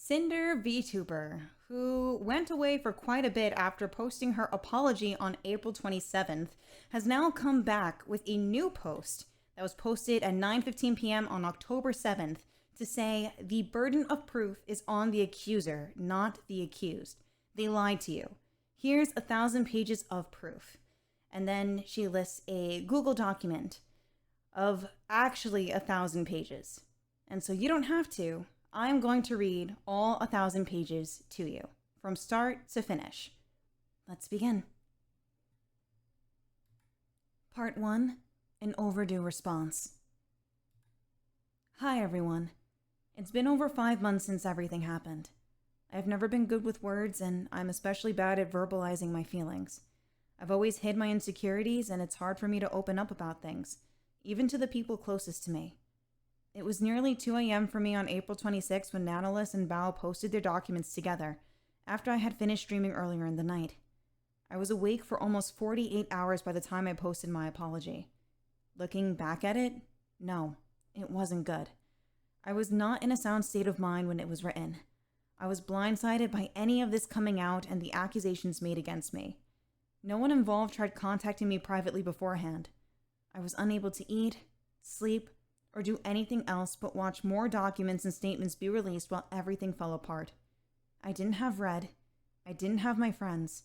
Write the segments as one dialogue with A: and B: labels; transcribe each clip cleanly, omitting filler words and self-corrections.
A: Sinder VTuber, who went away for quite a bit after posting her apology on April 27th, has now come back with a new post that was posted at 9:15 p.m. on October 7th to say the burden of proof is on the accuser, not the accused. They lied to you. Here's 1,000 pages of proof. And then she lists a Google document of actually 1,000 pages. And so you don't have to. I'm going to read all 1,000 pages to you, from start to finish. Let's begin. Part 1, an overdue response. Hi everyone. It's been over 5 months since everything happened. I've never been good with words, and I'm especially bad at verbalizing my feelings. I've always hid my insecurities, and it's hard for me to open up about things, even to the people closest to me. It was nearly 2 a.m. for me on April 26 when Natalis and Bao posted their documents together, after I had finished streaming earlier in the night. I was awake for almost 48 hours by the time I posted my apology. Looking back at it, no, it wasn't good. I was not in a sound state of mind when it was written. I was blindsided by any of this coming out and the accusations made against me. No one involved tried contacting me privately beforehand. I was unable to eat, sleep, or do anything else but watch more documents and statements be released while everything fell apart. I didn't have Red, I didn't have my friends,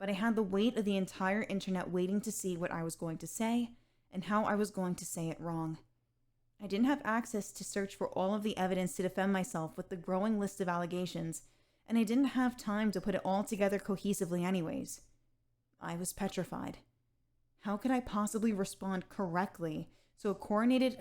A: but I had the weight of the entire internet waiting to see what I was going to say and how I was going to say it wrong. I didn't have access to search for all of the evidence to defend myself with the growing list of allegations, and I didn't have time to put it all together cohesively anyways. I was petrified. How could I possibly respond correctly to a coordinated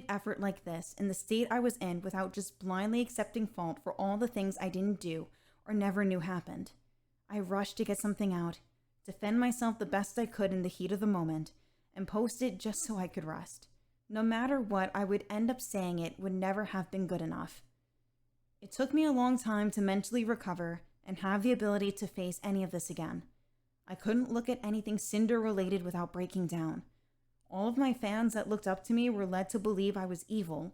A: effort like this in the state I was in without just blindly accepting fault for all the things I didn't do or never knew happened? I rushed to get something out, defend myself the best I could in the heat of the moment, and post it just so I could rest. No matter what I would end up saying, it would never have been good enough. It took me a long time to mentally recover and have the ability to face any of this again. I couldn't look at anything Sinder related without breaking down. All of my fans that looked up to me were led to believe I was evil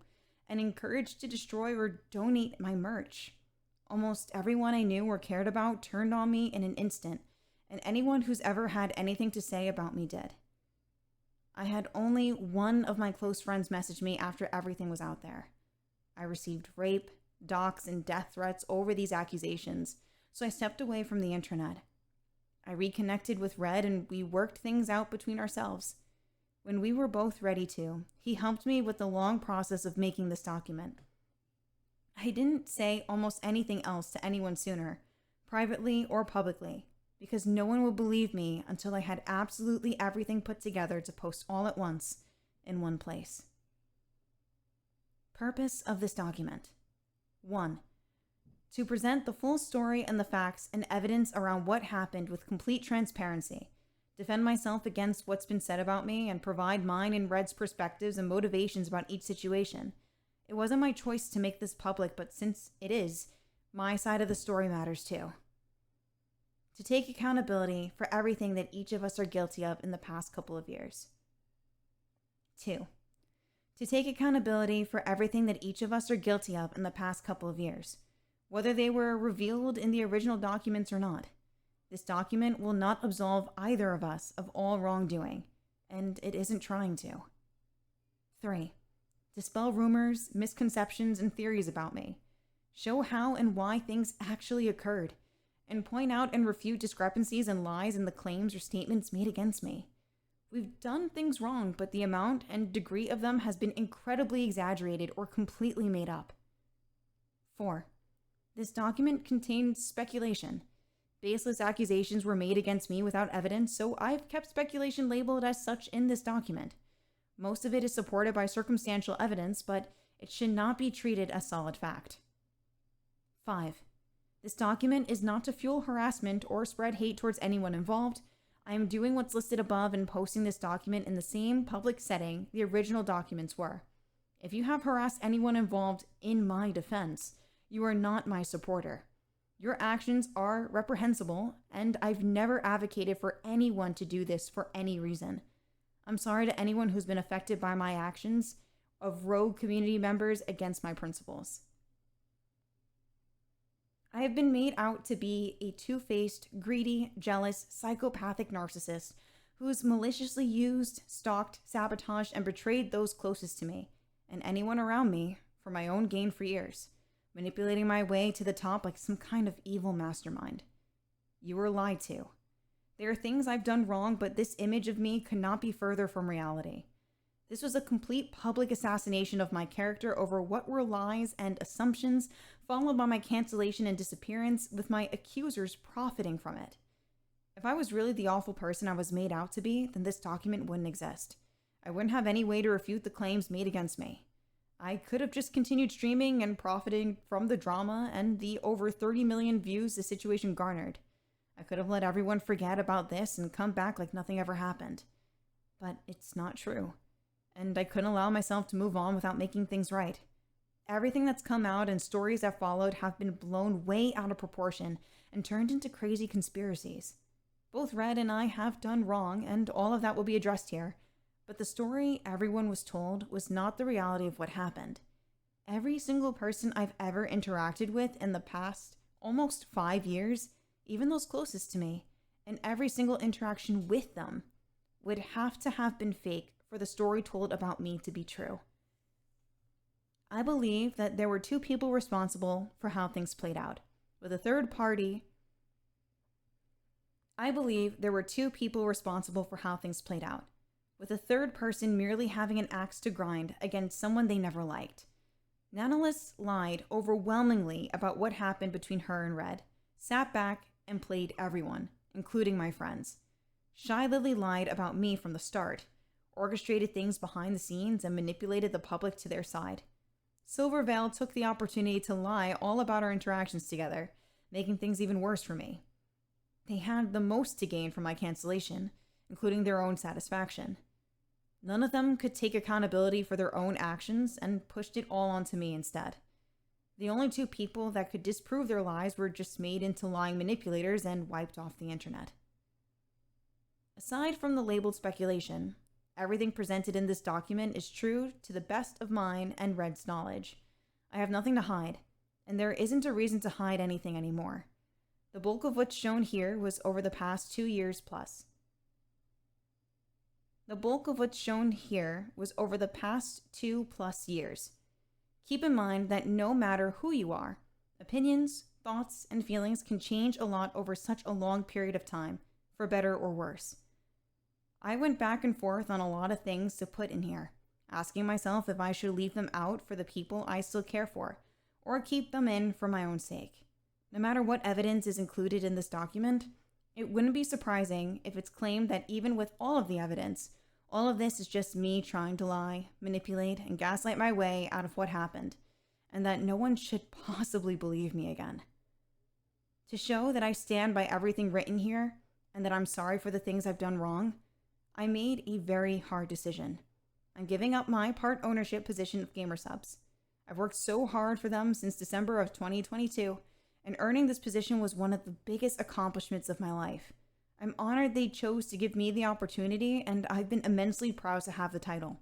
A: and encouraged to destroy or donate my merch. Almost everyone I knew or cared about turned on me in an instant, and anyone who's ever had anything to say about me did. I had only one of my close friends message me after everything was out there. I received rape, dox, and death threats over these accusations, so I stepped away from the internet. I reconnected with Red and we worked things out between ourselves. When we were both ready to, he helped me with the long process of making this document. I didn't say almost anything else to anyone sooner, privately or publicly, because no one would believe me until I had absolutely everything put together to post all at once in one place. Purpose of this document. 1. To present the full story and the facts and evidence around what happened with complete transparency, defend myself against what's been said about me, and provide mine and Red's perspectives and motivations about each situation. It wasn't my choice to make this public, but since it is, my side of the story matters too. To take accountability for everything that each of us are guilty of in the past couple of years. 2. To take accountability for everything that each of us are guilty of in the past couple of years, whether they were revealed in the original documents or not. This document will not absolve either of us of all wrongdoing, and it isn't trying to. 3. Dispel rumors, misconceptions, and theories about me. Show how and why things actually occurred, and point out and refute discrepancies and lies in the claims or statements made against me. We've done things wrong, but the amount and degree of them has been incredibly exaggerated or completely made up. 4. This document contains speculation. Baseless accusations were made against me without evidence, so I've kept speculation labeled as such in this document. Most of it is supported by circumstantial evidence, but it should not be treated as solid fact. 5. This document is not to fuel harassment or spread hate towards anyone involved. I am doing what's listed above and posting this document in the same public setting the original documents were. If you have harassed anyone involved in my defense, you are not my supporter. Your actions are reprehensible, and I've never advocated for anyone to do this for any reason. I'm sorry to anyone who's been affected by my actions of rogue community members against my principles. I have been made out to be a two-faced, greedy, jealous, psychopathic narcissist who's maliciously used, stalked, sabotaged, and betrayed those closest to me and anyone around me for my own gain for years, manipulating my way to the top like some kind of evil mastermind. You were lied to. There are things I've done wrong, but this image of me could not be further from reality. This was a complete public assassination of my character over what were lies and assumptions, followed by my cancellation and disappearance, with my accusers profiting from it. If I was really the awful person I was made out to be, then this document wouldn't exist. I wouldn't have any way to refute the claims made against me. I could have just continued streaming and profiting from the drama and the over 30 million views the situation garnered. I could have let everyone forget about this and come back like nothing ever happened. But it's not true. And I couldn't allow myself to move on without making things right. Everything that's come out and stories that followed have been blown way out of proportion and turned into crazy conspiracies. Both Red and I have done wrong, and all of that will be addressed here. But the story everyone was told was not the reality of what happened. Every single person I've ever interacted with in the past almost 5 years, even those closest to me, and every single interaction with them, would have to have been fake for the story told about me to be true. I believe that there were two people responsible for how things played out, with a third party. I believe there were two people responsible for how things played out, with a third person merely having an axe to grind against someone they never liked. Nanalis lied overwhelmingly about what happened between her and Red, sat back and played everyone, including my friends. Shy Lily lied about me from the start, orchestrated things behind the scenes, and manipulated the public to their side. Silverveil took the opportunity to lie all about our interactions together, making things even worse for me. They had the most to gain from my cancellation, including their own satisfaction. None of them could take accountability for their own actions and pushed it all onto me instead. The only two people that could disprove their lies were just made into lying manipulators and wiped off the internet. Aside from the labeled speculation, everything presented in this document is true to the best of mine and Red's knowledge. I have nothing to hide, and there isn't a reason to hide anything anymore. The bulk of what's shown here was over the past 2 years plus. The bulk of what's shown here was over the past 2+ years. Keep in mind that no matter who you are, opinions, thoughts, and feelings can change a lot over such a long period of time, for better or worse. I went back and forth on a lot of things to put in here, asking myself if I should leave them out for the people I still care for, or keep them in for my own sake. No matter what evidence is included in this document, it wouldn't be surprising if it's claimed that even with all of the evidence, all of this is just me trying to lie, manipulate, and gaslight my way out of what happened, and that no one should possibly believe me again. To show that I stand by everything written here, and that I'm sorry for the things I've done wrong, I made a very hard decision. I'm giving up my part ownership position of Gamersubs. I've worked so hard for them since December of 2022, and earning this position was one of the biggest accomplishments of my life. I'm honored they chose to give me the opportunity, and I've been immensely proud to have the title.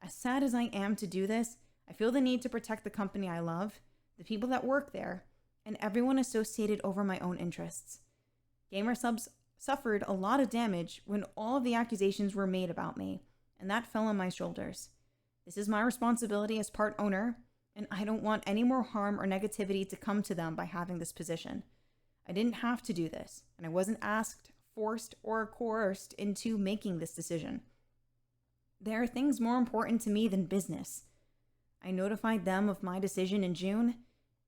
A: As sad as I am to do this, I feel the need to protect the company I love, the people that work there, and everyone associated over my own interests. Gamersubs suffered a lot of damage when all of the accusations were made about me, and that fell on my shoulders. This is my responsibility as part owner, and I don't want any more harm or negativity to come to them by having this position. I didn't have to do this, and I wasn't asked, forced, or coerced into making this decision. There are things more important to me than business. I notified them of my decision in June,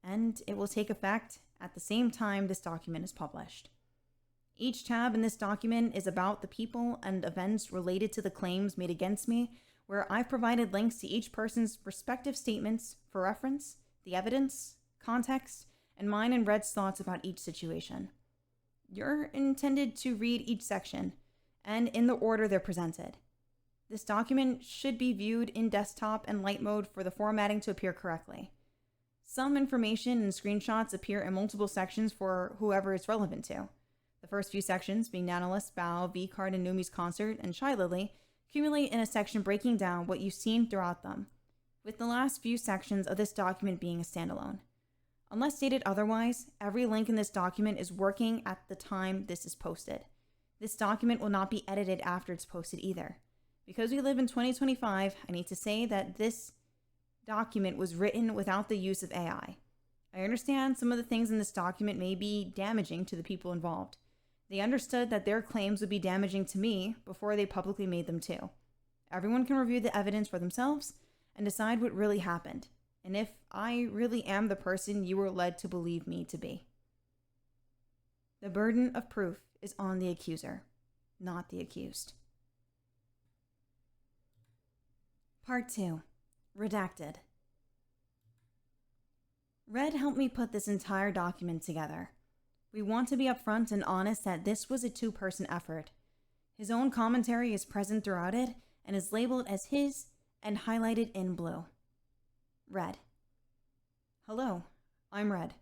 A: and it will take effect at the same time this document is published. Each tab in this document is about the people and events related to the claims made against me, where I've provided links to each person's respective statements for reference, the evidence, context, and mine and Red's thoughts about each situation. You're intended to read each section, and in the order they're presented. This document should be viewed in desktop and light mode for the formatting to appear correctly. Some information and screenshots appear in multiple sections for whoever it's relevant to. The first few sections, being Nanalis, Bao, V-Card, and Numi's concert, and Shy Lily, accumulate in a section breaking down what you've seen throughout them. with the last few sections of this document being a standalone. Unless stated otherwise, every link in this document is working at the time this is posted. This document will not be edited after it's posted either. Because we live in 2025, I need to say that this document was written without the use of AI. I understand some of the things in this document may be damaging to the people involved. They understood that their claims would be damaging to me before they publicly made them too. Everyone can review the evidence for themselves and decide what really happened, and if I really am the person you were led to believe me to be. The burden of proof is on the accuser, not the accused. Part 2. Redacted. Red helped me put this entire document together. We want to be upfront and honest that this was a two-person effort. His own commentary is present throughout it and is labeled as his and highlighted in blue. Red. Hello, I'm Red.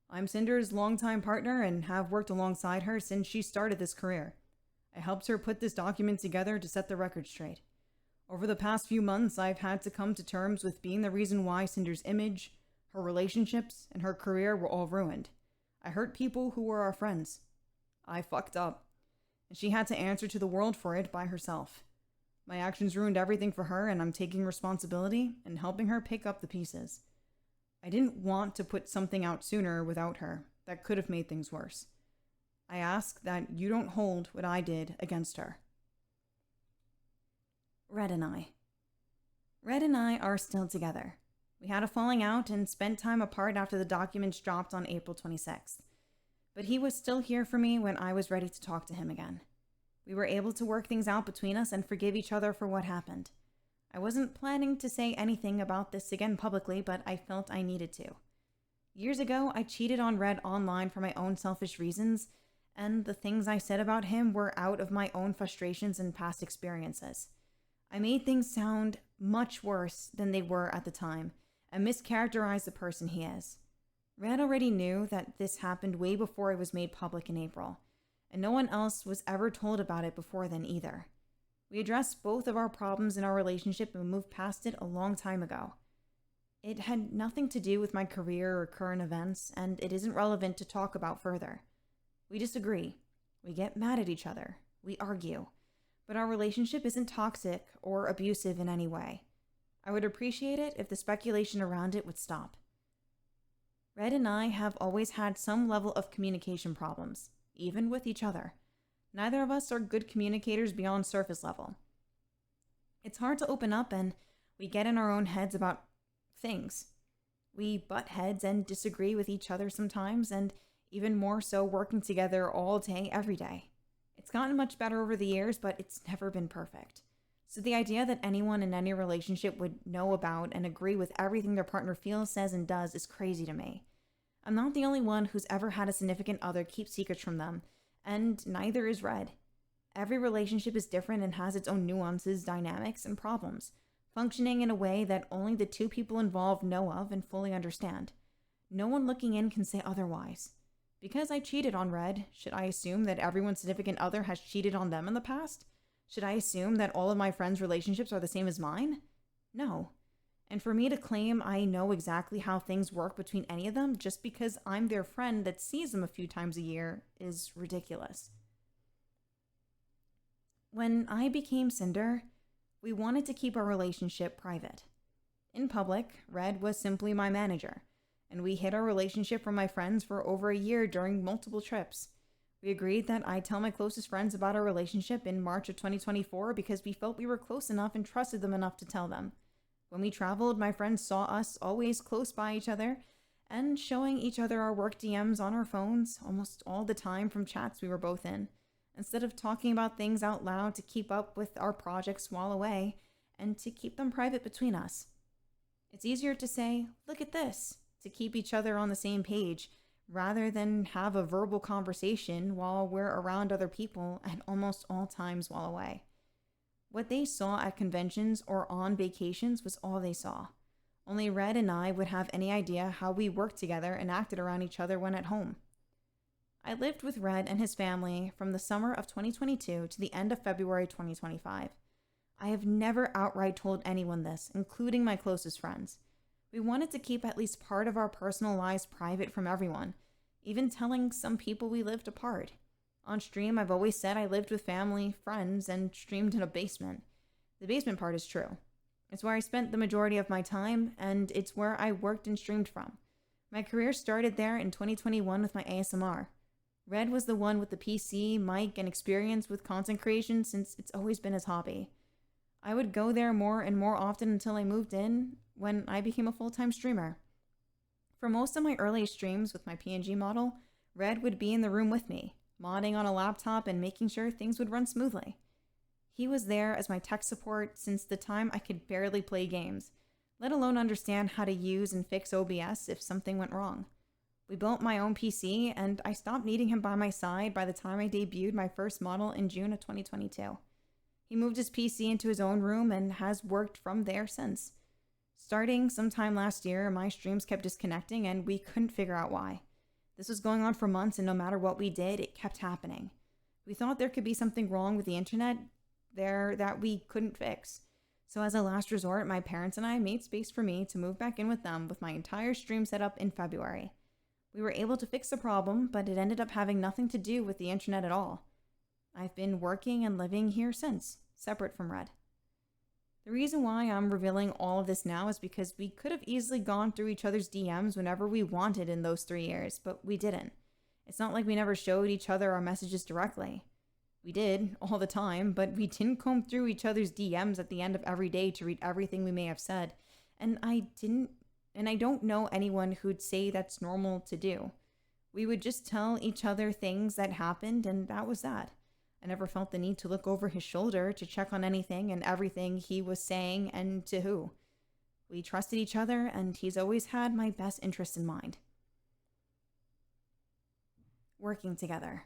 A: I'm Sinder's longtime partner and have worked alongside her since she started this career. I helped her put this document together to set the record straight. Over the past few months, I've had to come to terms with being the reason why Sinder's image, her relationships, and her career were all ruined. I hurt people who were our friends. I fucked up, and she had to answer to the world for it by herself. My actions ruined everything for her, and I'm taking responsibility and helping her pick up the pieces. I didn't want to put something out sooner without her. That could have made things worse. I ask that you don't hold what I did against her. Red and I. Red and I are still together. We had a falling out and spent time apart after the documents dropped on April 26th. But he was still here for me when I was ready to talk to him again. We were able to work things out between us and forgive each other for what happened. I wasn't planning to say anything about this again publicly, but I felt I needed to. Years ago, I cheated on Red online for my own selfish reasons, and the things I said about him were out of my own frustrations and past experiences. I made things sound much worse than they were at the time, and mischaracterized the person he is. Red already knew that this happened way before it was made public in April, and no one else was ever told about it before then either. We addressed both of our problems in our relationship and moved past it a long time ago. It had nothing to do with my career or current events, and it isn't relevant to talk about further. We disagree. We get mad at each other. We argue. But our relationship isn't toxic or abusive in any way. I would appreciate it if the speculation around it would stop. Red and I have always had some level of communication problems, even with each other. Neither of us are good communicators beyond surface level. It's hard to open up and we get in our own heads about things. We butt heads and disagree with each other sometimes, and even more so working together all day, every day. It's gotten much better over the years, but it's never been perfect. So the idea that anyone in any relationship would know about and agree with everything their partner feels, says, and does is crazy to me. I'm not the only one who's ever had a significant other keep secrets from them, and neither is Red. Every relationship is different and has its own nuances, dynamics, and problems, functioning in a way that only the two people involved know of and fully understand. No one looking in can say otherwise. Because I cheated on Red, should I assume that everyone's significant other has cheated on them in the past? Should I assume that all of my friends' relationships are the same as mine? No. And for me to claim I know exactly how things work between any of them just because I'm their friend that sees them a few times a year is ridiculous. When I became Sinder, we wanted to keep our relationship private. In public, Red was simply my manager, and we hid our relationship from my friends for over a year during multiple trips. We agreed that I'd tell my closest friends about our relationship in March of 2024 because we felt we were close enough and trusted them enough to tell them. When we traveled, my friends saw us always close by each other and showing each other our work DMs on our phones almost all the time from chats we were both in, instead of talking about things out loud to keep up with our projects while away and to keep them private between us. It's easier to say, "Look at this," to keep each other on the same page, rather than have a verbal conversation while we're around other people at almost all times while away. What they saw at conventions or on vacations was all they saw. Only Red and I would have any idea how we worked together and acted around each other when at home. I lived with Red and his family from the summer of 2022 to the end of February 2025. I have never outright told anyone this, including my closest friends. We wanted to keep at least part of our personal lives private from everyone, even telling some people we lived apart. On stream, I've always said I lived with family, friends, and streamed in a basement. The basement part is true. It's where I spent the majority of my time, and it's where I worked and streamed from. My career started there in 2021 with my ASMR. Red was the one with the PC, mic, and experience with content creation since it's always been his hobby. I would go there more and more often until I moved in when I became a full-time streamer. For most of my early streams with my PNG model, Red would be in the room with me, modding on a laptop and making sure things would run smoothly. He was there as my tech support since the time I could barely play games, let alone understand how to use and fix OBS if something went wrong. We built my own PC, and I stopped needing him by my side by the time I debuted my first model in June of 2022. He moved his PC into his own room and has worked from there since. Starting sometime last year, my streams kept disconnecting and we couldn't figure out why. This was going on for months, and no matter what we did, it kept happening. We thought there could be something wrong with the internet there that we couldn't fix. So as a last resort, my parents and I made space for me to move back in with them with my entire stream set up in February. We were able to fix the problem, but it ended up having nothing to do with the internet at all. I've been working and living here since, separate from Red. The reason why I'm revealing all of this now is because we could have easily gone through each other's DMs whenever we wanted in those 3 years, but we didn't. It's not like we never showed each other our messages directly. We did, all the time, but we didn't comb through each other's DMs at the end of every day to read everything we may have said, and I don't know anyone who'd say that's normal to do. We would just tell each other things that happened, and that was that. I never felt the need to look over his shoulder to check on anything and everything he was saying and to who. We trusted each other, and he's always had my best interest in mind. Working together.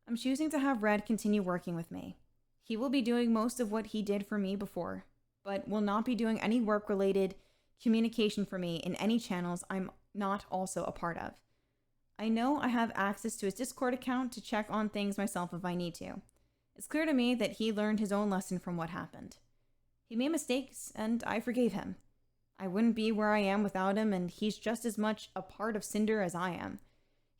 A: I'm choosing to have Red continue working with me. He will be doing most of what he did for me before, but will not be doing any work-related communication for me in any channels I'm not also a part of. I know I have access to his Discord account to check on things myself if I need to. It's clear to me that he learned his own lesson from what happened. He made mistakes, and I forgave him. I wouldn't be where I am without him, and he's just as much a part of Sinder as I am.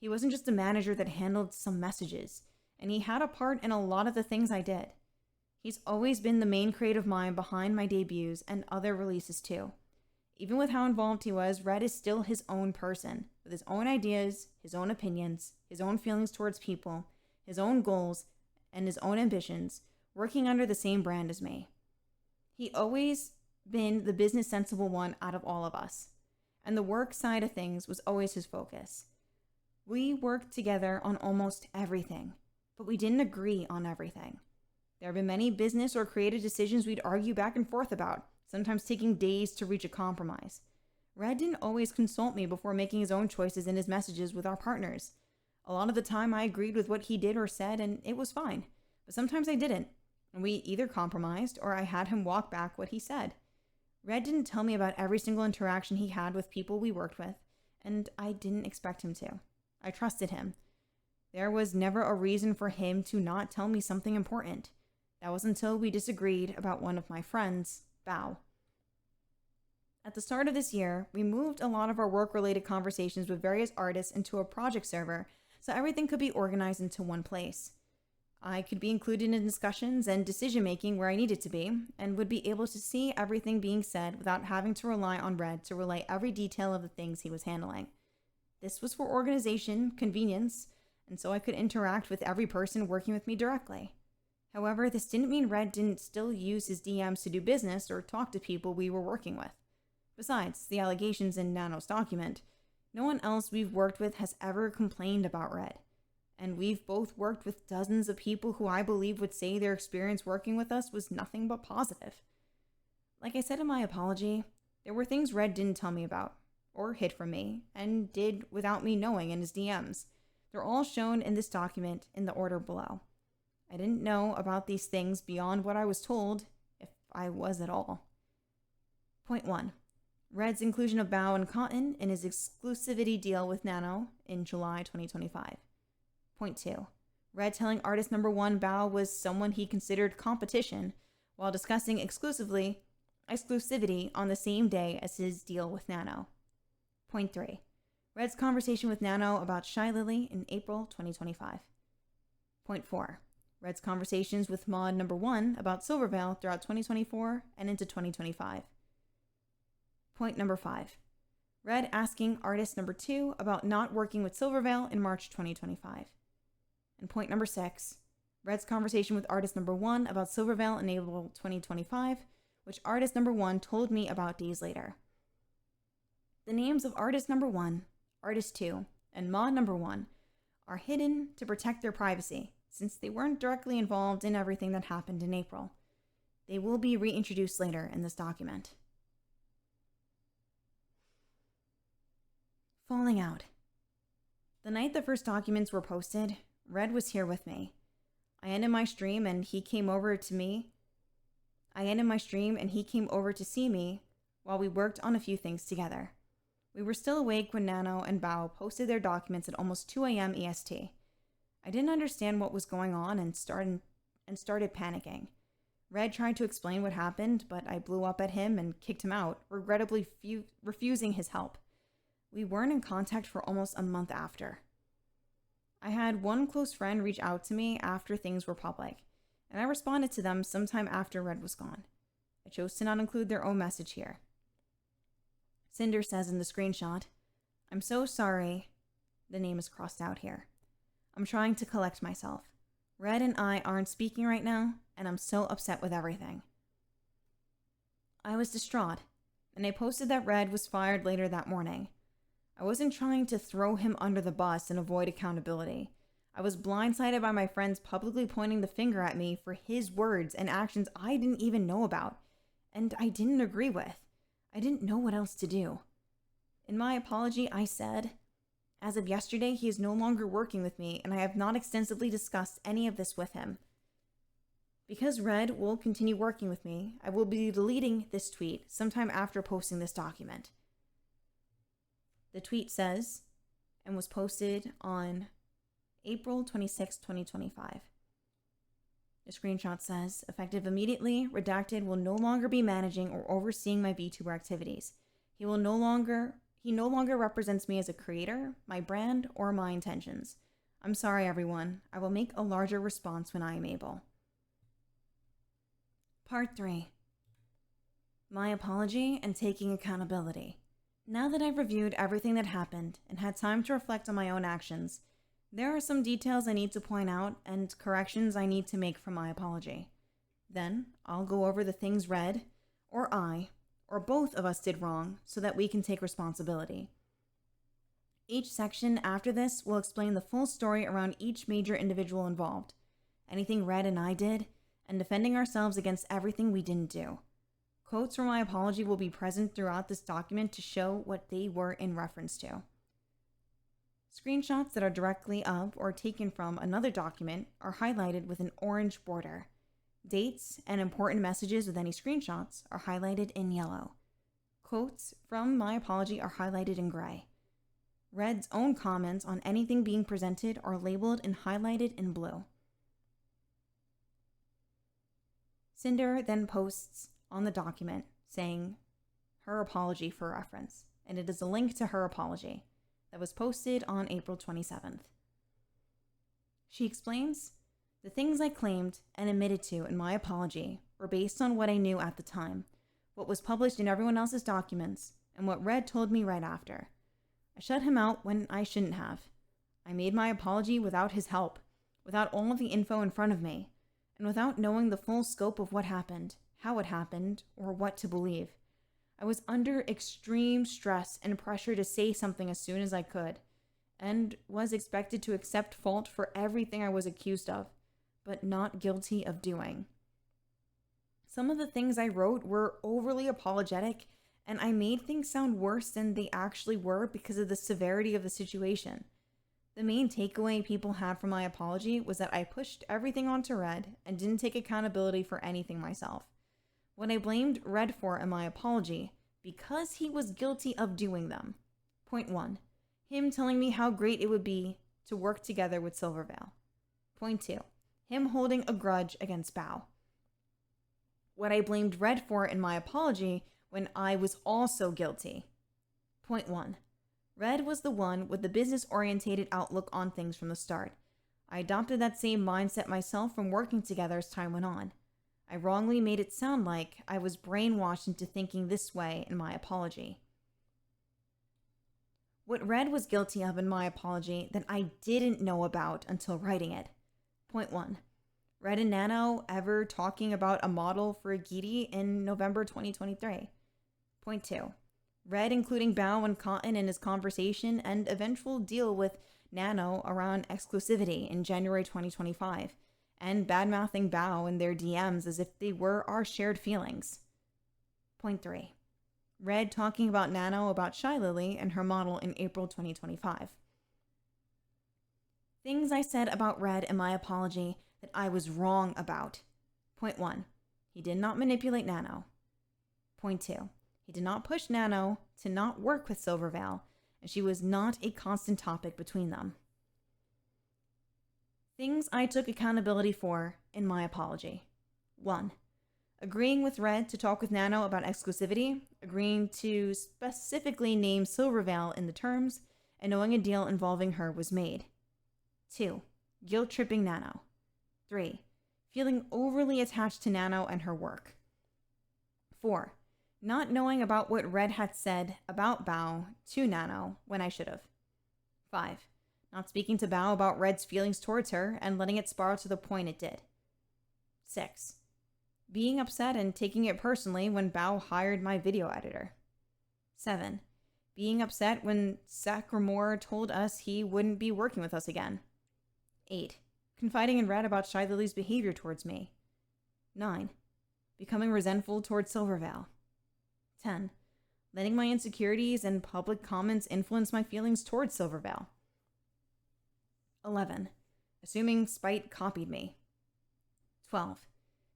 A: He wasn't just a manager that handled some messages, and he had a part in a lot of the things I did. He's always been the main creative mind behind my debuts and other releases too. Even with how involved he was, Red is still his own person, with his own ideas, his own opinions, his own feelings towards people, his own goals, and his own ambitions, working under the same brand as me. He always been the business sensible one out of all of us, and the work side of things was always his focus. We worked together on almost everything, but we didn't agree on everything. There have been many business or creative decisions we'd argue back and forth about, sometimes taking days to reach a compromise. Red didn't always consult me before making his own choices in his messages with our partners. A lot of the time I agreed with what he did or said, and it was fine. But sometimes I didn't, and we either compromised or I had him walk back what he said. Red didn't tell me about every single interaction he had with people we worked with, and I didn't expect him to. I trusted him. There was never a reason for him to not tell me something important. That was until we disagreed about one of my friends, Bao. At the start of this year, we moved a lot of our work-related conversations with various artists into a project server so everything could be organized into one place. I could be included in discussions and decision-making where I needed to be, and would be able to see everything being said without having to rely on Red to relay every detail of the things he was handling. This was for organization, convenience, and so I could interact with every person working with me directly. However, this didn't mean Red didn't still use his DMs to do business or talk to people we were working with. Besides the allegations in Nano's document, no one else we've worked with has ever complained about Red. And we've both worked with dozens of people who I believe would say their experience working with us was nothing but positive. Like I said in my apology, there were things Red didn't tell me about, or hid from me, and did without me knowing in his DMs. They're all shown in this document in the order below. I didn't know about these things beyond what I was told, if I was at all. Point 1. Red's inclusion of Bao and Cotton in his exclusivity deal with Nano in July 2025. Point 2. Red telling artist number 1 Bao was someone he considered competition, while discussing exclusivity on the same day as his deal with Nano. Point 3. Red's conversation with Nano about Shy Lily in April 2025. Point 4. Red's conversations with Mod number 1 about Silverveil throughout 2024 and into 2025. Point number 5. Red asking artist number 2 about not working with Silverveil in March 2025. And point number 6. Red's conversation with artist number 1 about Silverveil in April 2025, which artist number 1 told me about days later. The names of artist number 1, artist 2, and mod number 1 are hidden to protect their privacy, since they weren't directly involved in everything that happened in April. They will be reintroduced later in this document. Falling out. The night the first documents were posted, Red was here with me. I ended my stream and he came over to see me while we worked on a few things together. We were still awake when Nano and Bao posted their documents at almost 2 a.m. EST. I didn't understand what was going on and started panicking. Red tried to explain what happened, but I blew up at him and kicked him out, regrettably refusing his help. We weren't in contact for almost a month after. I had one close friend reach out to me after things were public, and I responded to them sometime after Red was gone. I chose to not include their own message here. Sinder says in the screenshot, "I'm so sorry." The name is crossed out here. "I'm trying to collect myself. Red and I aren't speaking right now, and I'm so upset with everything." I was distraught, and I posted that Red was fired later that morning. I wasn't trying to throw him under the bus and avoid accountability. I was blindsided by my friends publicly pointing the finger at me for his words and actions I didn't even know about, and I didn't agree with. I didn't know what else to do. In my apology, I said, "As of yesterday, he is no longer working with me, and I have not extensively discussed any of this with him. Because Red will continue working with me, I will be deleting this tweet sometime after posting this document." The tweet says, and was posted on April 26, 2025. The screenshot says, "Effective immediately, Redacted will no longer be managing or overseeing my VTuber activities. He no longer represents me as a creator, my brand, or my intentions. I'm sorry, everyone. I will make a larger response when I am able." Part 3. My apology and taking accountability. Now that I've reviewed everything that happened and had time to reflect on my own actions, there are some details I need to point out and corrections I need to make from my apology. Then I'll go over the things Red, or I, or both of us did wrong so that we can take responsibility. Each section after this will explain the full story around each major individual involved, anything Red and I did, and defending ourselves against everything we didn't do. Quotes from my apology will be present throughout this document to show what they were in reference to. Screenshots that are directly of or taken from another document are highlighted with an orange border. Dates and important messages with any screenshots are highlighted in yellow. Quotes from my apology are highlighted in gray. Red's own comments on anything being presented are labeled and highlighted in blue. Sinder then posts on the document saying her apology for reference, and it is a link to her apology that was posted on April 27th. She explains, "The things I claimed and admitted to in my apology were based on what I knew at the time, what was published in everyone else's documents, and what Red told me right after. I shut him out when I shouldn't have. I made my apology without his help, without all of the info in front of me, and without knowing the full scope of what happened, how it happened, or what to believe. I was under extreme stress and pressure to say something as soon as I could, and was expected to accept fault for everything I was accused of, but not guilty of doing. Some of the things I wrote were overly apologetic, and I made things sound worse than they actually were because of the severity of the situation. The main takeaway people had from my apology was that I pushed everything onto Red and didn't take accountability for anything myself. What I blamed Red for in my apology, because he was guilty of doing them. Point 1. Him telling me how great it would be to work together with Silverveil. Point 2. Him holding a grudge against Bao. what I blamed Red for in my apology when I was also guilty. Point 1. Red was the one with the business-orientated outlook on things from the start. I adopted that same mindset myself from working together as time went on. I wrongly made it sound like I was brainwashed into thinking this way in my apology. What Red was guilty of in my apology that I didn't know about until writing it. Point 1. Red and Nano ever talking about a model for a Giri in November 2023. Point 2. Red including Bao and Cotton in his conversation and eventual deal with Nano around exclusivity in January 2025, and badmouthing Bao in their DMs as if they were our shared feelings. Point 3. Red talking about Nano about Shy Lily and her model in April 2025. Things I said about Red in my apology that I was wrong about. Point 1. He did not manipulate Nano. Point 2. He did not push Nano to not work with Silvervale, and she was not a constant topic between them. Things I took accountability for in my apology. 1. Agreeing with Red to talk with Nano about exclusivity, agreeing to specifically name Silvervale in the terms, and knowing a deal involving her was made. 2. Guilt-tripping Nano. 3. Feeling overly attached to Nano and her work. 4. Not knowing about what Red had said about Bao to Nano when I should have. 5. Not speaking to Bao about Red's feelings towards her and letting it spiral to the point it did. 6. Being upset and taking it personally when Bao hired my video editor. 7. Being upset when Sacramore told us he wouldn't be working with us again. 8. Confiding in Red about Shy Lily's behavior towards me. 9. Becoming resentful towards Silvervale. 10. Letting my insecurities and public comments influence my feelings towards Silvervale. 11. Assuming Spite copied me. 12.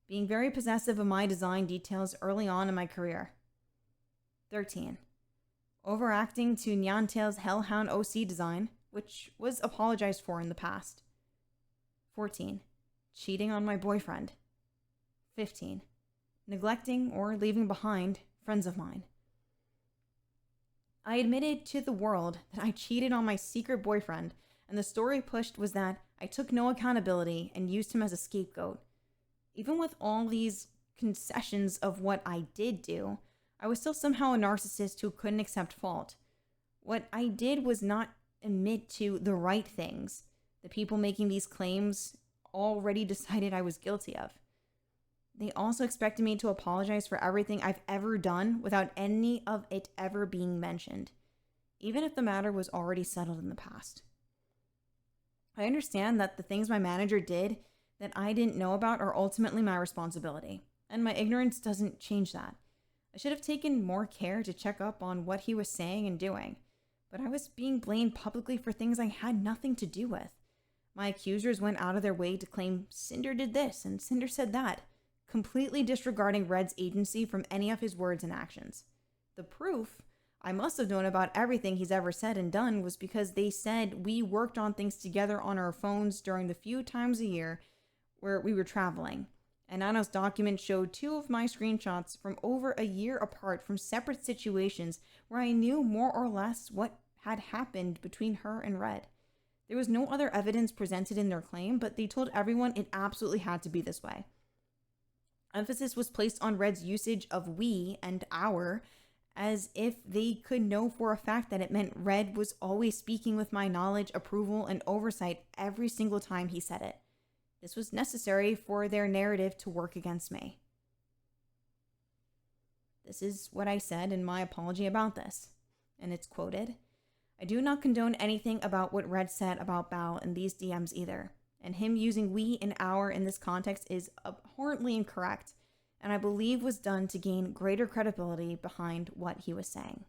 A: Being very possessive of my design details early on in my career. 13. Overacting to Nyantail's Hellhound OC design, which was apologized for in the past. 14. Cheating on my boyfriend. 15. Neglecting or leaving behind friends of mine. I admitted to the world that I cheated on my secret boyfriend, and the story pushed was that I took no accountability and used him as a scapegoat. Even with all these concessions of what I did do, I was still somehow a narcissist who couldn't accept fault. What I did was not admit to the right things the people making these claims already decided I was guilty of. They also expected me to apologize for everything I've ever done without any of it ever being mentioned, even if the matter was already settled in the past. I understand that the things my manager did that I didn't know about are ultimately my responsibility, and my ignorance doesn't change that. I should have taken more care to check up on what he was saying and doing, but I was being blamed publicly for things I had nothing to do with. My accusers went out of their way to claim Sinder did this and Sinder said that, completely disregarding Red's agency from any of his words and actions. The proof I must have known about everything he's ever said and done was because they said we worked on things together on our phones during the few times a year where we were traveling. And Nano's document showed 2 of my screenshots from over a year apart from separate situations where I knew more or less what had happened between her and Red. There was no other evidence presented in their claim, but they told everyone it absolutely had to be this way. Emphasis was placed on Red's usage of we and our, as if they could know for a fact that it meant Red was always speaking with my knowledge, approval, and oversight every single time he said it. This was necessary for their narrative to work against me. This is what I said in my apology about this, and it's quoted. I do not condone anything about what Red said about Bao in these DMs either, and him using we and our in this context is abhorrently incorrect, and I believe was done to gain greater credibility behind what he was saying.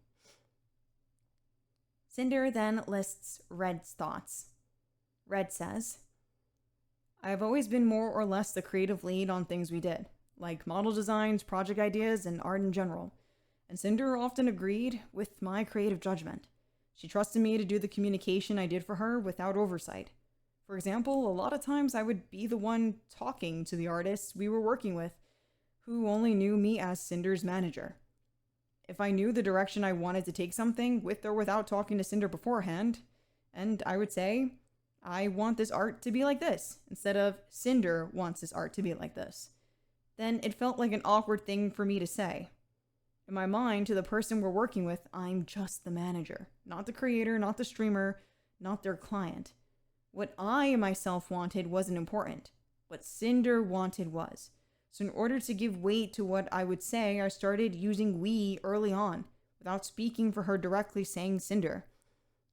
A: Sinder then lists Red's thoughts. Red says, I have always been more or less the creative lead on things we did, like model designs, project ideas, and art in general, and Sinder often agreed with my creative judgment. She trusted me to do the communication I did for her without oversight. For example, a lot of times I would be the one talking to the artists we were working with, who only knew me as Cinder's manager. If I knew the direction I wanted to take something, with or without talking to Cinder beforehand, and I would say, I want this art to be like this, instead of Cinder wants this art to be like this, then it felt like an awkward thing for me to say. In my mind, to the person we're working with, I'm just the manager, not the creator, not the streamer, not their client. What I myself wanted wasn't important. What Cinder wanted was. So in order to give weight to what I would say, I started using we early on, without speaking for her directly, saying Cinder.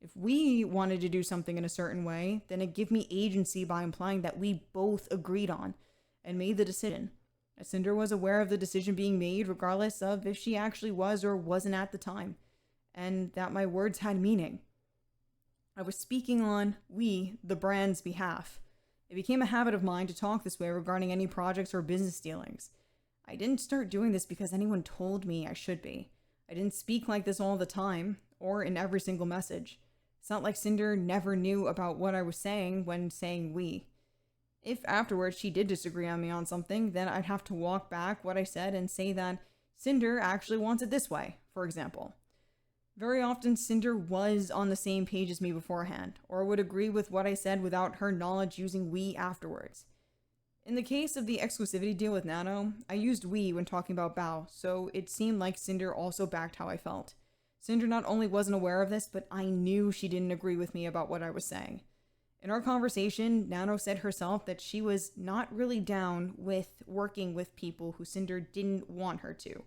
A: If we wanted to do something in a certain way, then it gave me agency by implying that we both agreed on and made the decision. As Cinder was aware of the decision being made, regardless of if she actually was or wasn't at the time, and that my words had meaning. I was speaking on we, the brand's behalf. It became a habit of mine to talk this way regarding any projects or business dealings. I didn't start doing this because anyone told me I should be. I didn't speak like this all the time, or in every single message. It's not like Cinder never knew about what I was saying when saying we. If afterwards she did disagree on me on something, then I'd have to walk back what I said and say that Cinder actually wants it this way, for example. Very often, Cinder was on the same page as me beforehand, or would agree with what I said without her knowledge using we afterwards. In the case of the exclusivity deal with Nano, I used we when talking about Bao, so it seemed like Cinder also backed how I felt. Cinder not only wasn't aware of this, but I knew she didn't agree with me about what I was saying. In our conversation, Nano said herself that she was not really down with working with people who Cinder didn't want her to.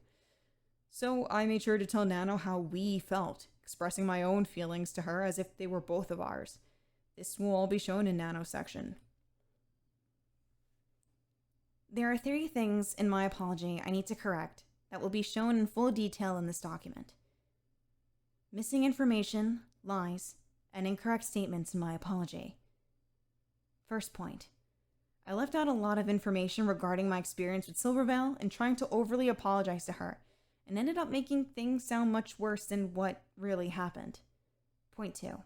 A: So I made sure to tell Nano how we felt, expressing my own feelings to her as if they were both of ours. This will all be shown in Nano's section. There are 3 things in my apology I need to correct that will be shown in full detail in this document. Missing information, lies, and incorrect statements in my apology. First point. I left out a lot of information regarding my experience with Silverveil and trying to overly apologize to her, and ended up making things sound much worse than what really happened. Point 2.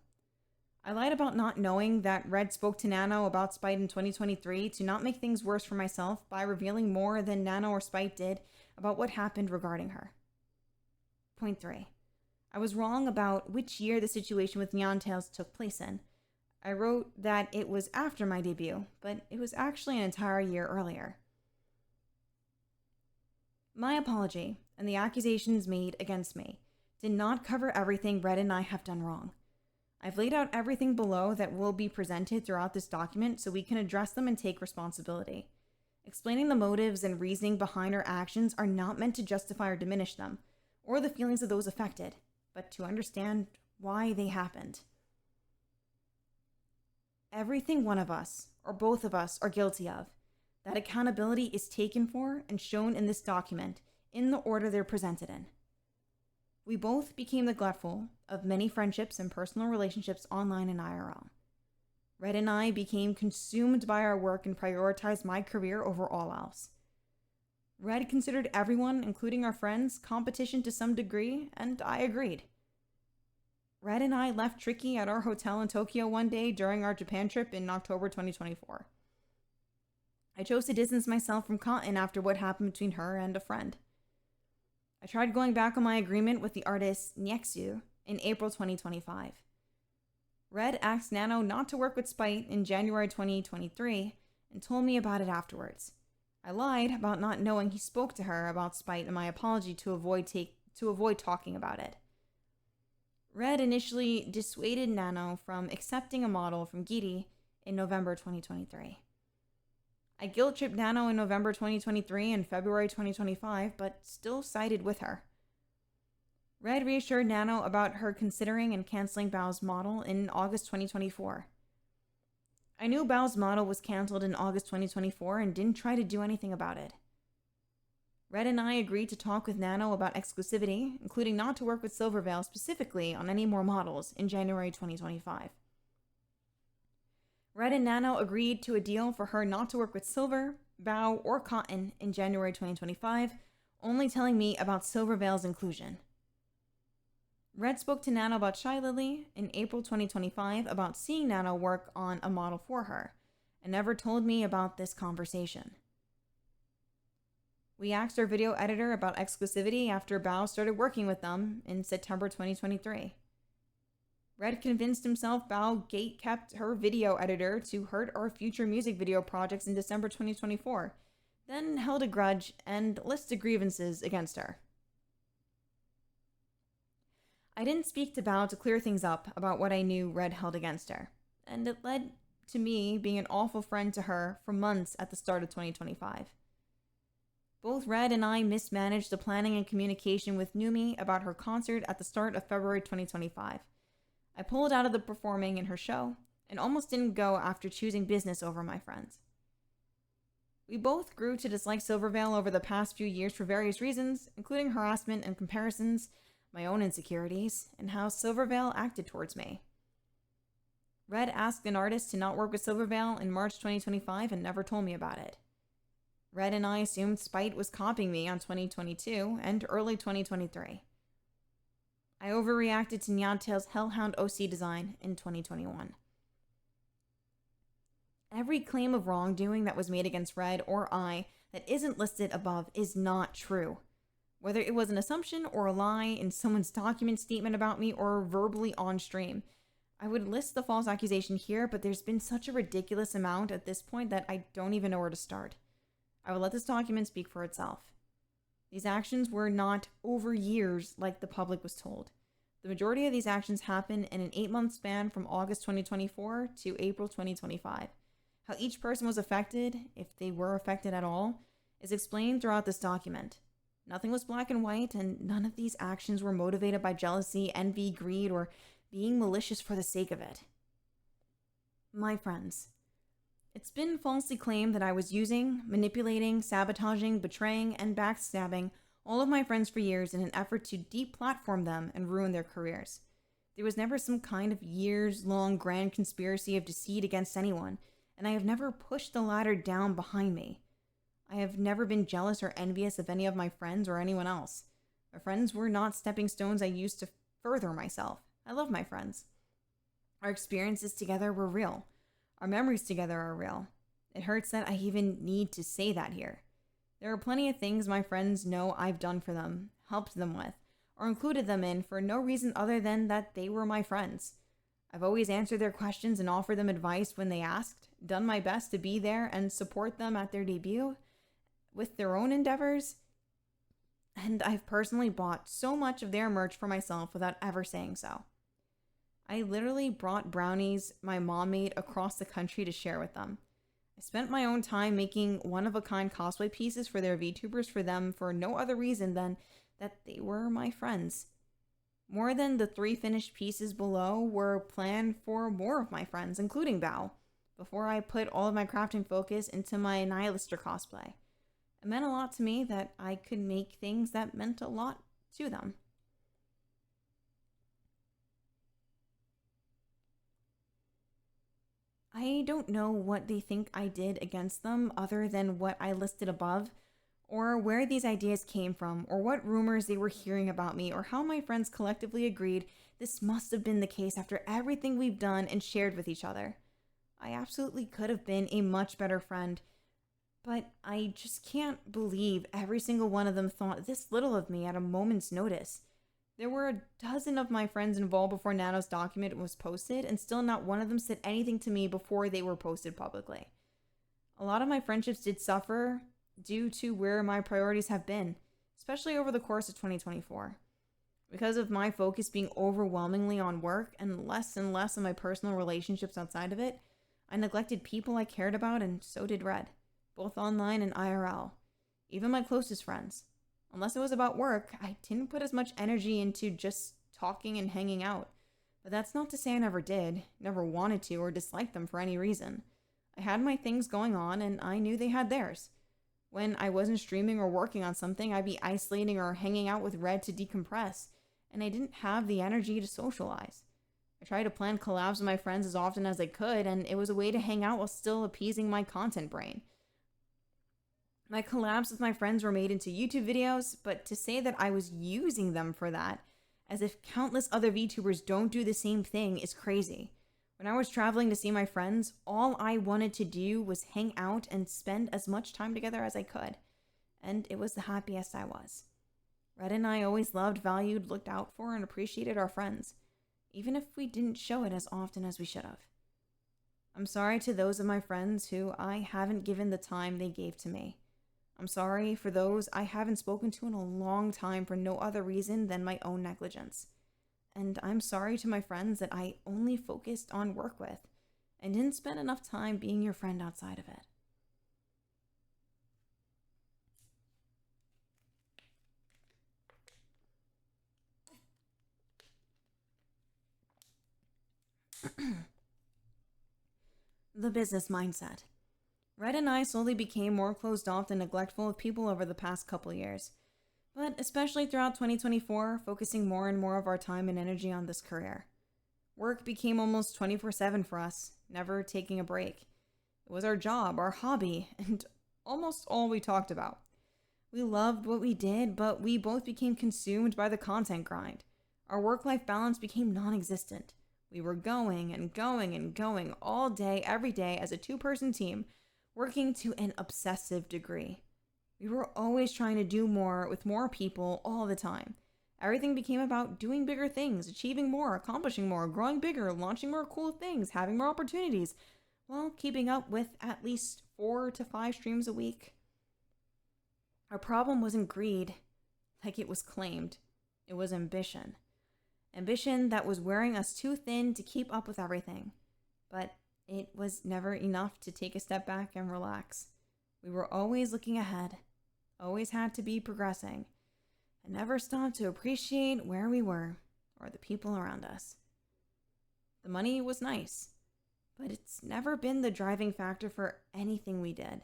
A: I lied about not knowing that Red spoke to Nano about Spite in 2023 to not make things worse for myself by revealing more than Nano or Spite did about what happened regarding her. Point 3. I was wrong about which year the situation with Neon Tails took place in. I wrote that it was after my debut, but it was actually an entire year earlier. My apology and the accusations made against me did not cover everything Red and I have done wrong. I've laid out everything below that will be presented throughout this document so we can address them and take responsibility. Explaining the motives and reasoning behind our actions are not meant to justify or diminish them, or the feelings of those affected, but to understand why they happened. Everything one of us, or both of us, are guilty of, that accountability is taken for and shown in this document in the order they're presented in. We both became the gutful of many friendships and personal relationships online and IRL. Red and I became consumed by our work and prioritized my career over all else. Red considered everyone, including our friends, competition to some degree, and I agreed. Red and I left Tricky at our hotel in Tokyo one day during our Japan trip in October 2024. I chose to distance myself from Cotton after what happened between her and a friend. I tried going back on my agreement with the artist Nyexu in April 2025. Red asked Nano not to work with Spite in January 2023 and told me about it afterwards. I lied about not knowing he spoke to her about Spite in my apology to avoid talking about it. Red initially dissuaded Nano from accepting a model from Giri in November 2023. I guilt-tripped Nano in November 2023 and February 2025, but still sided with her. Red reassured Nano about her considering and canceling Bao's model in August 2024. I knew Bao's model was canceled in August 2024 and didn't try to do anything about it. Red and I agreed to talk with Nano about exclusivity, including not to work with Silverveil specifically on any more models in January 2025. Red and Nano agreed to a deal for her not to work with Silver, Bao, or Cotton in January 2025, only telling me about Silverveil's inclusion. Red spoke to Nano about Shy Lily in April 2025 about seeing Nano work on a model for her, and never told me about this conversation. We asked our video editor about exclusivity after Bao started working with them in September 2023. Red convinced himself Bao gate-kept her video editor to hurt our future music video projects in December 2024, then held a grudge and listed grievances against her. I didn't speak to Bao to clear things up about what I knew Red held against her, and it led to me being an awful friend to her for months at the start of 2025. Both Red and I mismanaged the planning and communication with Numi about her concert at the start of February 2025. I pulled out of the performing in her show and almost didn't go after choosing business over my friends. We both grew to dislike Silvervale over the past few years for various reasons, including harassment and comparisons, my own insecurities, and how Silvervale acted towards me. Red asked an artist to not work with Silvervale in March 2025 and never told me about it. Red and I assumed Spite was copying me on 2022 and early 2023. I overreacted to Nyantail's Hellhound OC design in 2021. Every claim of wrongdoing that was made against Red or I that isn't listed above is not true. Whether it was an assumption or a lie in someone's document statement about me or verbally on stream, I would list the false accusation here, but there's been such a ridiculous amount at this point that I don't even know where to start. I will let this document speak for itself. These actions were not over years like the public was told. The majority of these actions happened in an 8-month span from August 2024 to April 2025. How each person was affected, if they were affected at all, is explained throughout this document. Nothing was black and white, and none of these actions were motivated by jealousy, envy, greed, or being malicious for the sake of it. My friends. It's been falsely claimed that I was using, manipulating, sabotaging, betraying, and backstabbing all of my friends for years in an effort to deplatform them and ruin their careers. There was never some kind of years-long grand conspiracy of deceit against anyone, and I have never pushed the ladder down behind me. I have never been jealous or envious of any of my friends or anyone else. My friends were not stepping stones I used to further myself. I love my friends. Our experiences together were real. Our memories together are real. It hurts that I even need to say that here. There are plenty of things my friends know I've done for them, helped them with, or included them in for no reason other than that they were my friends. I've always answered their questions and offered them advice when they asked, done my best to be there and support them at their debut with their own endeavors, and I've personally bought so much of their merch for myself without ever saying so. I literally brought brownies my mom made across the country to share with them. I spent my own time making one-of-a-kind cosplay pieces for their VTubers for them for no other reason than that they were my friends. More than the 3 finished pieces below were planned for more of my friends, including Bao, before I put all of my crafting focus into my Nihilister cosplay. It meant a lot to me that I could make things that meant a lot to them. I don't know what they think I did against them other than what I listed above, or where these ideas came from, or what rumors they were hearing about me, or how my friends collectively agreed this must have been the case after everything we've done and shared with each other. I absolutely could have been a much better friend, but I just can't believe every single one of them thought this little of me at a moment's notice. There were a dozen of my friends involved before Nano's document was posted, and still not one of them said anything to me before they were posted publicly. A lot of my friendships did suffer due to where my priorities have been, especially over the course of 2024. Because of my focus being overwhelmingly on work and less on my personal relationships outside of it, I neglected people I cared about, and so did Red, both online and IRL, even my closest friends. Unless it was about work, I didn't put as much energy into just talking and hanging out. But that's not to say I never did, never wanted to, or disliked them for any reason. I had my things going on, and I knew they had theirs. When I wasn't streaming or working on something, I'd be isolating or hanging out with Red to decompress, and I didn't have the energy to socialize. I tried to plan collabs with my friends as often as I could, and it was a way to hang out while still appeasing my content brain. My collabs with my friends were made into YouTube videos, but to say that I was using them for that, as if countless other VTubers don't do the same thing, is crazy. When I was traveling to see my friends, all I wanted to do was hang out and spend as much time together as I could. and it was the happiest I was. Red and I always loved, valued, looked out for, and appreciated our friends, even if we didn't show it as often as we should have. I'm sorry to those of my friends who I haven't given the time they gave to me. I'm sorry for those I haven't spoken to in a long time for no other reason than my own negligence. And I'm sorry to my friends that I only focused on work with and didn't spend enough time being your friend outside of it. The business mindset. Red and I slowly became more closed off and neglectful of people over the past couple years, but especially throughout 2024, focusing more and more of our time and energy on this career. Work became almost 24/7 for us, never taking a break. It was our job, our hobby, and almost all we talked about. We loved what we did, but we both became consumed by the content grind. Our work-life balance became non-existent. We were going and going and going all day, every day as a two-person team, working to an obsessive degree. We were always trying to do more with more people all the time. Everything became about doing bigger things, achieving more, accomplishing more, growing bigger, launching more cool things, having more opportunities, while keeping up with at least 4 to 5 streams a week. Our problem wasn't greed, like it was claimed. It was ambition. Ambition that was wearing us too thin to keep up with everything. But it was never enough to take a step back and relax. We were always looking ahead, always had to be progressing, and never stopped to appreciate where we were or the people around us. The money was nice, but it's never been the driving factor for anything we did.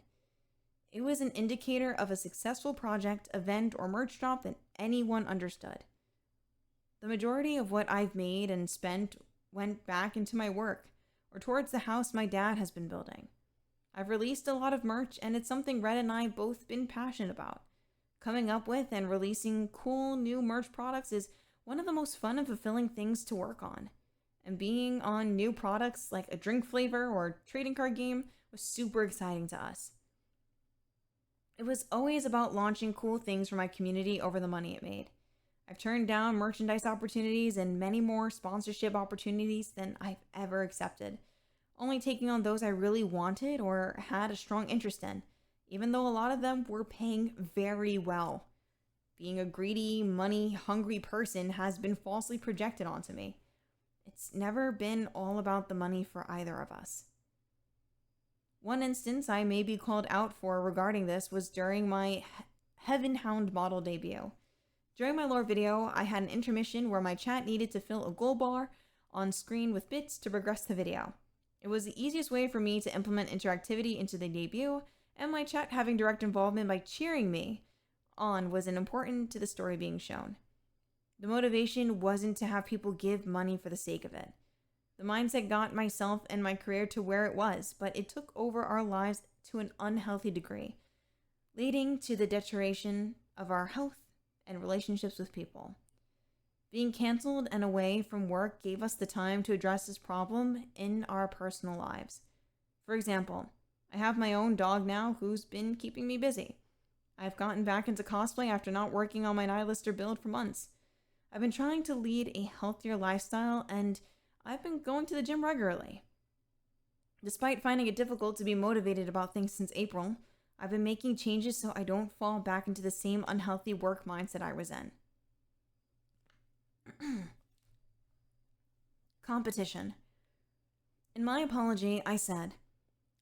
A: It was an indicator of a successful project, event, or merch drop that anyone understood. The majority of what I've made and spent went back into my work or towards the house my dad has been building. I've released a lot of merch, and it's something Red and I both been passionate about. Coming up with and releasing cool new merch products is one of the most fun and fulfilling things to work on. And being on new products like a drink flavor or trading card game was super exciting to us. It was always about launching cool things for my community over the money it made. I've turned down merchandise opportunities and many more sponsorship opportunities than I've ever accepted, only taking on those I really wanted or had a strong interest in, even though a lot of them were paying very well. Being a greedy, money-hungry person has been falsely projected onto me. It's never been all about the money for either of us. One instance I may be called out for regarding this was during my Heaven Hound model debut. During my lore video, I had an intermission where my chat needed to fill a gold bar on screen with bits to progress the video. It was the easiest way for me to implement interactivity into the debut, and my chat having direct involvement by cheering me on was important to the story being shown. The motivation wasn't to have people give money for the sake of it. The mindset got myself and my career to where it was, but it took over our lives to an unhealthy degree, leading to the deterioration of our health and relationships with people. Being canceled and away from work gave us the time to address this problem in our personal lives. For example, I have my own dog now who's been keeping me busy. I've gotten back into cosplay after not working on my Nihilister build for months. I've been trying to lead a healthier lifestyle, and I've been going to the gym regularly. Despite finding it difficult to be motivated about things since April, I've been making changes so I don't fall back into the same unhealthy work mindset I was in. Competition. In my apology, I said,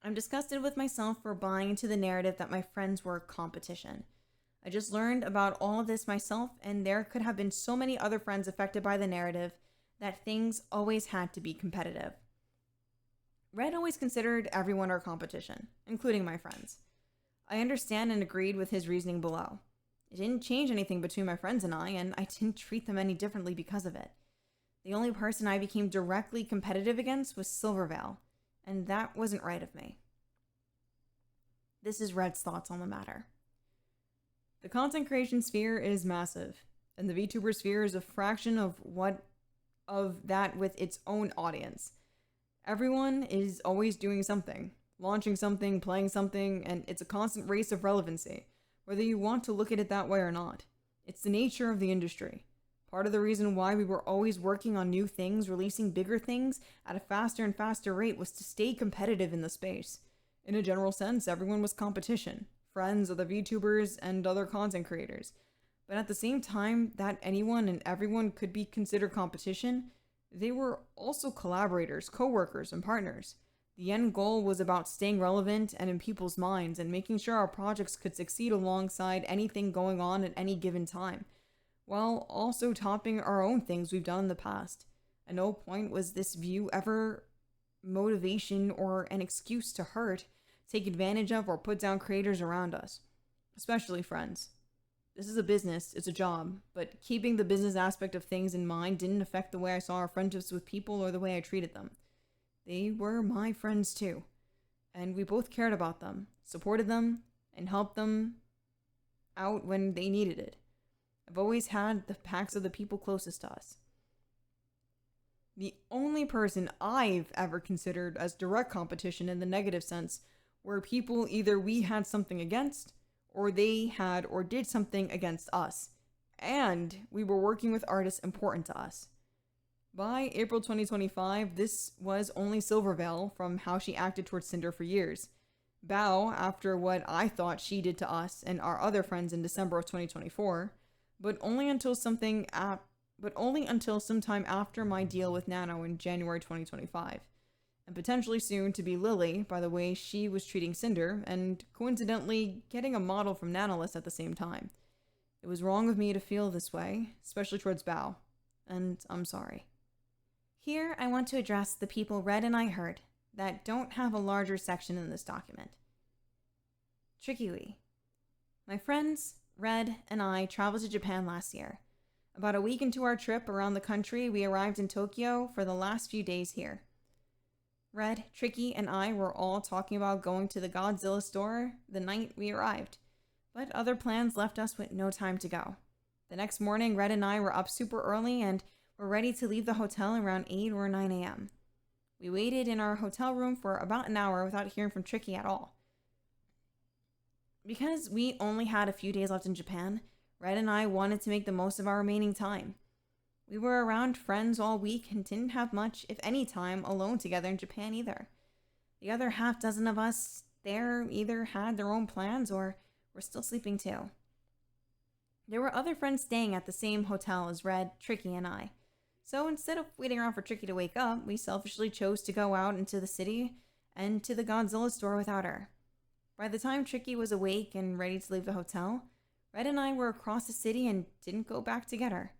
A: I'm disgusted with myself for buying into the narrative that my friends were competition. I just learned about all of this myself, and there could have been so many other friends affected by the narrative that things always had to be competitive. Red always considered everyone our competition, including my friends. I understand and agreed with his reasoning below. It didn't change anything between my friends and I didn't treat them any differently because of it. The only person I became directly competitive against was Silvervale, and that wasn't right of me. This is Red's thoughts on the matter. The content creation sphere is massive, and the VTuber sphere is a fraction of that with its own audience. Everyone is always doing something, launching something, playing something, and it's a constant race of relevancy. whether you want to look at it that way or not. It's the nature of the industry. Part of the reason why we were always working on new things, releasing bigger things at a faster and faster rate, was to stay competitive in the space. In a general sense, everyone was competition. Friends, other VTubers, and other content creators. But at the same time that anyone and everyone could be considered competition, they were also collaborators, co-workers, and partners. The end goal was about staying relevant and in people's minds and making sure our projects could succeed alongside anything going on at any given time, while also topping our own things we've done in the past. At no point was this view ever motivation or an excuse to hurt, take advantage of, or put down creators around us, especially friends. This is a business, it's a job, but keeping the business aspect of things in mind didn't affect the way I saw our friendships with people or the way I treated them. They were my friends too, and we both cared about them, supported them, and helped them out when they needed it. I've always had the backs of the people closest to us. The only person I've ever considered as direct competition in the negative sense were people either we had something against, or they had or did something against us, and we were working with artists important to us. By April 2025, this was only Silverveil from how she acted towards Sinder for years. Bao, after what I thought she did to us and our other friends in December of 2024, but only until sometime after my deal with Nano in January 2025. And potentially soon to be Lily by the way she was treating Sinder, and coincidentally getting a model from Nanolist at the same time. It was wrong of me to feel this way, especially towards Bao, and I'm sorry. Here I want to address the people Red and I hurt that don't have a larger section in this document. Tricky Wee. My friends, Red, and I traveled to Japan last year. About a week into our trip around the country, we arrived in Tokyo for the last few days here. Red, Tricky, and I were all talking about going to the Godzilla store the night we arrived, but other plans left us with no time to go. The next morning, Red and I were up super early and were ready to leave the hotel around 8 or 9 a.m. We waited in our hotel room for about an hour without hearing from Tricky at all. Because we only had a few days left in Japan, Red and I wanted to make the most of our remaining time. We were around friends all week and didn't have much, if any, time alone together in Japan either. The other half dozen of us there either had their own plans or were still sleeping too. There were other friends staying at the same hotel as Red, Tricky, and I. So instead of waiting around for Tricky to wake up, we selfishly chose to go out into the city and to the Godzilla store without her. By the time Tricky was awake and ready to leave the hotel, Red and I were across the city and didn't go back to get her.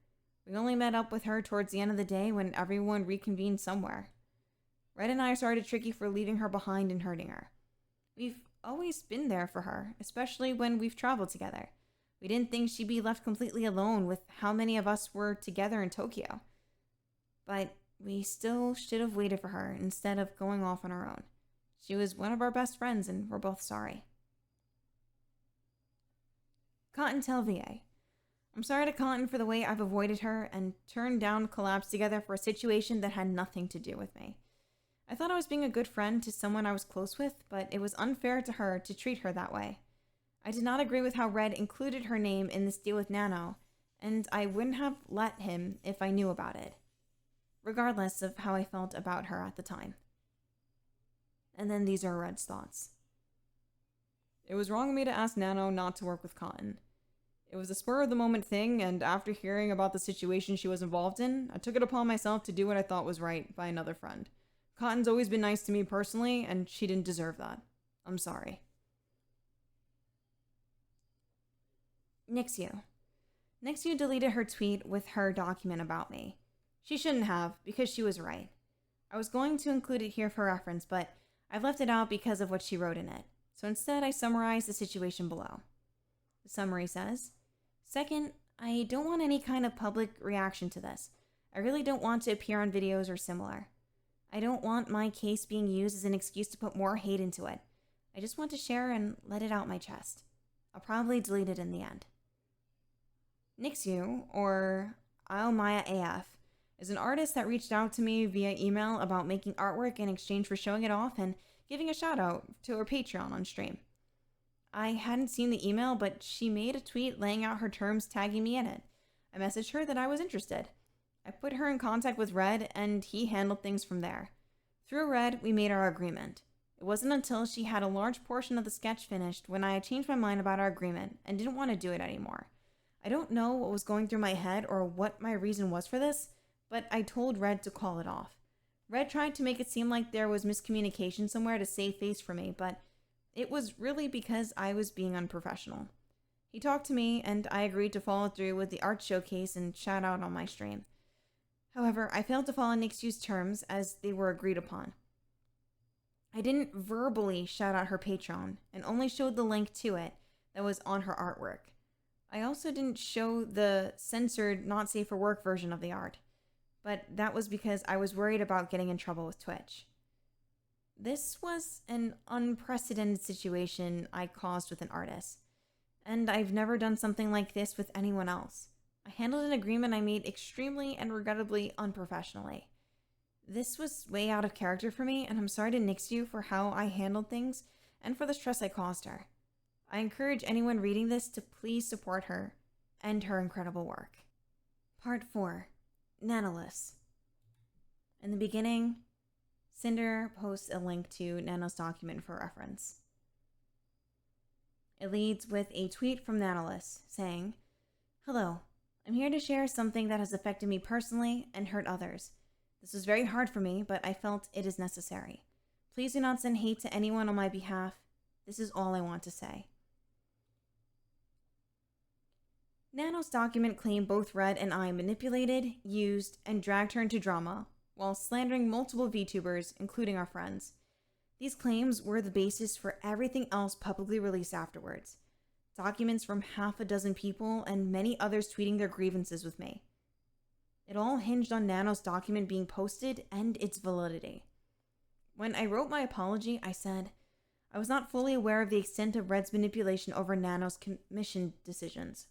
A: We only met up with her towards the end of the day when everyone reconvened somewhere. Red and I are sorry to Tricky for leaving her behind and hurting her. We've always been there for her, especially when we've traveled together. We didn't think she'd be left completely alone with how many of us were together in Tokyo. But we still should have waited for her instead of going off on our own. She was one of our best friends and we're both sorry. Cottontail VA. I'm sorry to Cotton for the way I've avoided her and turned down collabs together for a situation that had nothing to do with me. I thought I was being a good friend to someone I was close with, but it was unfair to her to treat her that way. I did not agree with how Red included her name in this deal with Nano, and I wouldn't have let him if I knew about it, regardless of how I felt about her at the time. And then these are Red's thoughts. It was wrong of me to ask Nano not to work with Cotton. It was a spur-of-the-moment thing, and after hearing about the situation she was involved in, I took it upon myself to do what I thought was right by another friend. Cotton's always been nice to me personally, and she didn't deserve that. I'm sorry. Nixu. Nixu deleted her tweet with her document about me. She shouldn't have, because she was right. I was going to include it here for reference, but I've left it out because of what she wrote in it. So instead, I summarized the situation below. The summary says, "Second, I don't want any kind of public reaction to this. I really don't want to appear on videos or similar. I don't want my case being used as an excuse to put more hate into it. I just want to share and let it out my chest. I'll probably delete it in the end." Nixu, or Maya AF, is an artist that reached out to me via email about making artwork in exchange for showing it off and giving a shout out to her Patreon on stream. I hadn't seen the email, but she made a tweet laying out her terms, tagging me in it. I messaged her that I was interested. I put her in contact with Red, and he handled things from there. Through Red, we made our agreement. It wasn't until she had a large portion of the sketch finished when I changed my mind about our agreement and didn't want to do it anymore. I don't know what was going through my head or what my reason was for this, but I told Red to call it off. Red tried to make it seem like there was miscommunication somewhere to save face for me, but it was really because I was being unprofessional. He talked to me, and I agreed to follow through with the art showcase and shout out on my stream. However, I failed to follow Nixu's terms as they were agreed upon. I didn't verbally shout out her Patreon and only showed the link to it that was on her artwork. I also didn't show the censored, not safe for work version of the art, but that was because I was worried about getting in trouble with Twitch. This was an unprecedented situation I caused with an artist, and I've never done something like this with anyone else. I handled an agreement I made extremely and regrettably unprofessionally. This was way out of character for me, and I'm sorry to nix you for how I handled things and for the stress I caused her. I encourage anyone reading this to please support her and her incredible work. Part 4. Nanoliths. In the beginning, Sinder posts a link to Nano's document for reference. It leads with a tweet from Nanoliths saying, "Hello, I'm here to share something that has affected me personally and hurt others. This was very hard for me, but I felt it is necessary. Please do not send hate to anyone on my behalf. This is all I want to say." Nano's document claimed both Red and I manipulated, used, and dragged her into drama, while slandering multiple VTubers, including our friends. These claims were the basis for everything else publicly released afterwards. Documents from half a dozen people and many others tweeting their grievances with me. It all hinged on Nano's document being posted and its validity. When I wrote my apology, I said, I was not fully aware of the extent of Red's manipulation over Nano's commission decisions.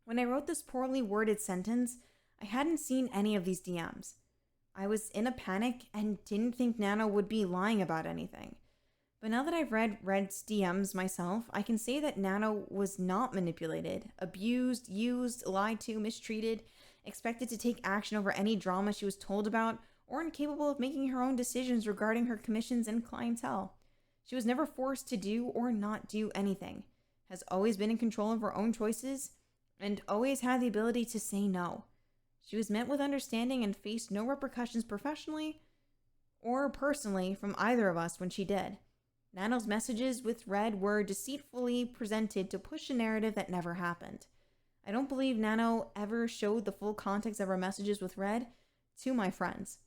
A: When I wrote this poorly worded sentence, I hadn't seen any of these DMs. I was in a panic and didn't think Nano would be lying about anything. But now that I've read Red's DMs myself, I can say that Nano was not manipulated, abused, used, lied to, mistreated, expected to take action over any drama she was told about, or incapable of making her own decisions regarding her commissions and clientele. She was never forced to do or not do anything, has always been in control of her own choices, and always had the ability to say no. She was met with understanding and faced no repercussions professionally or personally from either of us when she did. Nano's messages with Red were deceitfully presented to push a narrative that never happened. I don't believe Nano ever showed the full context of her messages with Red to my friends.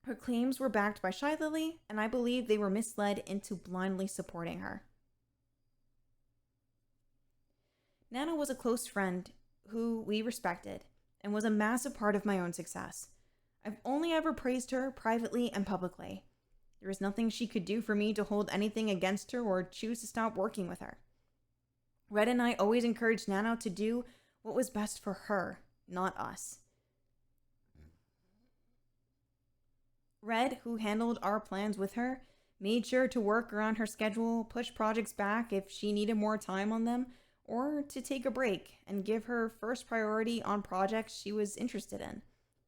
A: Her claims were backed by Shy Lily, and I believe they were misled into blindly supporting her. Nano was a close friend who we respected and was a massive part of my own success. I've only ever praised her privately and publicly. There was nothing she could do for me to hold anything against her or choose to stop working with her. Red and I always encouraged Nano to do what was best for her, not us. Red, who handled our plans with her, made sure to work around her schedule, push projects back if she needed more time on them, or to take a break and give her first priority on projects she was interested in.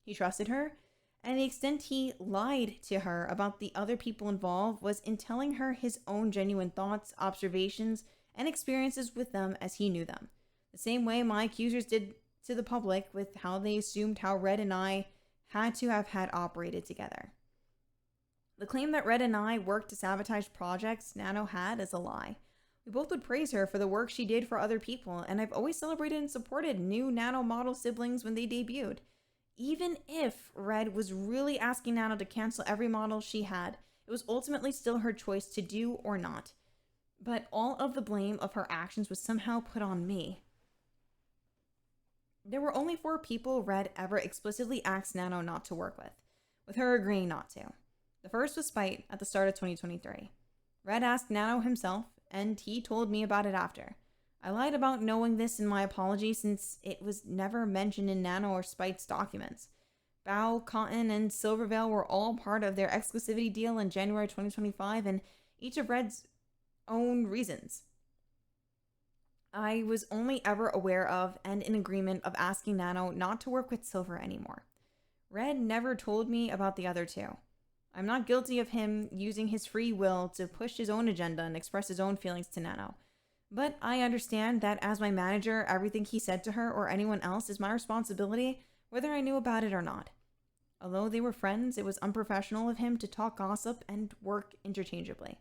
A: He trusted her, and the extent he lied to her about the other people involved was in telling her his own genuine thoughts, observations, and experiences with them as he knew them. The same way my accusers did to the public with how they assumed how Red and I had to have had operated together. The claim that Red and I worked to sabotage projects Nano had is a lie. We both would praise her for the work she did for other people, and I've always celebrated and supported new Nano model siblings when they debuted. Even if Red was really asking Nano to cancel every model she had, it was ultimately still her choice to do or not. But all of the blame of her actions was somehow put on me. There were only 4 people Red ever explicitly asked Nano not to work with her agreeing not to. The first was Spite at the start of 2023. Red asked Nano himself, and he told me about it after. I lied about knowing this in my apology since it was never mentioned in Nano or Spite's documents. Bao, Cotton, and Silverveil were all part of their exclusivity deal in January 2025, and each of Red's own reasons. I was only ever aware of and in agreement of asking Nano not to work with Silver anymore. Red never told me about the other two. I'm not guilty of him using his free will to push his own agenda and express his own feelings to Nano. But I understand that as my manager, everything he said to her or anyone else is my responsibility, whether I knew about it or not. Although they were friends, it was unprofessional of him to talk gossip and work interchangeably.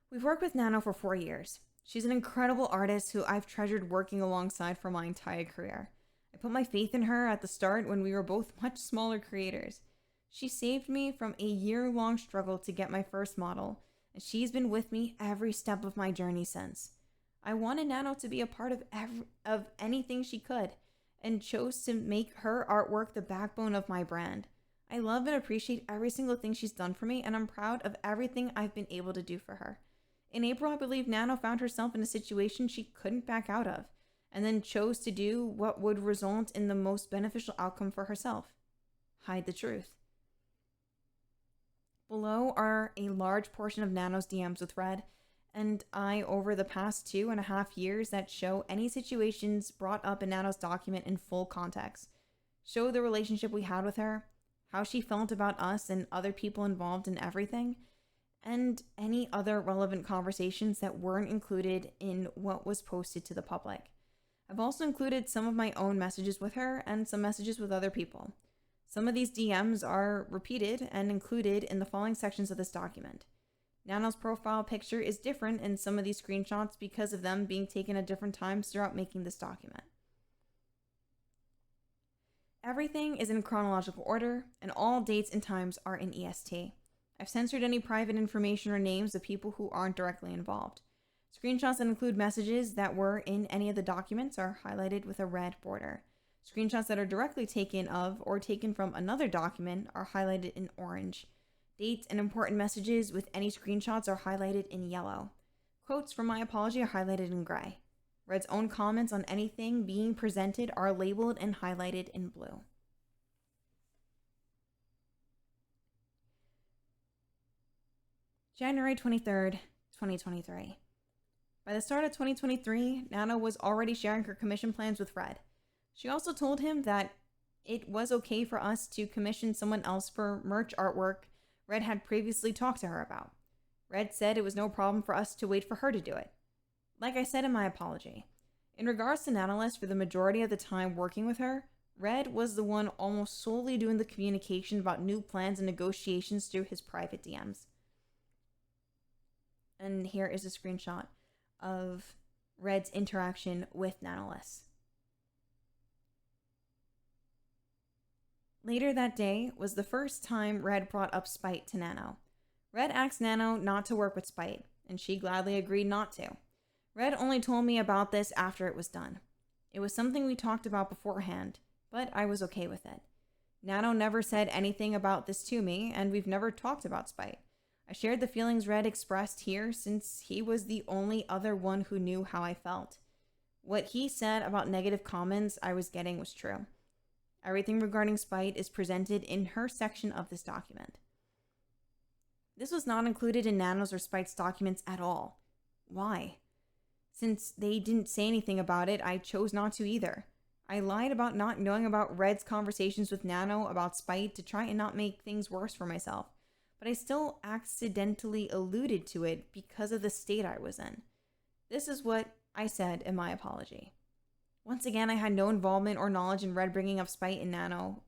A: We've worked with Nano for 4 years. She's an incredible artist who I've treasured working alongside for my entire career. I put my faith in her at the start when we were both much smaller creators. She saved me from a year-long struggle to get my first model, and she's been with me every step of my journey since. I wanted Nano to be a part of anything she could, and chose to make her artwork the backbone of my brand. I love and appreciate every single thing she's done for me, and I'm proud of everything I've been able to do for her. In April, I believe Nano found herself in a situation she couldn't back out of, and then chose to do what would result in the most beneficial outcome for herself: hide the truth. Below are a large portion of Nano's DMs with Red and I over the past 2.5 years that show any situations brought up in Nano's document in full context, show the relationship we had with her, how she felt about us and other people involved in everything, and any other relevant conversations that weren't included in what was posted to the public. I've also included some of my own messages with her and some messages with other people. Some of these DMs are repeated and included in the following sections of this document. Nano's profile picture is different in some of these screenshots because of them being taken at different times throughout making this document. Everything is in chronological order, and all dates and times are in EST. I've censored any private information or names of people who aren't directly involved. Screenshots that include messages that were in any of the documents are highlighted with a red border. Screenshots that are directly taken of or taken from another document are highlighted in orange. Dates and important messages with any screenshots are highlighted in yellow. Quotes from my apology are highlighted in gray. Red's own comments on anything being presented are labeled and highlighted in blue. January 23rd, 2023. By the start of 2023, Nano was already sharing her commission plans with Red. She also told him that it was okay for us to commission someone else for merch artwork Red had previously talked to her about. Red said it was no problem for us to wait for her to do it. Like I said in my apology, in regards to Nanolist, for the majority of the time working with her, Red was the one almost solely doing the communication about new plans and negotiations through his private DMs. And here is a screenshot of Red's interaction with Nanolist. Later that day was the first time Red brought up Spite to Nano. Red asked Nano not to work with Spite, and she gladly agreed not to. Red only told me about this after it was done. It was something we talked about beforehand, but I was okay with it. Nano never said anything about this to me, and we've never talked about Spite. I shared the feelings Red expressed here since he was the only other one who knew how I felt. What he said about negative comments I was getting was true. Everything regarding Spite is presented in her section of this document. This was not included in Nano's or Spite's documents at all. Why? Since they didn't say anything about it, I chose not to either. I lied about not knowing about Red's conversations with Nano about Spite to try and not make things worse for myself, but I still accidentally alluded to it because of the state I was in. This is what I said in my apology. Once again, I had no involvement or knowledge in Red bringing up Spite to Nano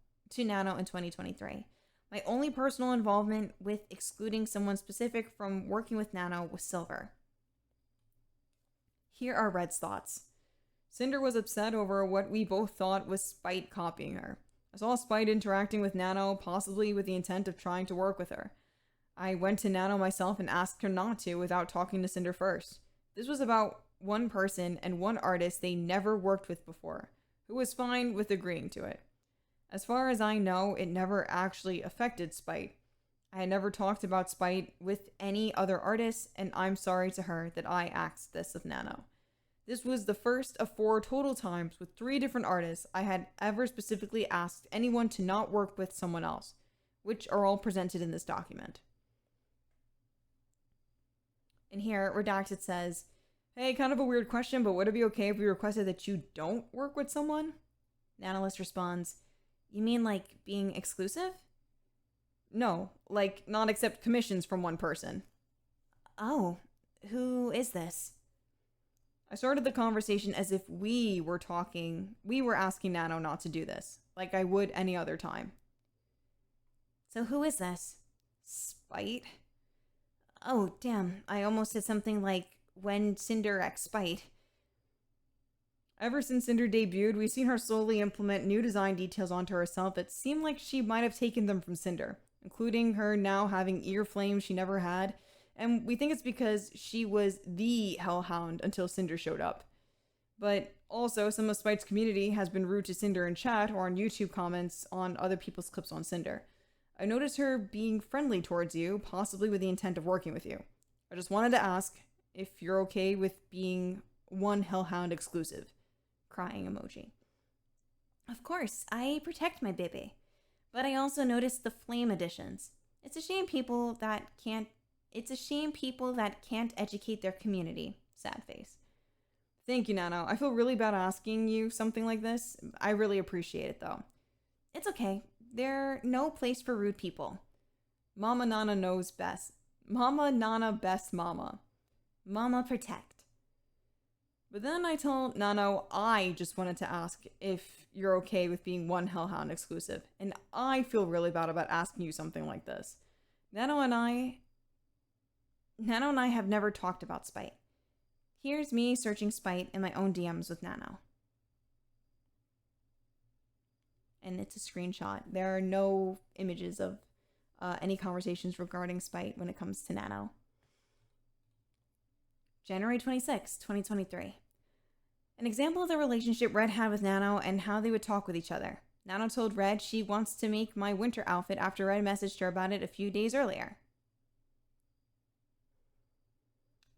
A: in 2023. My only personal involvement with excluding someone specific from working with Nano was Silver. Here are Red's thoughts. Sinder was upset over what we both thought was Spite copying her. I saw Spite interacting with Nano, possibly with the intent of trying to work with her. I went to Nano myself and asked her not to without talking to Sinder first. This was about one person and one artist they never worked with before, who was fine with agreeing to it. As far as I know, it never actually affected Spite. I had never talked about Spite with any other artists, and I'm sorry to her that I asked this of Nano. This was the first of 4 total times with 3 different artists I had ever specifically asked anyone to not work with someone else, which are all presented in this document. And here, Redacted says, hey, kind of a weird question, but would it be okay if we requested that you don't work with someone? Nanolyst responds, you mean like being exclusive? No, like not accept commissions from one person. Oh, who is this? I started the conversation as if we were asking Nano not to do this, like I would any other time. So who is this? Spite? Oh, damn, I almost said something like, when Sinder X Spite. Ever since Sinder debuted, we've seen her slowly implement new design details onto herself that seem like she might have taken them from Sinder, including her now having ear flames she never had, and we think it's because she was the Hellhound until Sinder showed up. But also, some of Spite's community has been rude to Sinder in chat or on YouTube comments on other people's clips on Sinder. I noticed her being friendly towards you, possibly with the intent of working with you. I just wanted to ask if you're okay with being one Hellhound exclusive. Crying emoji. Of course, I protect my baby. But I also noticed the flame additions. It's a shame people that can't educate their community. Sad face. Thank you, Nano. I feel really bad asking you something like this. I really appreciate it, though. It's okay. There's no place for rude people. Mama Nana knows best. Mama Nana best mama. Mama protect. But then I told Nano I just wanted to ask if you're okay with being one Hellhound exclusive. And I feel really bad about asking you something like this. Nano and I have never talked about Spite. Here's me searching Spite in my own DMs with Nano. And it's a screenshot. There are no images of any conversations regarding Spite when it comes to Nano. January 26, 2023. An example of the relationship Red had with Nano and how they would talk with each other. Nano told Red she wants to make my winter outfit after Red messaged her about it a few days earlier.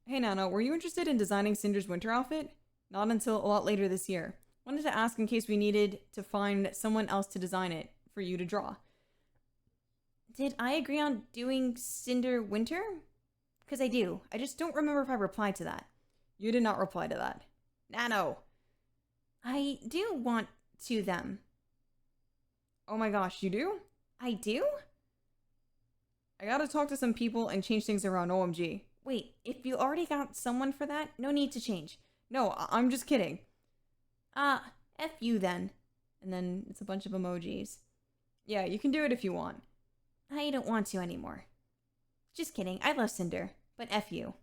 A: Hey Nano, were you interested in designing Cinder's winter outfit? Not until a lot later this year. Wanted to ask in case we needed to find someone else to design it for you to draw. Did I agree on doing Cinder winter? Because I do. I just don't remember if I replied to that. You did not reply to that. Nano! I do want to them. Oh my gosh, you do? I do? I gotta talk to some people and change things around, OMG. Wait, if you already got someone for that, no need to change. No, I'm just kidding. F you then. And then it's a bunch of emojis. Yeah, you can do it if you want. I don't want to anymore. Just kidding, I love Cinder, but F you.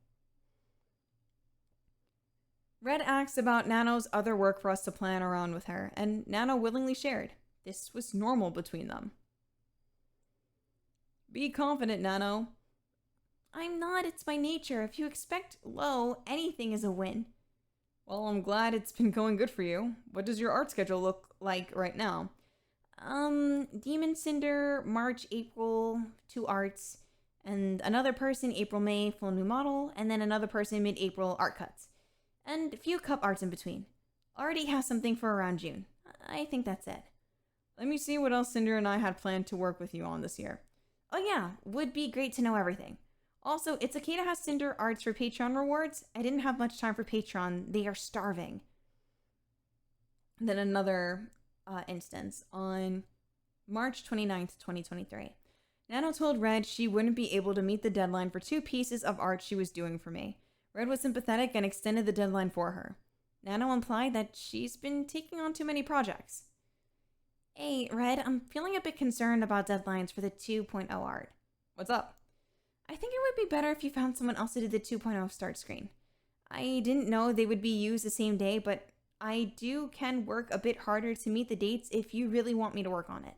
A: Red asked about Nano's other work for us to plan around with her, and Nano willingly shared. This was normal between them. Be confident, Nano. I'm not, it's my nature. If you expect low, anything is a win. Well, I'm glad it's been going good for you. What does your art schedule look like right now? Demon Cinder, March, April, 2 arts, and another person, April, May, full new model, and then another person, mid-April, art cuts. And a few cup arts in between. Already has something for around June. I think that's it. Let me see what else Cinder and I had planned to work with you on this year. Oh yeah, would be great to know everything. Also, it's okay to have Cinder arts for Patreon rewards. I didn't have much time for Patreon. They are starving. And then another instance on March 29th, 2023. Nano told Red she wouldn't be able to meet the deadline for 2 pieces of art she was doing for me. Red was sympathetic and extended the deadline for her. Nano implied that she's been taking on too many projects. Hey, Red, I'm feeling a bit concerned about deadlines for the 2.0 art. What's up? I think it would be better if you found someone else to do the 2.0 start screen. I didn't know they would be used the same day, but I can work a bit harder to meet the dates if you really want me to work on it.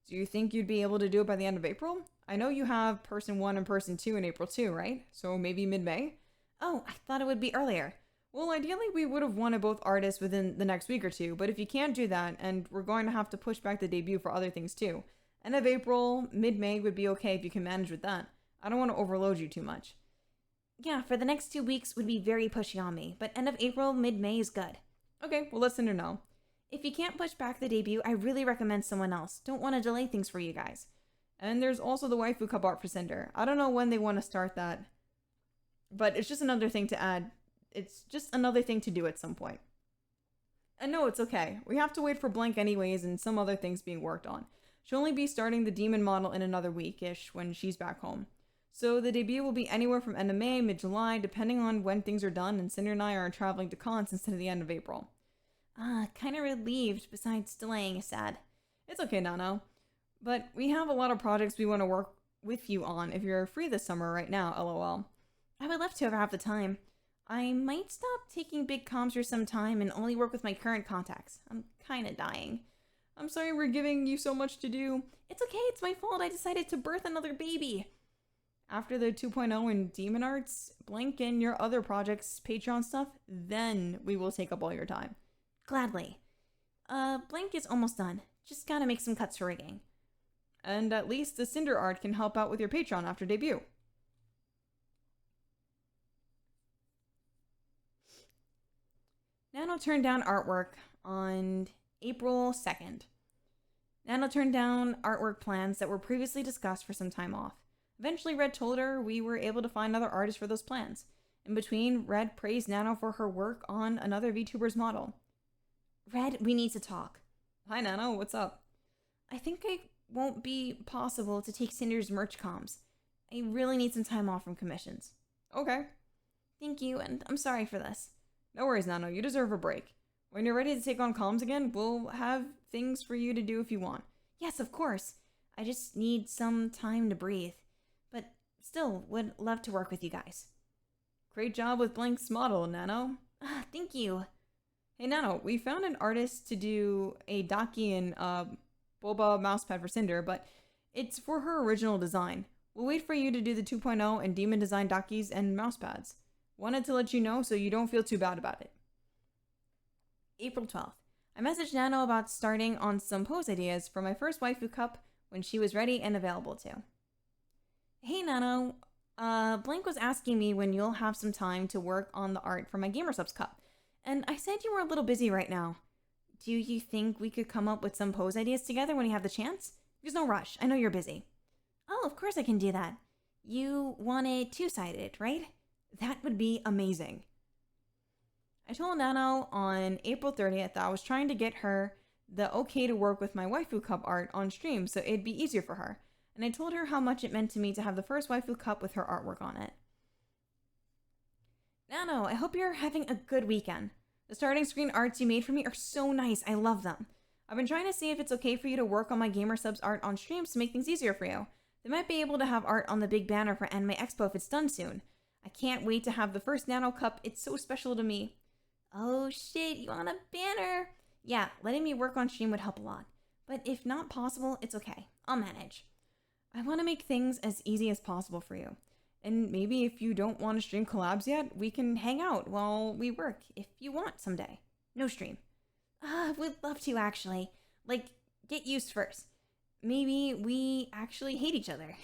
A: Do you think you'd be able to do it by the end of April? I know you have person 1 and person 2 in April too, right? So maybe mid-May? Oh, I thought it would be earlier. Well, ideally we would have wanted both artists within the next week or two, but if you can't do that, and we're going to have to push back the debut for other things too. End of April, mid-May would be okay if you can manage with that. I don't want to overload you too much. Yeah, for the next 2 weeks would be very pushy on me, but end of April, mid-May is good. Okay, well let Cinder know. If you can't push back the debut, I really recommend someone else. Don't want to delay things for you guys. And there's also the waifu cup art for Cinder. I don't know when they want to start that. but it's just another thing to add. It's just another thing to do at some point. And no, it's okay. We have to wait for Blank anyways and some other things being worked on. She'll only be starting the demon model in another week-ish when she's back home. So the debut will be anywhere from end of May, mid-July, depending on when things are done, and Cinder and I are traveling to cons instead of the end of April. Kinda relieved, besides delaying is sad. It's okay, Nano. But we have a lot of projects we want to work with you on if you're free this summer right now, lol. I would love to if I have the time. I might stop taking big comms for some time and only work with my current contacts. I'm kinda dying. I'm sorry we're giving you so much to do. It's okay, it's my fault. I decided to birth another baby. After the 2.0 and Demon Arts, Blank and your other projects, Patreon stuff, then we will take up all your time. Gladly. Blank is almost done. Just gotta make some cuts for rigging. And at least the Sinder art can help out with your Patreon after debut. Nano turned down artwork on April 2nd. Nano turned down artwork plans that were previously discussed for some time off. Eventually, Red told her we were able to find other artists for those plans. In between, Red praised Nano for her work on another VTuber's model. Red, we need to talk. Hi, Nano, what's up? I think it won't be possible to take Cinder's merch comms. I really need some time off from commissions. Okay. Thank you, and I'm sorry for this. No worries, Nano, you deserve a break. When you're ready to take on comms again, we'll have things for you to do if you want. Yes, of course. I just need some time to breathe. But still, would love to work with you guys. Great job with Blank's model, Nano. Thank you. Hey, Nano, we found an artist to do a Daki and Boba mousepad for Cinder, but it's for her original design. We'll wait for you to do the 2.0 and Demon Design Dakis and mousepads. Wanted to let you know so you don't feel too bad about it. April 12th. I messaged Nano about starting on some pose ideas for my first waifu cup when she was ready and available to. Hey, Nano. Blank was asking me when you'll have some time to work on the art for my Gamersubs cup, and I said you were a little busy right now. Do you think we could come up with some pose ideas together when you have the chance? There's no rush. I know you're busy. Oh, of course I can do that. You want it two-sided, right? That would be amazing. I told Nano on April 30th that I was trying to get her the okay to work with my waifu cup art on stream so it'd be easier for her, and I told her how much it meant to me to have the first waifu cup with her artwork on it. Nano, I hope you're having a good weekend. The starting screen arts you made for me are so nice. I love them. I've been trying to see if it's okay for you to work on my Gamersubs art on streams to make things easier for you. They might be able to have art on the big banner for Anime Expo if it's done soon. I can't wait to have the first Nano cup. It's so special to me. Oh shit, you want a banner? Yeah, letting me work on stream would help a lot. But if not possible, it's okay. I'll manage. I want to make things as easy as possible for you. And maybe if you don't want to stream collabs yet, we can hang out while we work if you want someday. No stream. Would love to actually. Like, get used first. Maybe we actually hate each other.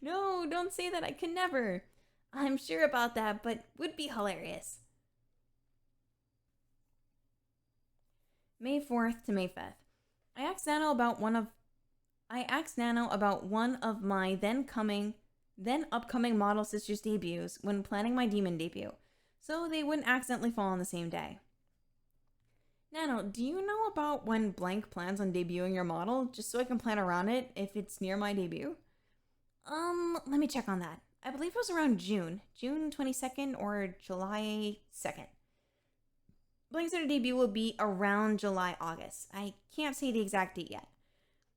A: No, don't say that. I can never. I'm sure about that, but would be hilarious. May 4th to May 5th. I asked Nano about one of my then upcoming model sisters' debuts when planning my demon debut, so they wouldn't accidentally fall on the same day. Nano, do you know about when Blank plans on debuting your model, just so I can plan around it if it's near my debut? Let me check on that. I believe it was around June 22nd or July 2nd. Blank's debut will be around July-August. I can't say the exact date yet.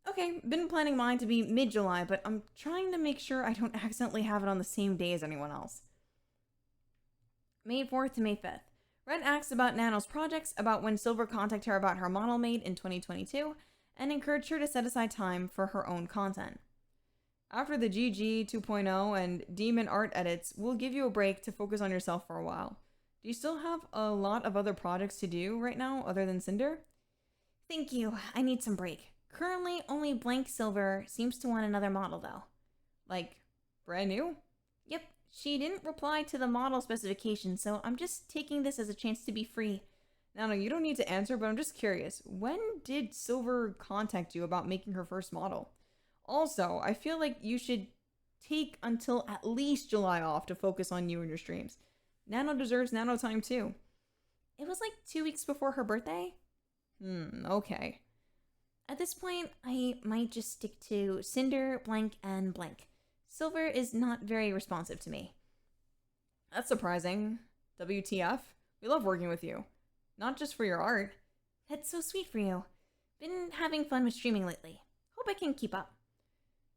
A: Okay, been planning mine to be mid-July, but I'm trying to make sure I don't accidentally have it on the same day as anyone else. May 4th to May 5th. Red asked about Nano's projects, about when Silver contacted her about her model made in 2022, and encouraged her to set aside time for her own content. After the GG 2.0 and Demon art edits, we'll give you a break to focus on yourself for a while. Do you still have a lot of other projects to do right now other than Cinder? Thank you. I need some break. Currently, only Blank Silver seems to want another model, though. Like, brand new? Yep, she didn't reply to the model specification, so I'm just taking this as a chance to be free. No, you don't need to answer, but I'm just curious. When did Silver contact you about making her first model? Also, I feel like you should take until at least July off to focus on you and your streams. Nano deserves Nano time too. It was like 2 weeks before her birthday? Okay. At this point, I might just stick to Cinder, Blank, and Blank. Silver is not very responsive to me. That's surprising. WTF? We love working with you. Not just for your art. That's so sweet for you. Been having fun with streaming lately. Hope I can keep up.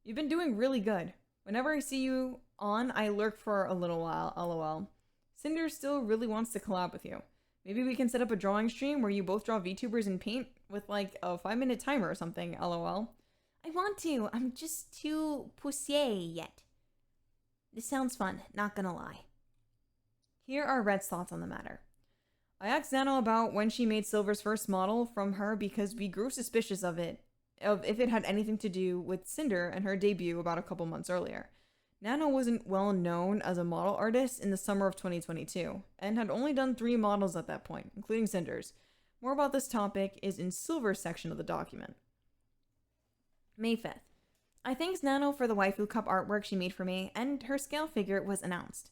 A: You've been doing really good. Whenever I see you on, I lurk for a little while, lol. Cinder still really wants to collab with you. Maybe we can set up a drawing stream where you both draw VTubers in paint with like a 5-minute timer or something, lol. I want to. I'm just too poussier yet. This sounds fun, not gonna lie. Here are Red's thoughts on the matter. I asked Nano about when she made Silver's first model from her because we grew suspicious of if it had anything to do with Cinder and her debut about a couple months earlier. Nano wasn't well known as a model artist in the summer of 2022, and had only done 3 models at that point, including Cinder's. More about this topic is in Silver's section of the document. May 5th. I thanked Nano for the waifu cup artwork she made for me, and her scale figure was announced.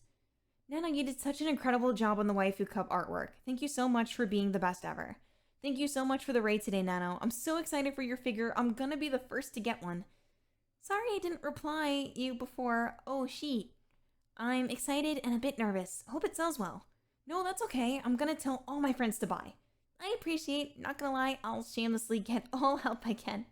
A: Nano, you did such an incredible job on the waifu cup artwork. Thank you so much for being the best ever. Thank you so much for the raid today, Nano. I'm so excited for your figure. I'm gonna be the first to get one. Sorry I didn't reply you before. Oh, sheet. I'm excited and a bit nervous. Hope it sells well. No, that's okay. I'm gonna tell all my friends to buy. I appreciate, not gonna lie, I'll shamelessly get all help I can.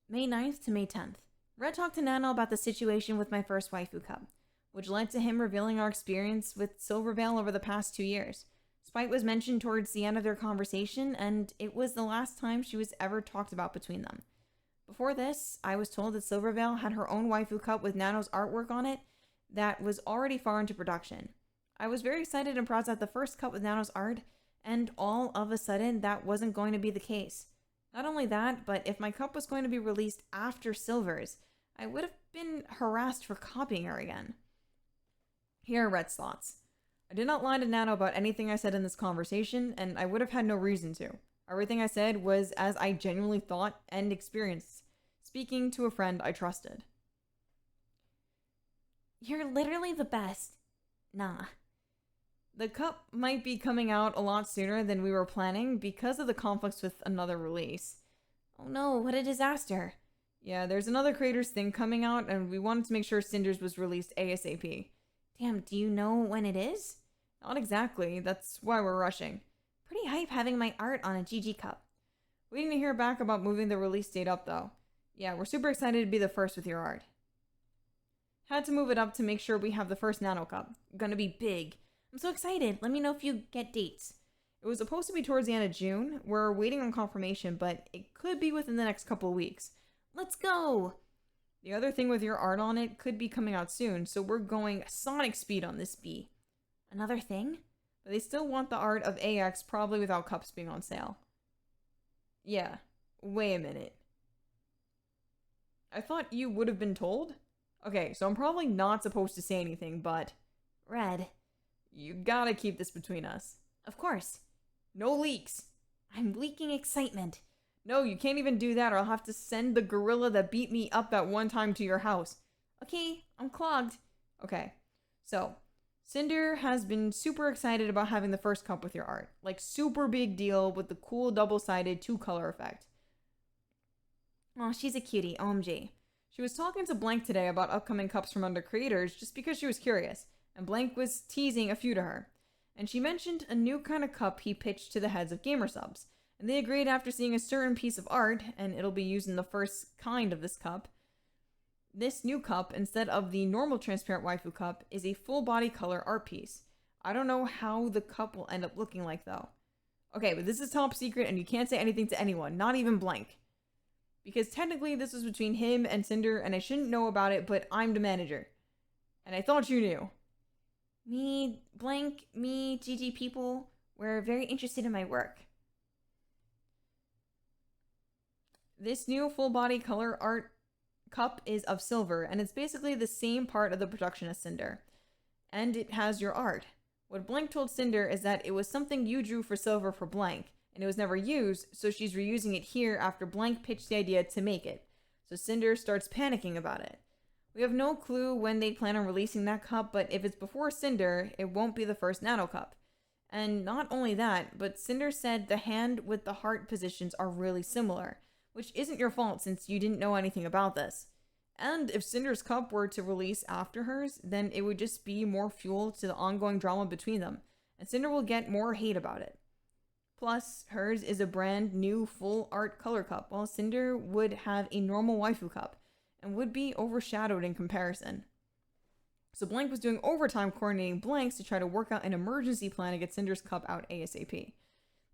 A: May 9th to May 10th. Red talked to Nano about the situation with my first waifu cup, which led to him revealing our experience with Silverveil over the past 2 years. Spite was mentioned towards the end of their conversation, and it was the last time she was ever talked about between them. Before this, I was told that Silverveil had her own waifu cup with Nano's artwork on it that was already far into production. I was very excited and proud at the first cup with Nano's art, and all of a sudden that wasn't going to be the case. Not only that, but if my cup was going to be released after Silver's, I would have been harassed for copying her again. Here are Red's thoughts. I did not lie to Nano about anything I said in this conversation, and I would have had no reason to. Everything I said was as I genuinely thought and experienced, speaking to a friend I trusted. You're literally the best. Nah. The cup might be coming out a lot sooner than we were planning because of the conflicts with another release. Oh no, what a disaster. Yeah, there's another creators thing coming out, and we wanted to make sure Cinder's was released ASAP. Damn, do you know when it is? Not exactly, that's why we're rushing. Pretty hype having my art on a GG cup. Waiting to hear back about moving the release date up though. Yeah, we're super excited to be the first with your art. Had to move it up to make sure we have the first Nano cup. Gonna be big. I'm so excited, let me know if you get dates. It was supposed to be towards the end of June. We're waiting on confirmation, but it could be within the next couple of weeks. Let's go! The other thing with your art on it could be coming out soon, so we're going sonic speed on this bee. Another thing? But they still want the art of AX, probably without cups being on sale. Yeah, wait a minute. I thought you would have been told? Okay, so I'm probably not supposed to say anything, but... Red. You gotta keep this between us. Of course. No leaks. I'm leaking excitement. No, you can't even do that or I'll have to send the gorilla that beat me up that one time to your house. Okay, I'm clogged. Okay, so... Cinder has been super excited about having the first cup with your art. Like, super big deal with the cool double-sided 2-color effect. Oh, she's a cutie, OMG. She was talking to Blank today about upcoming cups from other creators just because she was curious, and Blank was teasing a few to her. And she mentioned a new kind of cup he pitched to the heads of gamer subs, and they agreed after seeing a certain piece of art, and it'll be used in the first kind of this cup. This new cup, instead of the normal transparent waifu cup, is a full body color art piece. I don't know how the cup will end up looking like though. Okay, but this is top secret and you can't say anything to anyone, not even Blank. Because technically this was between him and Cinder and I shouldn't know about it, but I'm the manager. And I thought you knew. Me, Blank, me, GG people were very interested in my work. This new full body color art cup is of silver, and it's basically the same part of the production as Cinder. And it has your art. What Blank told Cinder is that it was something you drew for silver for Blank, and it was never used, so she's reusing it here after Blank pitched the idea to make it. so Cinder starts panicking about it. We have no clue when they plan on releasing that cup, but if it's before Cinder, it won't be the first Nano Cup. And not only that, but Cinder said the hand with the heart positions are really similar, which isn't your fault since you didn't know anything about this. And if Cinder's cup were to release after hers, then it would just be more fuel to the ongoing drama between them, and Cinder will get more hate about it. Plus, hers is a brand new full art color cup, while Cinder would have a normal waifu cup, and would be overshadowed in comparison. So Blank was doing overtime coordinating Blanks to try to work out an emergency plan to get Cinder's cup out ASAP.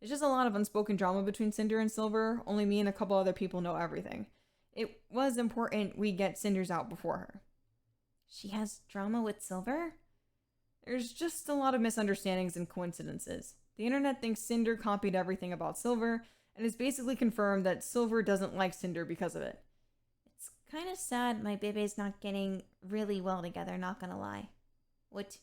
A: There's just a lot of unspoken drama between Cinder and Silver, only me and a couple other people know everything. It was important we get Cinder's out before her. She has drama with Silver? There's just a lot of misunderstandings and coincidences. The internet thinks Cinder copied everything about Silver, and it's basically confirmed that Silver doesn't like Cinder because of it. It's kind of sad my baby's not getting really well together, not gonna lie. What?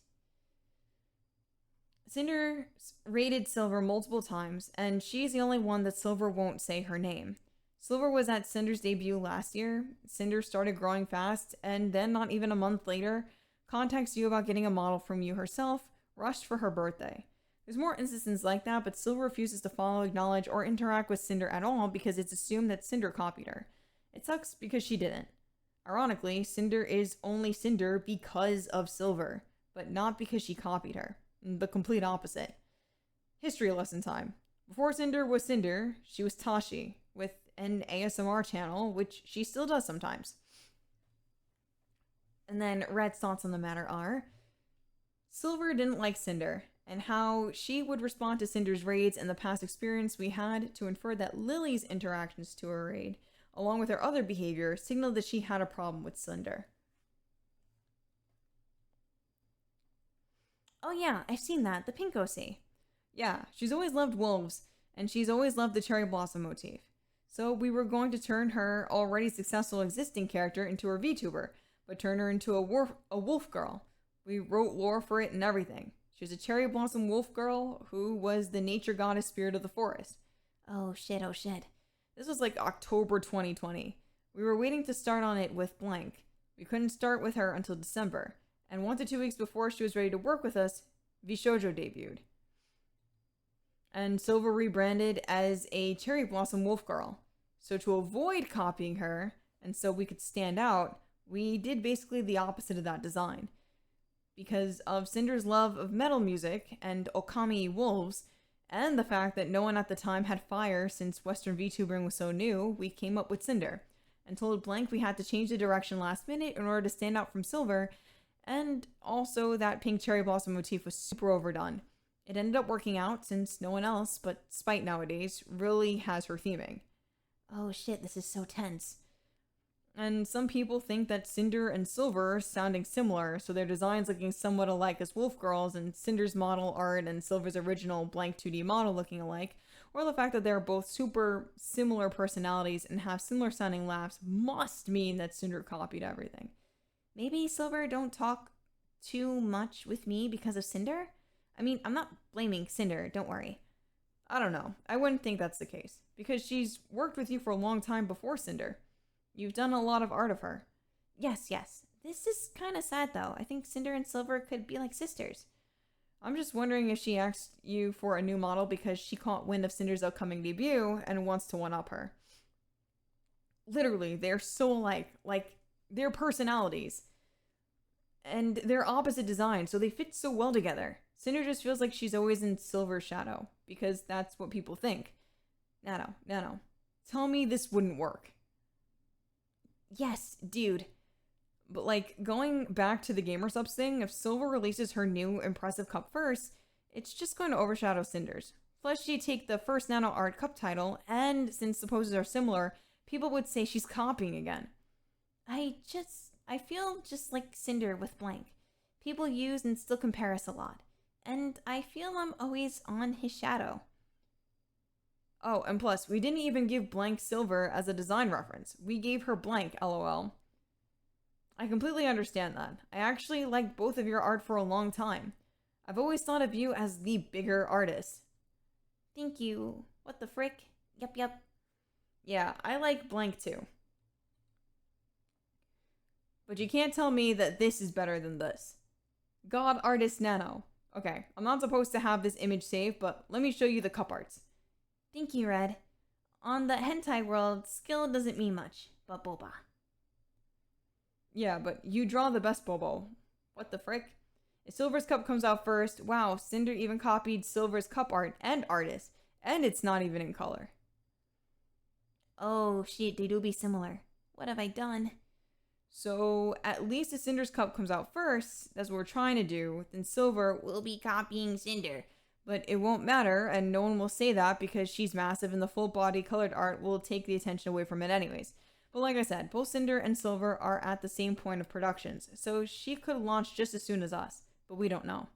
A: Cinder raided Silver multiple times, and she's the only one that Silver won't say her name. Silver was at Cinder's debut last year. Cinder started growing fast, and then not even a month later, contacts you about getting a model from you herself, rushed for her birthday. There's more instances like that, but Silver refuses to follow, acknowledge, or interact with Cinder at all because it's assumed that Cinder copied her. It sucks because she didn't. Ironically, Cinder is only Cinder because of Silver, but not because she copied her. The complete opposite. History lesson time. Before Cinder was Cinder, she was Tashi, with an ASMR channel, which she still does sometimes. And then Red's thoughts on the matter are, Silver didn't like Cinder, and how she would respond to Cinder's raids and the past experience we had to infer that Lily's interactions to her raid, along with her other behavior, signaled that she had a problem with Cinder. Oh yeah, I've seen that, the pink OC. Yeah, she's always loved wolves, and she's always loved the cherry blossom motif. So we were going to turn her already successful existing character into her VTuber, but turn her into a wolf girl. We wrote lore for it and everything. She was a cherry blossom wolf girl who was the nature goddess spirit of the forest. Oh shit, oh shit. This was like October 2020. We were waiting to start on it with Blank. We couldn't start with her until December, and 1 to 2 weeks before she was ready to work with us, VShojo debuted. And Silver rebranded as a cherry blossom wolf girl. So to avoid copying her, and so we could stand out, we did basically the opposite of that design. Because of Cinder's love of metal music and Okami wolves, and the fact that no one at the time had fire since Western VTubering was so new, we came up with Cinder, and told Blank we had to change the direction last minute in order to stand out from Silver, and also that pink cherry blossom motif was super overdone. It ended up working out since no one else, but Spite nowadays, really has her theming. Oh shit, this is so tense. And some people think that Cinder and Silver are sounding similar, so their designs looking somewhat alike as wolf girls, and Cinder's model art and Silver's original blank 2D model looking alike, or the fact that they're both super similar personalities and have similar sounding laughs must mean that Cinder copied everything. Maybe Silver don't talk too much with me because of Cinder? I mean, I'm not blaming Cinder, don't worry. I don't know. I wouldn't think that's the case, because she's worked with you for a long time before Cinder. You've done a lot of art of her. Yes. This is kind of sad, though. I think Cinder and Silver could be like sisters. I'm just wondering if she asked you for a new model because she caught wind of Cinder's upcoming debut and wants to one-up her. Literally, they're so alike. Like, their personalities. And they're opposite designs, so they fit so well together. Cinder just feels like she's always in Silver's shadow, because that's what people think. No. Tell me this wouldn't work. Yes, dude. But like, going back to the Gamersubs thing, if Silver releases her new impressive cup first, it's just going to overshadow Cinder's. Plus, she'd take the first Nano Art Cup title, and since the poses are similar, people would say she's copying again. I feel just like Cinder with Blank. People use and still compare us a lot. And I feel I'm always on his shadow. Oh, and plus, we didn't even give Blank Silver as a design reference. We gave her Blank, lol. I completely understand that. I actually liked both of your art for a long time. I've always thought of you as the bigger artist. Thank you. What the frick? Yep. Yeah, I like Blank too. But you can't tell me that this is better than this. God Artist Nano. Okay, I'm not supposed to have this image saved, but let me show you the cup arts. Thank you, Red. On the hentai world, skill doesn't mean much, but boba. Yeah, but you draw the best bobo. What the frick? If Silver's cup comes out first, wow, Sinder even copied Silver's cup art and artist, and it's not even in color. Oh shit, they do be similar. What have I done? So at least if Cinder's cup comes out first, that's what we're trying to do, then Silver will be copying Cinder. But it won't matter, and no one will say that because she's massive and the full body colored art will take the attention away from it anyways. But like I said, both Cinder and Silver are at the same point of productions, so she could launch just as soon as us, but we don't know.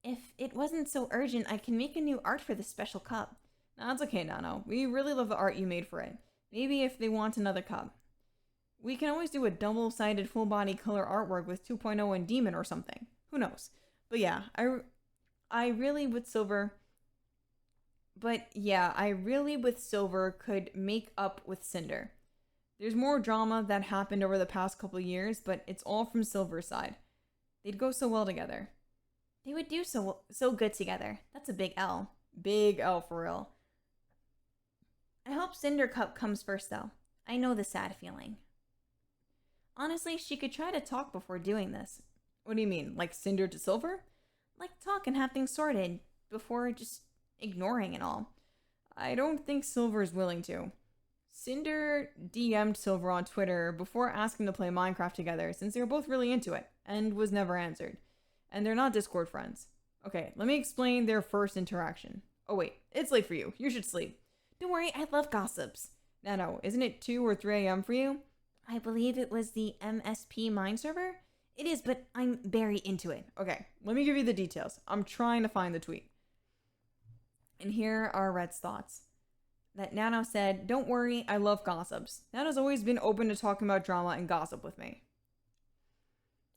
A: If it wasn't so urgent, I can make a new art for this special cup. No, that's okay, Nano. We really love the art you made for it. Maybe if they want another cup. We can always do a double-sided full-body color artwork with 2.0 and Demon or something. Who knows? But yeah, I really with Silver could make up with Cinder. There's more drama that happened over the past couple years, but it's all from Silver's side. They'd go so well together. They would do so good together. That's a big L. Big L for real. I hope Cinder Cup comes first though. I know the sad feeling. Honestly, she could try to talk before doing this. What do you mean? Like Cinder to Silver? Like talk and have things sorted before just ignoring it all. I don't think Silver is willing to. Cinder DM'd Silver on Twitter before asking to play Minecraft together since they were both really into it and was never answered. And they're not Discord friends. Okay, let me explain their first interaction. Oh wait, it's late for you. You should sleep. Don't worry, I love gossips. No, isn't it 2 or 3 a.m. for you? I believe it was the MSP Mine server? It is, but I'm very into it. Okay, let me give you the details. I'm trying to find the tweet. And here are Red's thoughts. That Nano said, "Don't worry, I love gossips. Nano's always been open to talking about drama and gossip with me."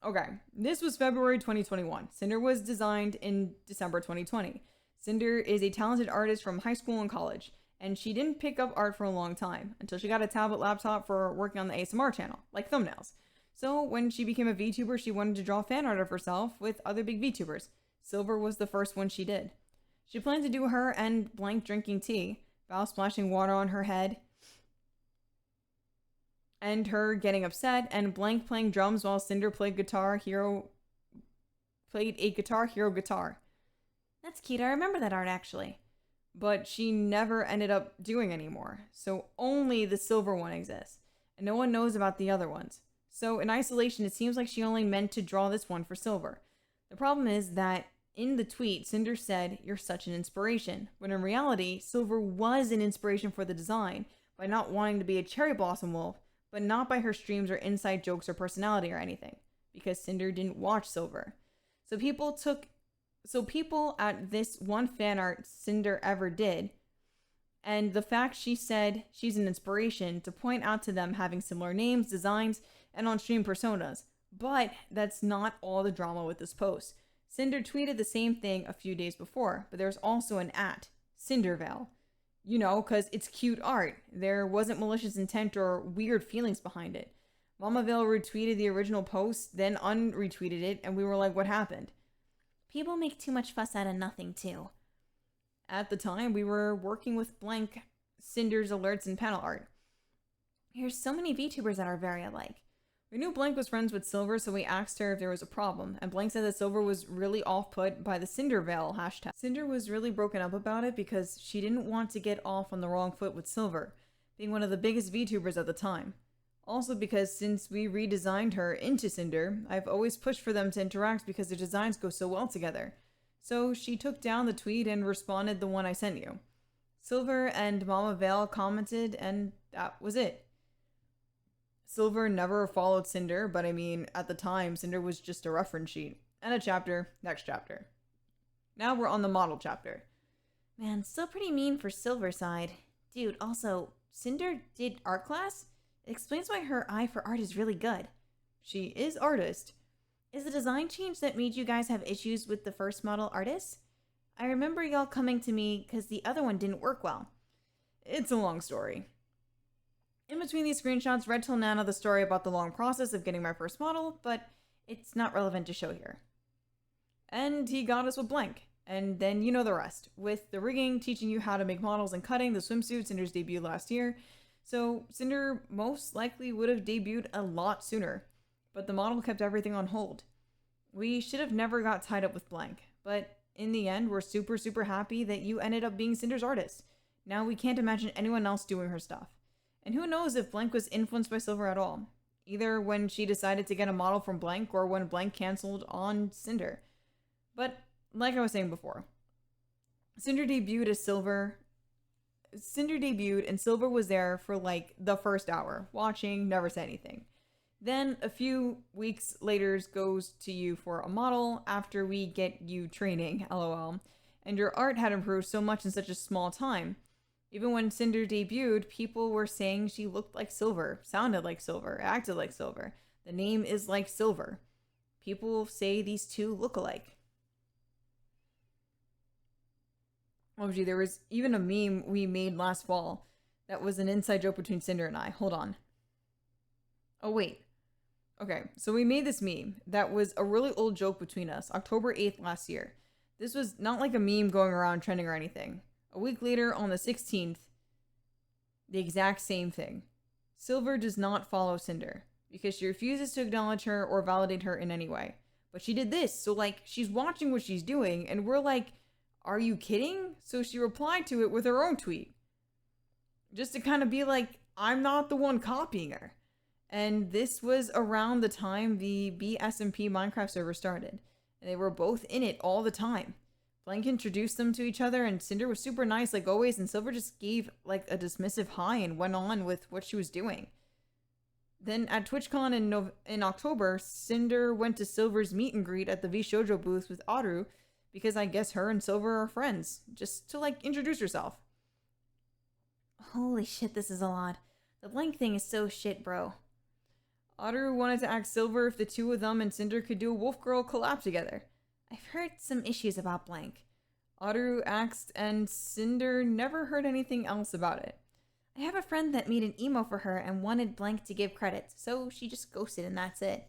A: Okay, this was February 2021. Cinder was designed in December 2020. Cinder is a talented artist from high school and college, and she didn't pick up art for a long time until she got a tablet laptop for working on the ASMR channel, like thumbnails. So when she became a VTuber, she wanted to draw fan art of herself with other big VTubers. Silver was the first one she did. She planned to do her and Blank drinking tea, Val splashing water on her head, and her getting upset, and Blank playing drums while Cinder played a Guitar Hero guitar. That's cute, I remember that art actually. But she never ended up doing anymore, so only the Silver one exists, and no one knows about the other ones. So in isolation, it seems like she only meant to draw this one for Silver. The problem is that in the tweet, Cinder said, "You're such an inspiration," when in reality, Silver was an inspiration for the design by not wanting to be a cherry blossom wolf, but not by her streams or inside jokes or personality or anything, because Cinder didn't watch Silver. So people at this one fan art Cinder ever did, and the fact she said she's an inspiration to point out to them having similar names, designs, and on-stream personas. But that's not all the drama with this post. Cinder tweeted the same thing a few days before, but there's also an @Cindervale. You know, because it's cute art. There wasn't malicious intent or weird feelings behind it. Mama Vale retweeted the original post, then unretweeted it, and we were like, what happened? People make too much fuss out of nothing, too. At the time, we were working with Blank, Cinder's alerts and panel art. There's so many VTubers that are very alike. We knew Blank was friends with Silver, so we asked her if there was a problem, and Blank said that Silver was really off-put by the Cindervale hashtag. Cinder was really broken up about it because she didn't want to get off on the wrong foot with Silver, being one of the biggest VTubers at the time. Also because since we redesigned her into Cinder, I've always pushed for them to interact because their designs go so well together. So she took down the tweet and responded the one I sent you. Silver and Mama Vale commented, and that was it. Silver never followed Cinder, but I mean, at the time, Cinder was just a reference sheet. And a chapter, next chapter. Now we're on the model chapter. Man, still pretty mean for Silver side. Dude, also, Cinder did art class? It explains why her eye for art is really good. She is artist. Is the design change that made you guys have issues with the first model artist? I remember y'all coming to me because the other one didn't work well. It's a long story. In between these screenshots, read till Nana the story about the long process of getting my first model, but it's not relevant to show here. And he got us with blank. And then you know the rest, with the rigging, teaching you how to make models, and cutting the swimsuit Cinder's debuted last year. So Cinder most likely would have debuted a lot sooner, but the model kept everything on hold. We should have never got tied up with blank, but in the end, we're super happy that you ended up being Cinder's artist. Now we can't imagine anyone else doing her stuff. And who knows if Blank was influenced by Silver at all, either when she decided to get a model from Blank or when Blank canceled on Cinder. But like I was saying before, Cinder debuted and Silver was there for like the first hour, watching, never said anything. Then a few weeks later goes to you for a model after we get you training, lol. And your art had improved so much in such a small time. Even when Cinder debuted, people were saying she looked like Silver, sounded like Silver, acted like Silver. The name is like Silver. People say these two look alike. Oh gee, there was even a meme we made last fall that was an inside joke between Cinder and I. Hold on. Oh wait. Okay, so we made this meme that was a really old joke between us, October 8th last year. This was not like a meme going around trending or anything. A week later, on the 16th, the exact same thing. Silver does not follow Cinder because she refuses to acknowledge her or validate her in any way. But she did this, so like, she's watching what she's doing, and we're like, are you kidding? So she replied to it with her own tweet. Just to kind of be like, I'm not the one copying her. And this was around the time the BSMP Minecraft server started. And they were both in it all the time. Blank introduced them to each other and Cinder was super nice like always, and Silver just gave like a dismissive hi and went on with what she was doing. Then at TwitchCon in October, Cinder went to Silver's meet and greet at the VShojo booth with Aru because I guess her and Silver are friends, just to like introduce herself. Holy shit, this is a lot. The Blank thing is so shit, bro. Aru wanted to ask Silver if the two of them and Cinder could do a Wolf Girl collab together. I've heard some issues about Blank. Aru asked, and Cinder never heard anything else about it. I have a friend that made an emo for her and wanted Blank to give credit, so she just ghosted and that's it.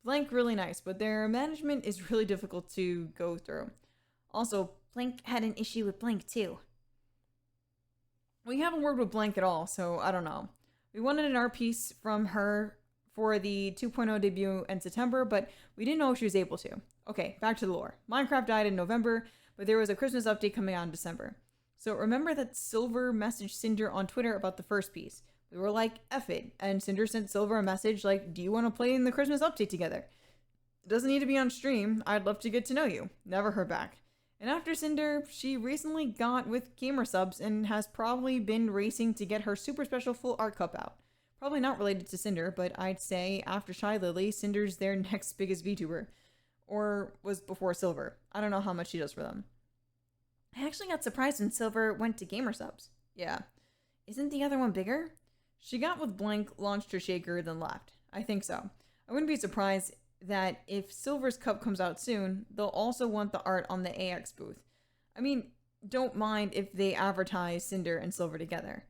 A: Blank really nice, but their management is really difficult to go through. Also, Blank had an issue with Blank too. We haven't worked with Blank at all, so I don't know. We wanted an art piece from her for the 2.0 debut in September, but we didn't know if she was able to. Okay, back to the lore. Minecraft died in November, but there was a Christmas update coming out in December. So remember that Silver messaged Cinder on Twitter about the first piece. We were like, F it. And Cinder sent Silver a message like, do you want to play in the Christmas update together? It doesn't need to be on stream. I'd love to get to know you. Never heard back. And after Cinder, she recently got with Gamer Subs and has probably been racing to get her super special full art cup out. Probably not related to Cinder, but I'd say after Shy Lily, Cinder's their next biggest VTuber. Or was before Silver. I don't know how much she does for them. I actually got surprised when Silver went to Gamer Subs. Yeah. Isn't the other one bigger? She got with Blank, launched her shaker, then left. I think so. I wouldn't be surprised that if Silver's cup comes out soon, they'll also want the art on the AX booth. I mean, don't mind if they advertise Cinder and Silver together.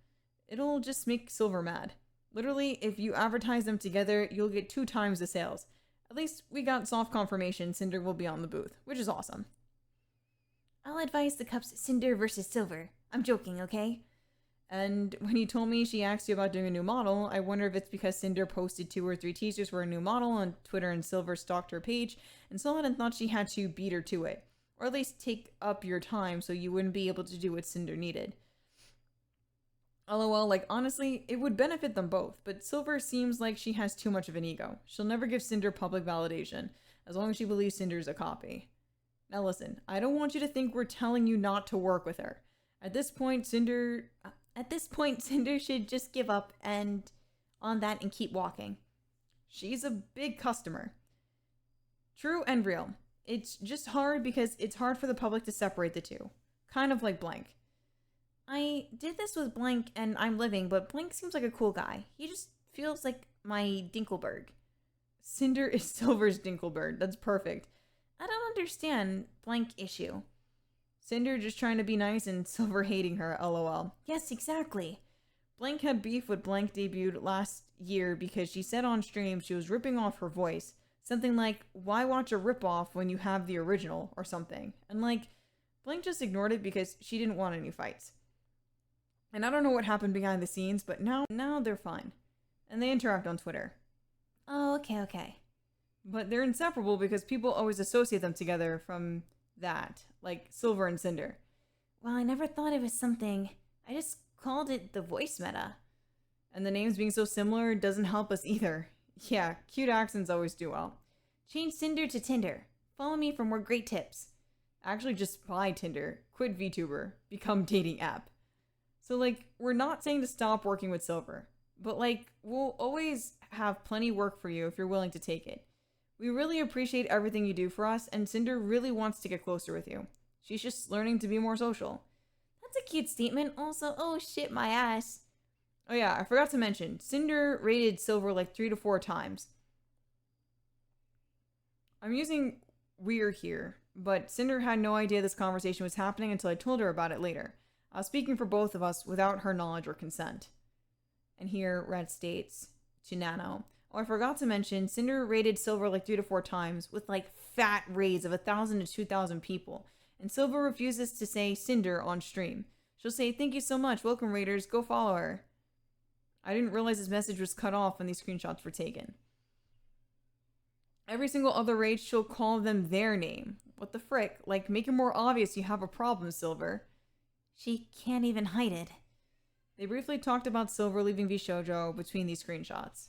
A: It'll just make Silver mad. Literally, if you advertise them together, you'll get 2 times the sales. At least we got soft confirmation Cinder will be on the booth, which is awesome. I'll advise the cups Cinder versus Silver. I'm joking, okay? And when he told me she asked you about doing a new model, I wonder if it's because Cinder posted 2 or 3 teasers for a new model on Twitter and Silver stalked her page and saw it and thought she had to beat her to it. Or at least take up your time so you wouldn't be able to do what Cinder needed. LOL, like honestly, it would benefit them both, but Silver seems like she has too much of an ego. She'll never give Cinder public validation, as long as she believes Cinder's a copy. Now listen, I don't want you to think we're telling you not to work with her. At this point, Cinder should just give up on that and keep walking. She's a big customer. True and real. It's just hard because it's hard for the public to separate the two. Kind of like Blank. I did this with Blank and I'm living, but Blank seems like a cool guy. He just feels like my Dinkelberg. Cinder is Silver's Dinkelberg. That's perfect. I don't understand Blank issue. Cinder just trying to be nice and Silver hating her, lol. Yes, exactly. Blank had beef with Blank debuted last year because she said on stream she was ripping off her voice. Something like, why watch a ripoff when you have the original, or something. And like, Blank just ignored it because she didn't want any fights. And I don't know what happened behind the scenes, but now they're fine. And they interact on Twitter. Oh, okay. But they're inseparable because people always associate them together from that, like Silver and Sinder. Well, I never thought it was something. I just called it the voice meta. And the names being so similar doesn't help us either. Yeah, cute accents always do well. Change Sinder to Tinder. Follow me for more great tips. Actually, just buy Tinder. Quit VTuber. Become dating app. So, like, we're not saying to stop working with Silver. But, like, we'll always have plenty work for you if you're willing to take it. We really appreciate everything you do for us, and Sinder really wants to get closer with you. She's just learning to be more social. That's a cute statement. Also, oh shit, my ass. Oh yeah, I forgot to mention, Sinder rated Silver like 3 to 4 times. I'm using we're here, but Sinder had no idea this conversation was happening until I told her about it later. I was speaking for both of us without her knowledge or consent. And here, Red states to Nano, oh, I forgot to mention, Sinder rated Silver like 3 to 4 times with like fat raids of 1,000 to 2,000 people. And Silver refuses to say Sinder on stream. She'll say, thank you so much, welcome raiders, go follow her. I didn't realize this message was cut off when these screenshots were taken. Every single other raid, she'll call them their name. What the frick? Like, make it more obvious you have a problem, Silver. She can't even hide it. They briefly talked about Silver leaving VShojo between these screenshots.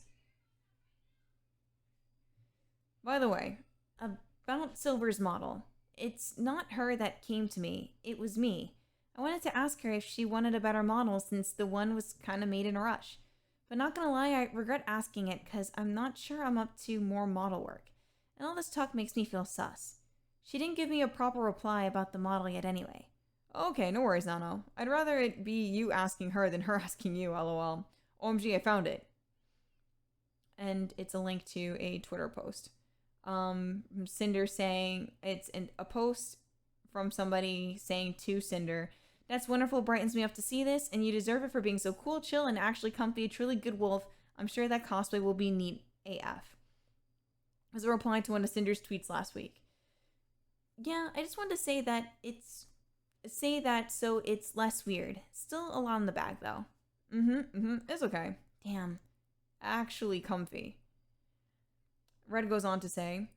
A: By the way, about Silver's model. It's not her that came to me. It was me. I wanted to ask her if she wanted a better model since the one was kind of made in a rush. But not gonna lie, I regret asking it because I'm not sure I'm up to more model work. And all this talk makes me feel sus. She didn't give me a proper reply about the model yet anyway. Okay, no worries, Nano. I'd rather it be you asking her than her asking you, lol. OMG, I found it. And it's a link to a Twitter post. Sinder saying, it's a post from somebody saying to Sinder, that's wonderful, brightens me up to see this, and you deserve it for being so cool, chill, and actually comfy, a truly good wolf. I'm sure that cosplay will be neat AF. As a reply to one of Cinder's tweets last week. Yeah, I just wanted to say that so it's less weird. Still a lot in the bag, though. It's okay. Damn. Actually comfy. Red goes on to say,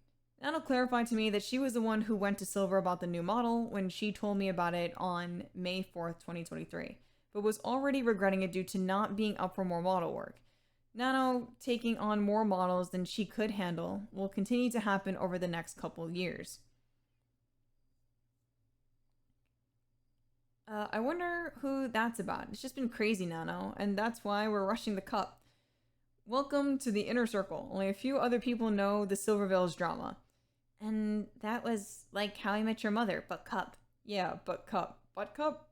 A: that'll clarify to me that she was the one who went to Silver about the new model when she told me about it on May 4th, 2023, but was already regretting it due to not being up for more model work. Nano taking on more models than she could handle will continue to happen over the next couple years. I wonder who that's about. It's just been crazy, Nano, and that's why we're rushing the cup. Welcome to the inner circle. Only a few other people know the Silverville's drama. And that was like How I Met Your Mother, but cup. Yeah, but cup. Butt cup?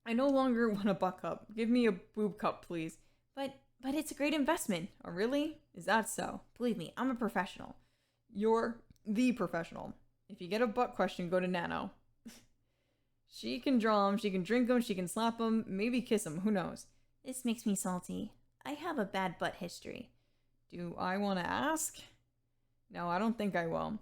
A: I no longer want a butt cup. Give me a boob cup, please. But it's a great investment. Oh, really? Is that so? Believe me, I'm a professional. You're the professional. If you get a butt question, go to Nano. She can draw him, she can drink him, she can slap him, maybe kiss him, who knows? This makes me salty. I have a bad butt history. Do I want to ask? No, I don't think I will.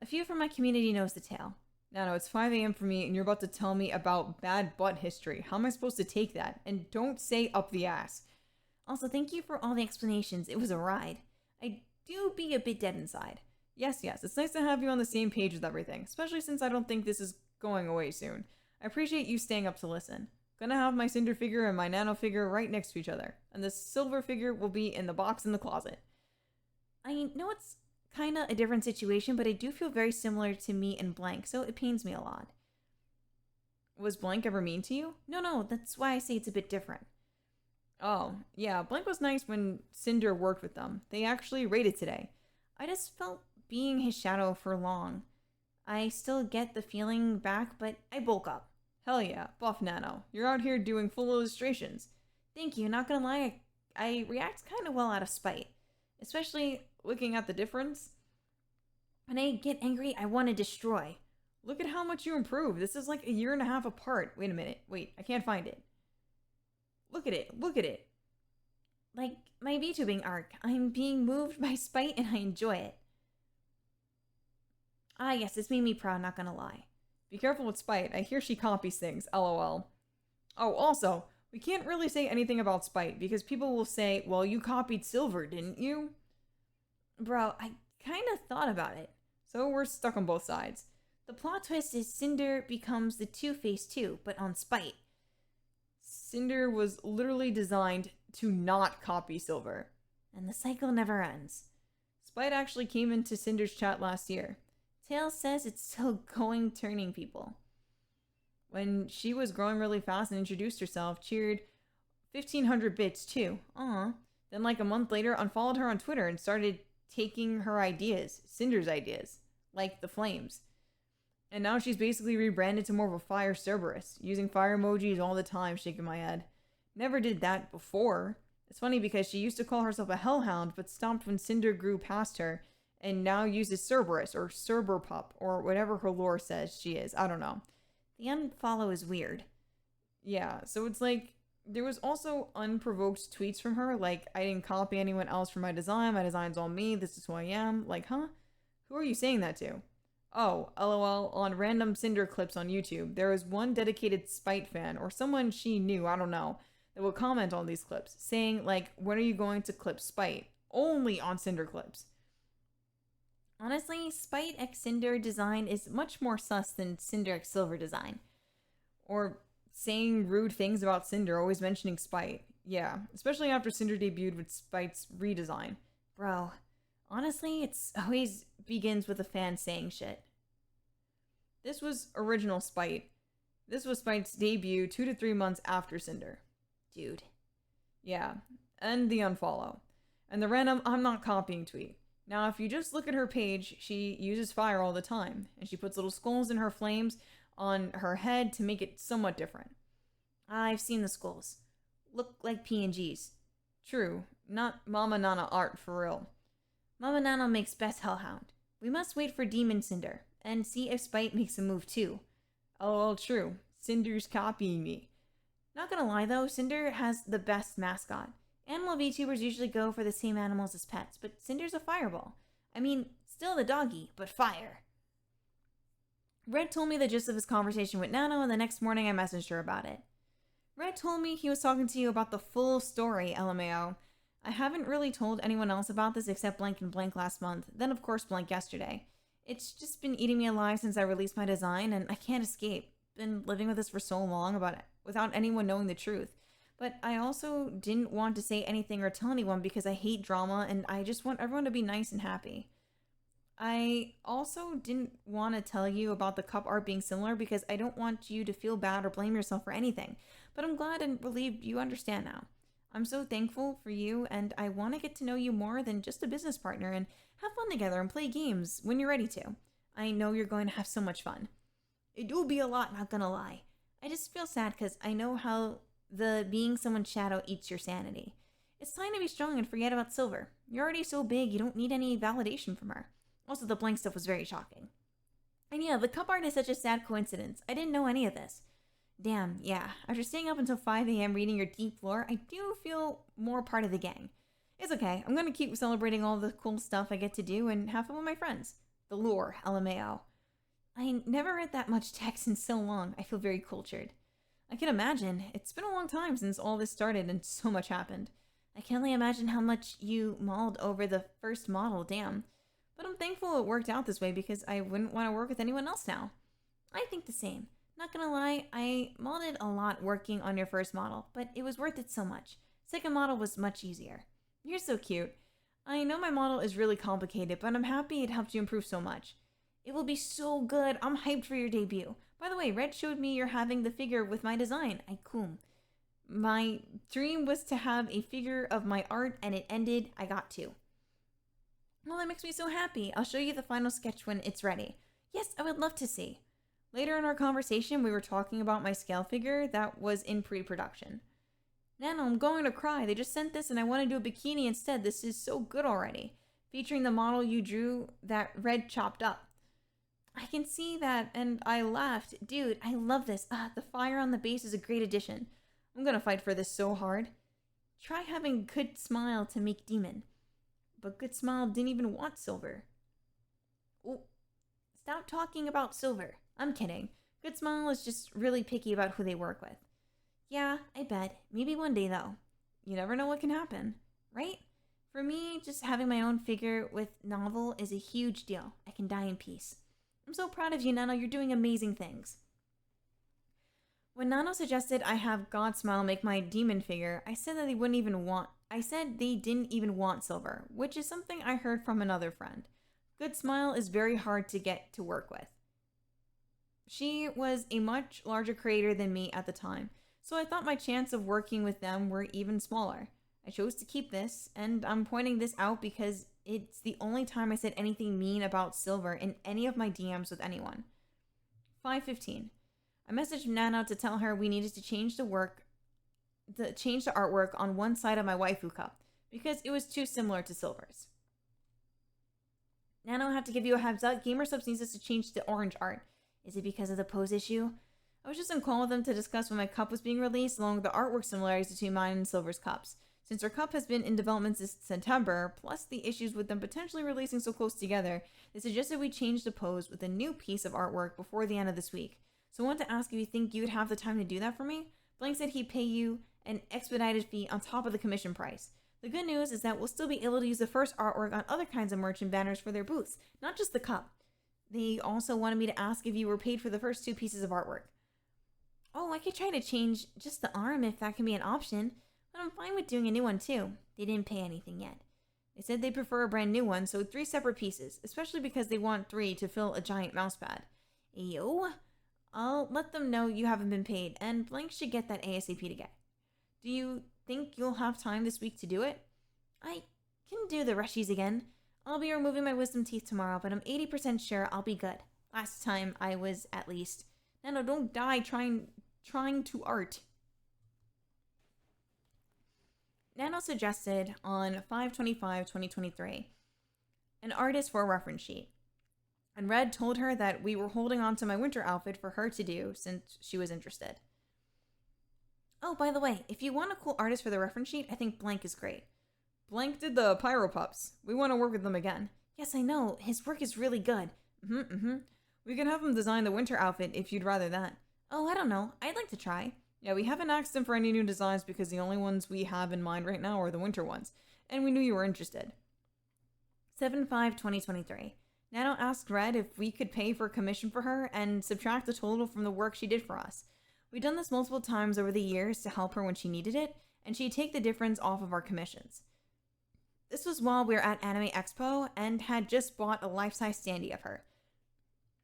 A: A few from my community knows the tale. No, it's 5 a.m. for me and you're about to tell me about bad butt history. How am I supposed to take that? And don't say up the ass. Also, thank you for all the explanations. It was a ride. I do be a bit dead inside. Yes, it's nice to have you on the same page with everything, especially since I don't think this is going away soon. I appreciate you staying up to listen. Gonna have my Sinder figure and my Nano figure right next to each other, and the Silver figure will be in the box in the closet. I know it's kind of a different situation, but I do feel very similar to me and Blank, so it pains me a lot. Was Blank ever mean to you? No, that's why I say it's a bit different. Oh, yeah, Blank was nice when Sinder worked with them. They actually raided today. I just felt being his shadow for long. I still get the feeling back, but I bulk up. Hell yeah, buff Nano. You're out here doing full illustrations. Thank you, not gonna lie, I react kind of well out of spite. Especially looking at the difference. When I get angry, I want to destroy. Look at how much you improved. This is like a year and a half apart. Wait a minute. Wait, I can't find it. Look at it. Look at it. Like my VTubing arc. I'm being moved by spite and I enjoy it. Ah, yes, it's made me proud, not gonna lie. Be careful with spite. I hear she copies things. LOL. Oh, also, we can't really say anything about spite because people will say, well, you copied Silver, didn't you? Bro, I kind of thought about it. So we're stuck on both sides. The plot twist is Sinder becomes the Two-Face too, but on spite. Sinder was literally designed to not copy Silver. And the cycle never ends. Spite actually came into Cinder's chat last year. Tails says it's still turning people. When she was growing really fast and introduced herself, cheered 1,500 bits too. Aw. Then like a month later, unfollowed her on Twitter and started taking her ideas, Cinder's ideas, like the flames. And now she's basically rebranded to more of a fire Cerberus, using fire emojis all the time, shaking my head. Never did that before. It's funny because she used to call herself a hellhound, but stopped when Cinder grew past her, and now uses Cerberus, or Cerberpup, or whatever her lore says she is. I don't know. The unfollow is weird. Yeah, so it's like, there was also unprovoked tweets from her, like, I didn't copy anyone else for my design's all me, this is who I am. Like, huh? Who are you saying that to? Oh, LOL, on random Cinder clips on YouTube, there was one dedicated Spite fan, or someone she knew, I don't know, that would comment on these clips, saying, like, when are you going to clip Spite? Only on Cinder clips. Honestly, Spite x Cinder design is much more sus than Cinder x Silver design. Or saying rude things about Cinder, always mentioning Spite. Yeah, especially after Cinder debuted with Spite's redesign. Bro, honestly, it's always begins with a fan saying shit. This was original Spite. This was Spite's debut 2 to 3 months after Cinder. Dude. Yeah, and the unfollow. And the random I'm not copying tweet. Now, if you just look at her page, she uses fire all the time, and she puts little skulls in her flames on her head to make it somewhat different. I've seen the skulls. Look like PNGs. True, not Mama Nana art for real. Mama Nana makes best hellhound. We must wait for Demon Cinder, and see if Spite makes a move too. Oh, true. Cinder's copying me. Not gonna lie though, Cinder has the best mascot. Animal VTubers usually go for the same animals as pets, but Cinder's a fireball. I mean, still the doggy, but fire. Red told me the gist of his conversation with Nano, and the next morning I messaged her about it. Red told me he was talking to you about the full story, LMAO. I haven't really told anyone else about this except Blank and Blank last month, then of course Blank yesterday. It's just been eating me alive since I released my design, and I can't escape. Been living with this for so long without anyone knowing the truth. But I also didn't want to say anything or tell anyone because I hate drama and I just want everyone to be nice and happy. I also didn't want to tell you about the cup art being similar because I don't want you to feel bad or blame yourself for anything. But I'm glad and relieved you understand now. I'm so thankful for you and I want to get to know you more than just a business partner and have fun together and play games when you're ready to. I know you're going to have so much fun. It will be a lot, not gonna lie. I just feel sad because I know how the being someone's shadow eats your sanity. It's time to be strong and forget about Silver. You're already so big, you don't need any validation from her. Also, the Blank stuff was very shocking. And yeah, the cup art is such a sad coincidence. I didn't know any of this. Damn, yeah. After staying up until 5 a.m. reading your deep lore, I do feel more part of the gang. It's okay. I'm gonna keep celebrating all the cool stuff I get to do and have fun with my friends. The lore, LMAO. I never read that much text in so long. I feel very cultured. I can imagine. It's been a long time since all this started and so much happened. I can only imagine how much you mauled over the first model, damn. But I'm thankful it worked out this way because I wouldn't want to work with anyone else now. I think the same. Not gonna lie, I modded a lot working on your first model, but it was worth it so much. Second model was much easier. You're so cute. I know my model is really complicated, but I'm happy it helped you improve so much. It will be so good. I'm hyped for your debut. By the way, Red showed me you're having the figure with my design. I coom. My dream was to have a figure of my art and it ended. I got to. Well, that makes me so happy. I'll show you the final sketch when it's ready. Yes, I would love to see. Later in our conversation, we were talking about my scale figure that was in pre-production. Nano, I'm going to cry. They just sent this and I want to do a bikini instead. This is so good already. Featuring the model you drew that Red chopped up. I can see that and I laughed. Dude, I love this. The fire on the base is a great addition. I'm gonna fight for this so hard. Try having Good Smile to make demon. But Good Smile didn't even want silver. Oh, stop talking about silver. I'm kidding. Good Smile is just really picky about who they work with. Yeah, I bet. Maybe one day, though. You never know what can happen, right? For me, just having my own figure with novel is a huge deal. I can die in peace. I'm so proud of you, Nano. You're doing amazing things. When Nano suggested I have God Smile make my demon figure, I said they didn't even want silver, which is something I heard from another friend. Good Smile is very hard to get to work with. She was a much larger creator than me at the time, so I thought my chance of working with them were even smaller. I chose to keep this, and I'm pointing this out because it's the only time I said anything mean about silver in any of my DMs with anyone. 5:15. I messaged Nana to tell her we needed to change the artwork on one side of my waifu cup because it was too similar to silver's. Nano, I have to give you a heads up. GamerSubs needs us to change the orange art. Is it because of the pose issue? I was just on call with them to discuss when my cup was being released, along with the artwork similarities between mine and Silver's cups. Since our cup has been in development since September, plus the issues with them potentially releasing so close together, they suggested we change the pose with a new piece of artwork before the end of this week. So I want to ask if you think you'd have the time to do that for me? Blank said he'd pay you an expedited fee on top of the commission price. The good news is that we'll still be able to use the first artwork on other kinds of merch and banners for their booths, not just the cup. They also wanted me to ask if you were paid for the first 2 pieces of artwork. Oh, I could try to change just the arm if that can be an option, but I'm fine with doing a new one too. They didn't pay anything yet. They said they prefer a brand new one, so 3 separate pieces, especially because they want 3 to fill a giant mousepad. Ayo? I'll let them know you haven't been paid, and Blank should get that ASAP to get. Do you think you'll have time this week to do it? I can do the rushies again. I'll be removing my wisdom teeth tomorrow, but I'm 80% sure I'll be good. Last time I was, at least. No, don't die trying to art. Nano suggested on 5/25/2023 an artist for a reference sheet. And Red told her that we were holding on to my winter outfit for her to do since she was interested. Oh, by the way, if you want a cool artist for the reference sheet, I think Blank is great. Blank did the Pyro Pups. We want to work with them again. Yes, I know. His work is really good. We can have him design the winter outfit if you'd rather that. Oh, I don't know. I'd like to try. Yeah, we haven't asked him for any new designs because the only ones we have in mind right now are the winter ones, and we knew you were interested. 7/5/2023. Nano asked Red if we could pay for a commission for her and subtract the total from the work she did for us. We'd done this multiple times over the years to help her when she needed it, and she'd take the difference off of our commissions. This was while we were at Anime Expo and had just bought a life-size standee of her.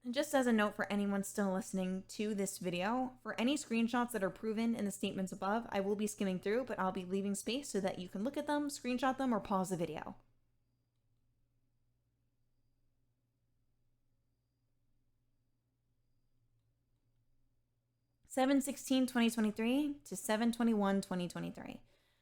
A: And just as a note for anyone still listening to this video, for any screenshots that are proven in the statements above, I will be skimming through, but I'll be leaving space so that you can look at them, screenshot them, or pause the video. (7/16/2023) to 7/21/2023.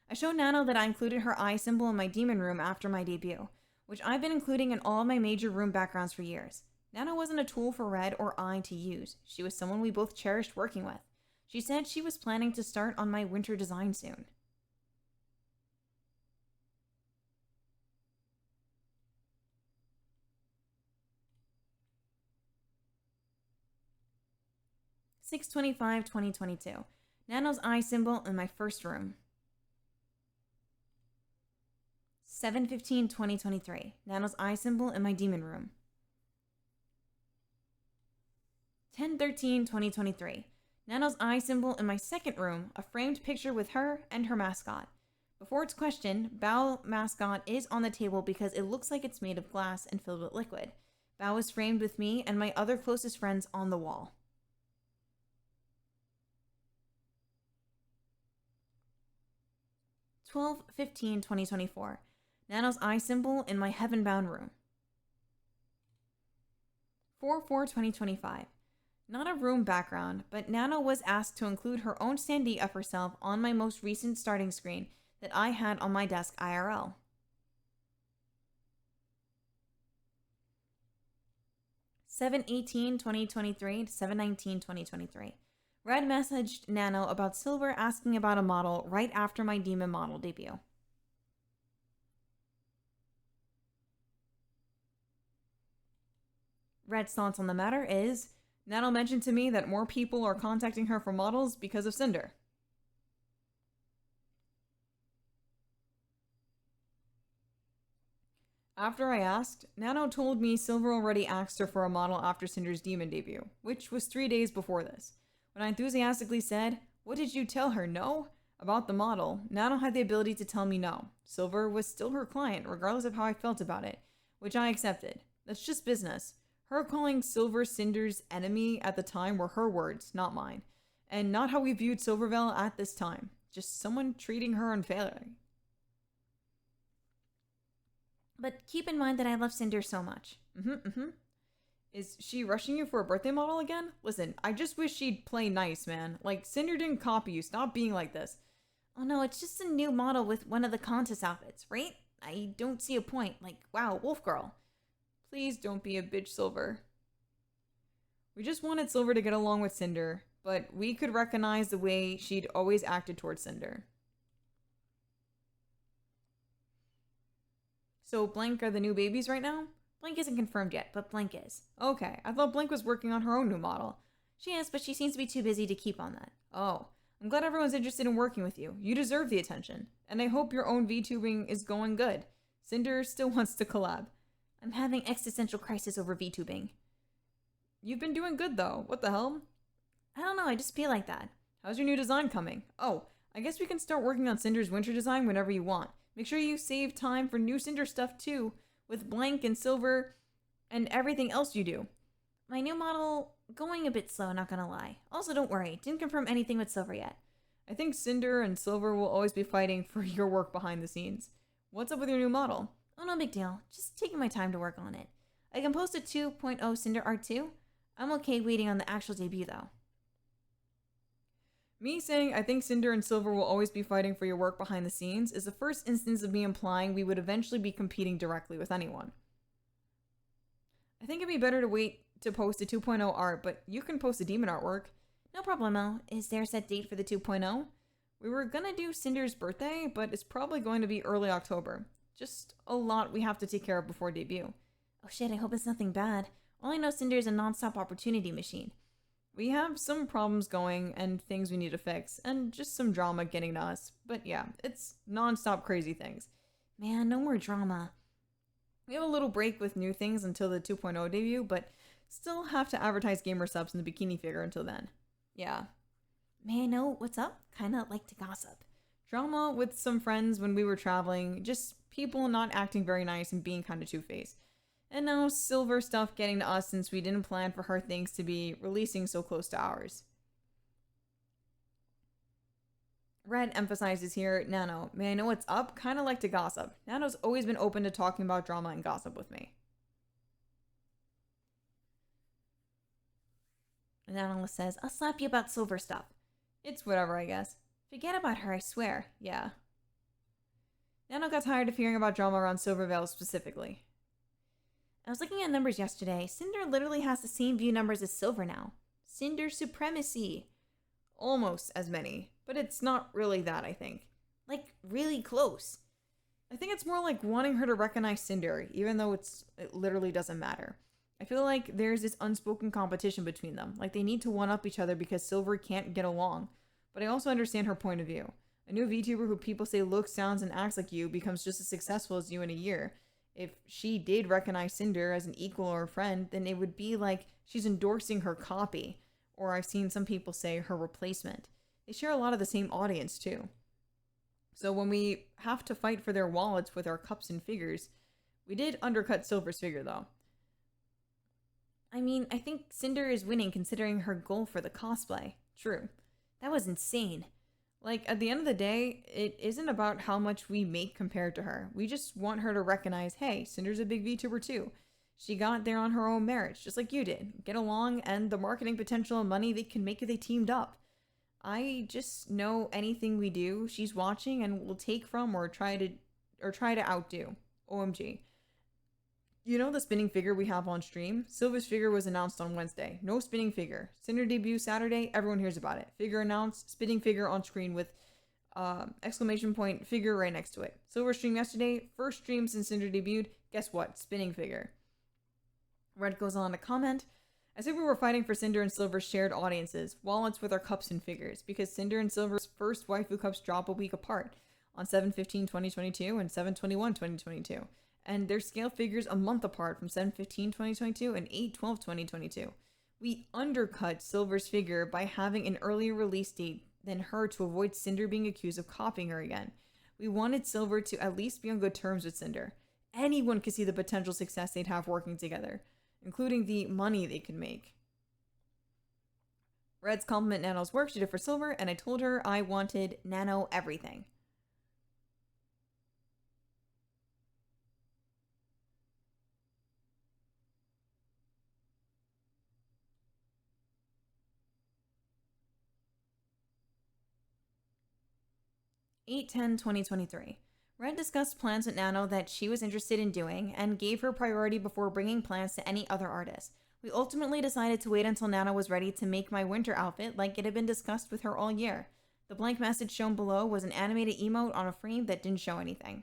A: I showed Nano that I included her eye symbol in my demon room after my debut, which I've been including in all of my major room backgrounds for years. Nano wasn't a tool for Red or I to use. She was someone we both cherished working with. She said she was planning to start on my winter design soon. (6/25/2022). Nano's eye symbol in my first room. 7/15/2023. Nano's eye symbol in my demon room. 10/13/2023. Nano's eye symbol in my second room, a framed picture with her and her mascot. Before it's questioned, Bao mascot is on the table because it looks like it's made of glass and filled with liquid. Bao is framed with me and my other closest friends on the wall. 12/15/2024. Nano's eye symbol in my heaven-bound room. 4/4/2025. Not a room background, but Nano was asked to include her own standee of herself on my most recent starting screen that I had on my desk IRL. 7/18/2023 to 7/19/2023. Red messaged Nano about Silver asking about a model right after my demon model debut. Red's thoughts on the matter is, Nano mentioned to me that more people are contacting her for models because of Sinder. After I asked, Nano told me Silver already asked her for a model after Cinder's demon debut, which was 3 days before this. When I enthusiastically said, "What did you tell her, no?" about the model, Nano had the ability to tell me no. Silver was still her client, regardless of how I felt about it, which I accepted. That's just business. Her calling Silver Cinder's enemy at the time were her words, not mine, and not how we viewed Silvervale at this time. Just someone treating her unfairly. But keep in mind that I love Sinder so much. Is she rushing you for a birthday model again? Listen, I just wish she'd play nice, man. Like, Sinder didn't copy you. Stop being like this. Oh no, it's just a new model with one of the contest outfits, right? I don't see a point. Like, wow, Wolf Girl. Please don't be a bitch, Silver. We just wanted Silver to get along with Sinder, but we could recognize the way she'd always acted towards Sinder. So Blank are the new babies right now? Blank isn't confirmed yet, but Blank is. Okay, I thought Blank was working on her own new model. She is, but she seems to be too busy to keep on that. Oh, I'm glad everyone's interested in working with you. You deserve the attention. And I hope your own VTubing is going good. Sinder still wants to collab. I'm having existential crisis over VTubing. You've been doing good though. What the hell? I don't know, I just feel like that. How's your new design coming? Oh, I guess we can start working on Cinder's winter design whenever you want. Make sure you save time for new Sinder stuff too, with Blank and Silver and everything else you do. My new model, going a bit slow, not gonna lie. Also, don't worry, didn't confirm anything with Silver yet. I think Sinder and Silver will always be fighting for your work behind the scenes. What's up with your new model? Oh, no big deal. Just taking my time to work on it. I can post a 2.0 Sinder art too. I'm okay waiting on the actual debut though. Me saying I think Sinder and Silver will always be fighting for your work behind the scenes is the first instance of me implying we would eventually be competing directly with anyone. I think it'd be better to wait to post a 2.0 art, but you can post the demon artwork. No problemo. Is there a set date for the 2.0? We were gonna do Cinder's birthday, but it's probably going to be early October. Just a lot we have to take care of before debut. Oh shit, I hope it's nothing bad. All I know Cinder's a non-stop opportunity machine. We have some problems going and things we need to fix, and just some drama getting to us. But yeah, it's non-stop crazy things. Man, no more drama. We have a little break with new things until the 2.0 debut, but still have to advertise gamer subs and the bikini figure until then. Yeah. May I know what's up? Kinda like to gossip. Drama with some friends when we were traveling, just people not acting very nice and being kinda two-faced. And now Silver stuff getting to us since we didn't plan for her things to be releasing so close to ours. Red emphasizes here, Nano, may I know what's up? Kinda like to gossip. Nano's always been open to talking about drama and gossip with me. And Nano says, I'll slap you about Silver stuff. It's whatever, I guess. Forget about her, I swear. Yeah. Nano got tired of hearing about drama around Silvervale specifically. I was looking at numbers yesterday. Sinder literally has the same view numbers as Silver now. Cinder supremacy. Almost as many, but it's not really that, I think. Like, really close. I think it's more like wanting her to recognize Sinder, even though it literally doesn't matter. I feel like there's this unspoken competition between them. Like, they need to one-up each other because Silver can't get along. But I also understand her point of view. A new VTuber who people say looks, sounds, and acts like you becomes just as successful as you in a year. If she did recognize Sinder as an equal or a friend, then it would be like she's endorsing her copy. Or I've seen some people say her replacement. They share a lot of the same audience too. So when we have to fight for their wallets with our cups and figures, we did undercut Silver's figure though. I mean, I think Sinder is winning considering her goal for the cosplay. True. That was insane. Like, at the end of the day, it isn't about how much we make compared to her. We just want her to recognize, hey, Cinder's a big VTuber too. She got there on her own merits, just like you did. Get along, and the marketing potential and money they can make if they teamed up. I just know anything we do, she's watching and will take from or try to outdo. OMG. You know the spinning figure we have on stream? Silva's figure was announced on Wednesday. No spinning figure. Sinder debut Saturday, everyone hears about it. Figure announced, spinning figure on screen with exclamation point figure right next to it. Silver stream yesterday, first stream since Sinder debuted. Guess what? Spinning figure. Red goes on to comment, I said we were fighting for Sinder and Silver's shared audiences, wallets with our cups and figures, because Sinder and Silver's first waifu cups drop a week apart on 7/15/2022 and 7/21/2022. And their scale figures a month apart from 7/15/2022 and 8/12/2022. We undercut Silver's figure by having an earlier release date than her to avoid Sinder being accused of copying her again. We wanted Silver to at least be on good terms with Sinder. Anyone could see the potential success they'd have working together, including the money they could make. Red's compliment Nano's work she did for Silver, and I told her I wanted Nano everything. Eight 2023. Red discussed plans with Nano that she was interested in doing and gave her priority before bringing plans to any other artist. We ultimately decided to wait until Nano was ready to make my winter outfit like it had been discussed with her all year. The blank message shown below was an animated emote on a frame that didn't show anything.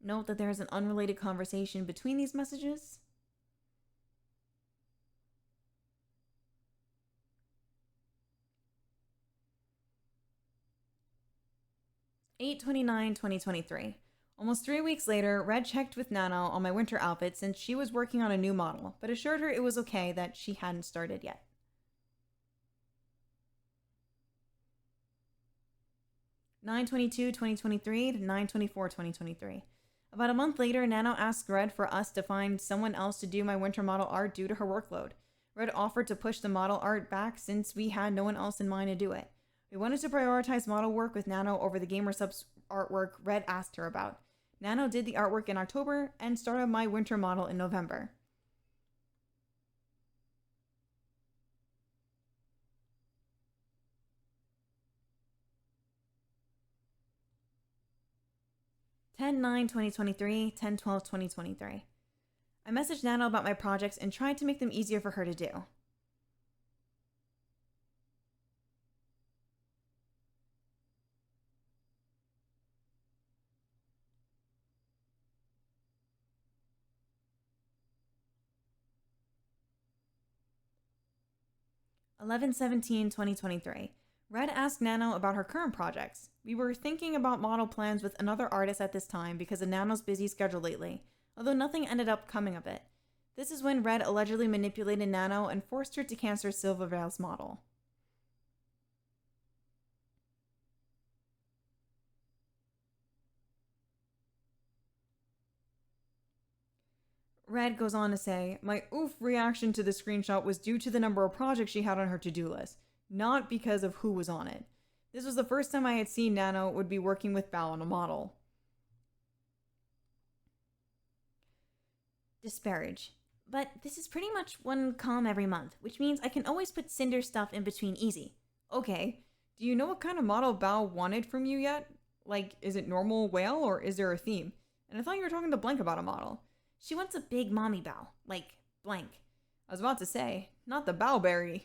A: Note that there is an unrelated conversation between these messages. Eight 2023. Almost 3 weeks later, Red checked with Nano on my winter outfit since she was working on a new model, but assured her it was okay that she hadn't started yet. 9/22/2023 to 9/24/2023. About a month later, Nano asked Red for us to find someone else to do my winter model art due to her workload. Red offered to push the model art back since we had no one else in mind to do it. We wanted to prioritize model work with Nano over the gamer subs artwork Red asked her about. Nano did the artwork in October and started my winter model in November. Ten 9/2023, 10/12/2023. I messaged Nano about my projects and tried to make them easier for her to do. Eleven 17/2023. Red asked Nano about her current projects. We were thinking about model plans with another artist at this time because of Nano's busy schedule lately, although nothing ended up coming of it. This is when Red allegedly manipulated Nano and forced her to cancel Silvervale's model. Red goes on to say, my oof reaction to the screenshot was due to the number of projects she had on her to-do list, not because of who was on it. This was the first time I had seen Nano would be working with Bao on a model. Disparage. But this is pretty much one comm every month, which means I can always put Cinder stuff in between easy. Okay, do you know what kind of model Bao wanted from you yet? Like, is it normal whale or is there a theme? And I thought you were talking to Blank about a model. She wants a big mommy Bao, like blank. I was about to say, not the Bowberry.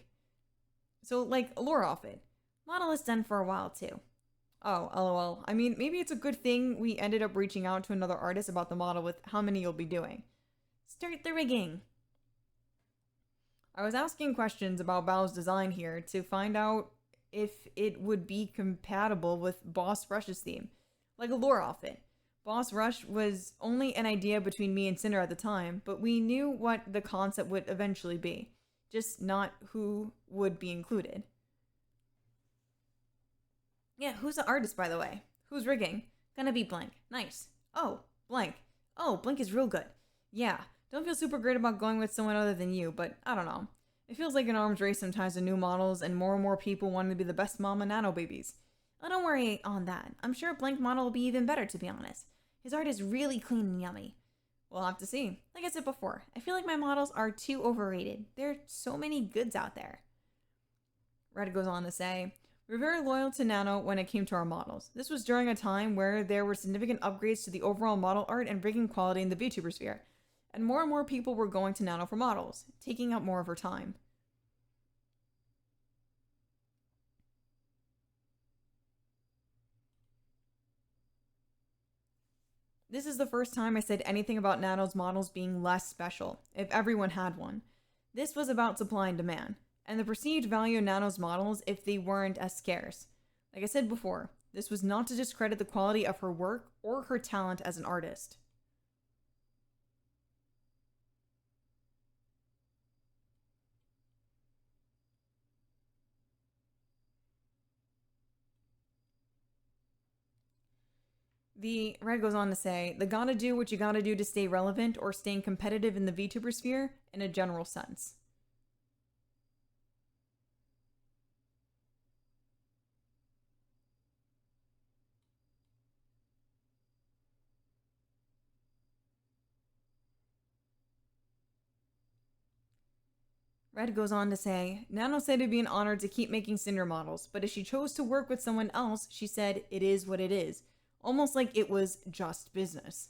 A: So, like, a lore outfit. Model is done for a while, too. Oh, lol. I mean, maybe it's a good thing we ended up reaching out to another artist about the model with how many you'll be doing. Start the rigging. I was asking questions about Bao's design here to find out if it would be compatible with Boss Rush's theme, like a lore outfit. Boss Rush was only an idea between me and Sinder at the time, but we knew what the concept would eventually be, just not who would be included. Yeah, who's the artist, by the way? Who's rigging? Gonna be Blank. Nice. Oh, Blank. Oh, Blank is real good. Yeah, don't feel super great about going with someone other than you, but I don't know. It feels like an arms race sometimes with new models and more people wanting to be the best mama nano babies. Oh, don't worry on that. I'm sure Blank model will be even better, to be honest. His art is really clean and yummy. We'll have to see. Like I said before, I feel like my models are too overrated. There are so many goods out there. Red goes on to say, we were very loyal to Nano when it came to our models. This was during a time where there were significant upgrades to the overall model art and bringing quality in the VTuber sphere. And more people were going to Nano for models, taking up more of her time. This is the first time I said anything about Nano's models being less special, if everyone had one. This was about supply and demand, and the perceived value of Nano's models if they weren't as scarce. Like I said before, this was not to discredit the quality of her work or her talent as an artist. The Red goes on to say, the gotta do what you gotta do to stay relevant or staying competitive in the VTuber sphere in a general sense. Red goes on to say, Nano said it'd be an honor to keep making Sinder models, but if she chose to work with someone else, she said it is what it is. Almost like it was just business.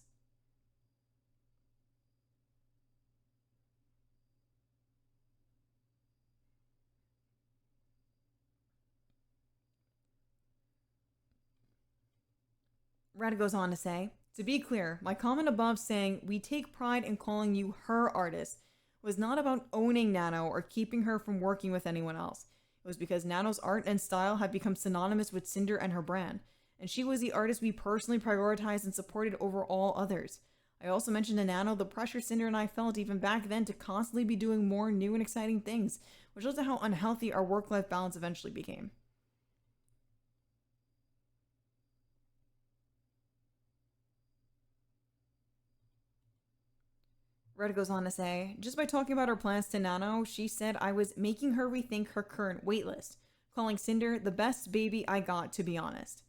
A: Red goes on to say, to be clear, my comment above saying we take pride in calling you her artist was not about owning Nano or keeping her from working with anyone else. It was because Nano's art and style have become synonymous with Sinder and her brand, and she was the artist we personally prioritized and supported over all others. I also mentioned to Nano the pressure Sinder and I felt even back then to constantly be doing more new and exciting things, which led to how unhealthy our work-life balance eventually became. Red goes on to say, just by talking about her plans to Nano, she said I was making her rethink her current waitlist, calling Sinder the best baby I got, to be honest.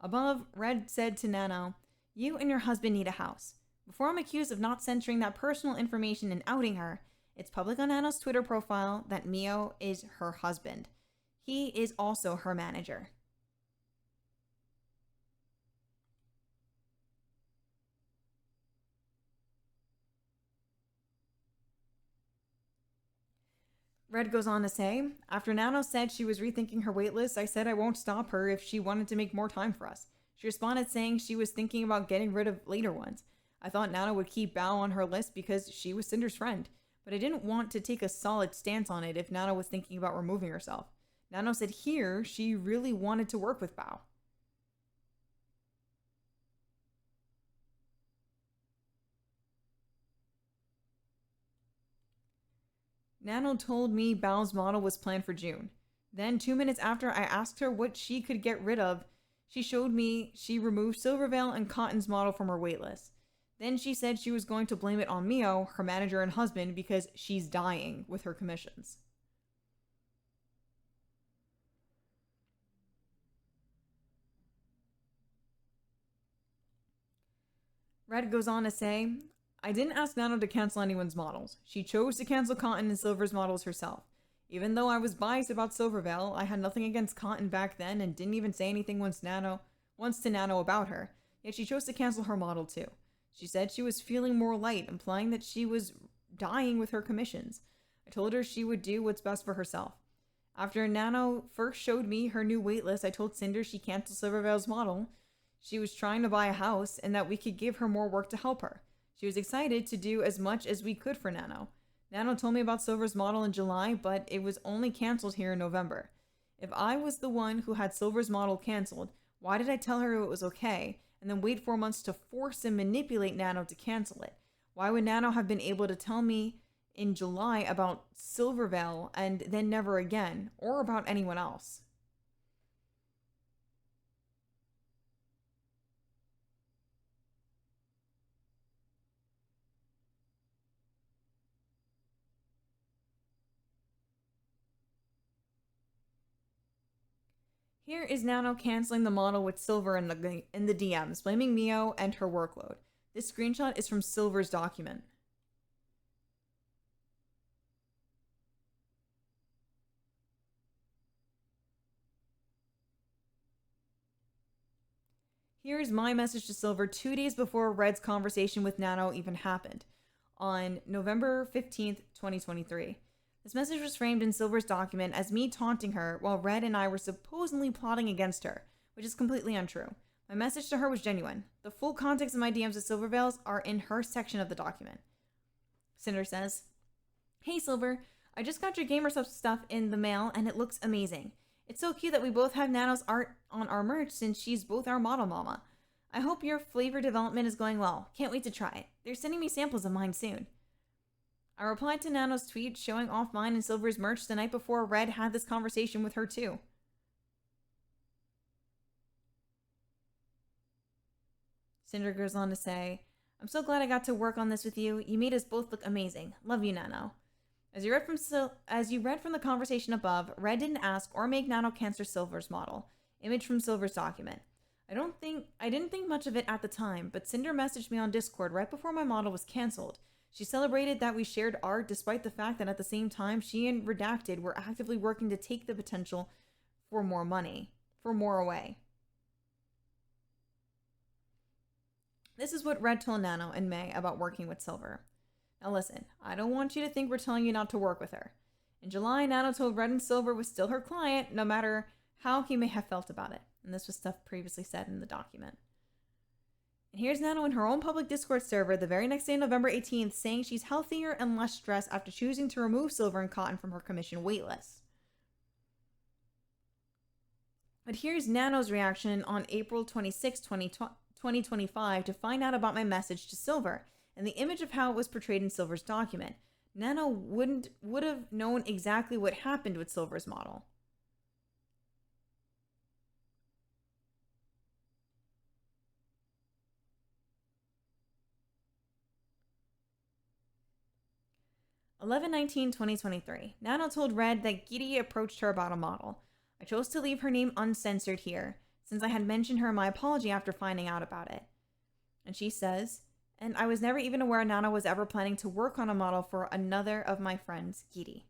A: Above, Red said to Nano, you and your husband need a house. Before I'm accused of not censoring that personal information and outing her, it's public on Nano's Twitter profile that Mio is her husband. He is also her manager. Red goes on to say, after Nano said she was rethinking her waitlist, I said I won't stop her if she wanted to make more time for us. She responded saying she was thinking about getting rid of later ones. I thought Nano would keep Bao on her list because she was Cinder's friend, but I didn't want to take a solid stance on it if Nano was thinking about removing herself. Nano said here she really wanted to work with Bao. Nano told me Bao's model was planned for June. Then, 2 minutes after I asked her what she could get rid of, she showed me she removed Silverveil and Cotton's model from her waitlist. Then she said she was going to blame it on Mio, her manager and husband, because she's dying with her commissions. Red goes on to say, I didn't ask Nano to cancel anyone's models. She chose to cancel Cotton and Silver's models herself. Even though I was biased about Silverveil, I had nothing against Cotton back then and didn't even say anything once to Nano about her. Yet she chose to cancel her model too. She said she was feeling more light, implying that she was dying with her commissions. I told her she would do what's best for herself. After Nano first showed me her new waitlist, I told Sinder she canceled Silverveil's model. She was trying to buy a house and that we could give her more work to help her. She was excited to do as much as we could for Nano. Nano told me about Silver's model in July, but it was only canceled here in November. If I was the one who had Silver's model canceled, why did I tell her it was okay and then wait 4 months to force and manipulate Nano to cancel it? Why would Nano have been able to tell me in July about Silverveil and then never again, or about anyone else? Here is Nano canceling the model with Silver in the DMs, blaming Mio and her workload. This screenshot is from Silver's document. Here's my message to Silver 2 days before Red's conversation with Nano even happened, on November 15th, 2023. This message was framed in Silver's document as me taunting her while Red and I were supposedly plotting against her, which is completely untrue. My message to her was genuine. The full context of my DMs to Silverveils are in her section of the document. Sinder says, "Hey Silver, I just got your GamerSub stuff in the mail and it looks amazing. It's so cute that we both have Nano's art on our merch since she's both our model mama. I hope your flavor development is going well. Can't wait to try it. They're sending me samples of mine soon." I replied to Nano's tweet showing off mine and Silver's merch the night before Red had this conversation with her too. Sinder goes on to say, "I'm so glad I got to work on this with you. You made us both look amazing. Love you, Nano." As you read from the conversation above, Red didn't ask or make Nano cancel Silver's model. Image from Silver's document. I didn't think much of it at the time, but Sinder messaged me on Discord right before my model was canceled. She celebrated that we shared art despite the fact that at the same time she and Redacted were actively working to take the potential for more away. This is what Red told Nano in May about working with Silver. Now listen, I don't want you to think we're telling you not to work with her. In July, Nano told Red and Silver was still her client, no matter how he may have felt about it. And this was stuff previously said in the document. And here's Nano in her own public Discord server the very next day, November 18th, saying she's healthier and less stressed after choosing to remove Silver and Cotton from her commission waitlist. But here's Nano's reaction on April 26, 2025 to find out about my message to Silver and the image of how it was portrayed in Silver's document. Nano would have known exactly what happened with Silver's model. (11/19/2023). Nano told Red that Giddy approached her about a model. I chose to leave her name uncensored here, since I had mentioned her in my apology after finding out about it. And she says, "And I was never even aware Nano was ever planning to work on a model for another of my friends, Giddy."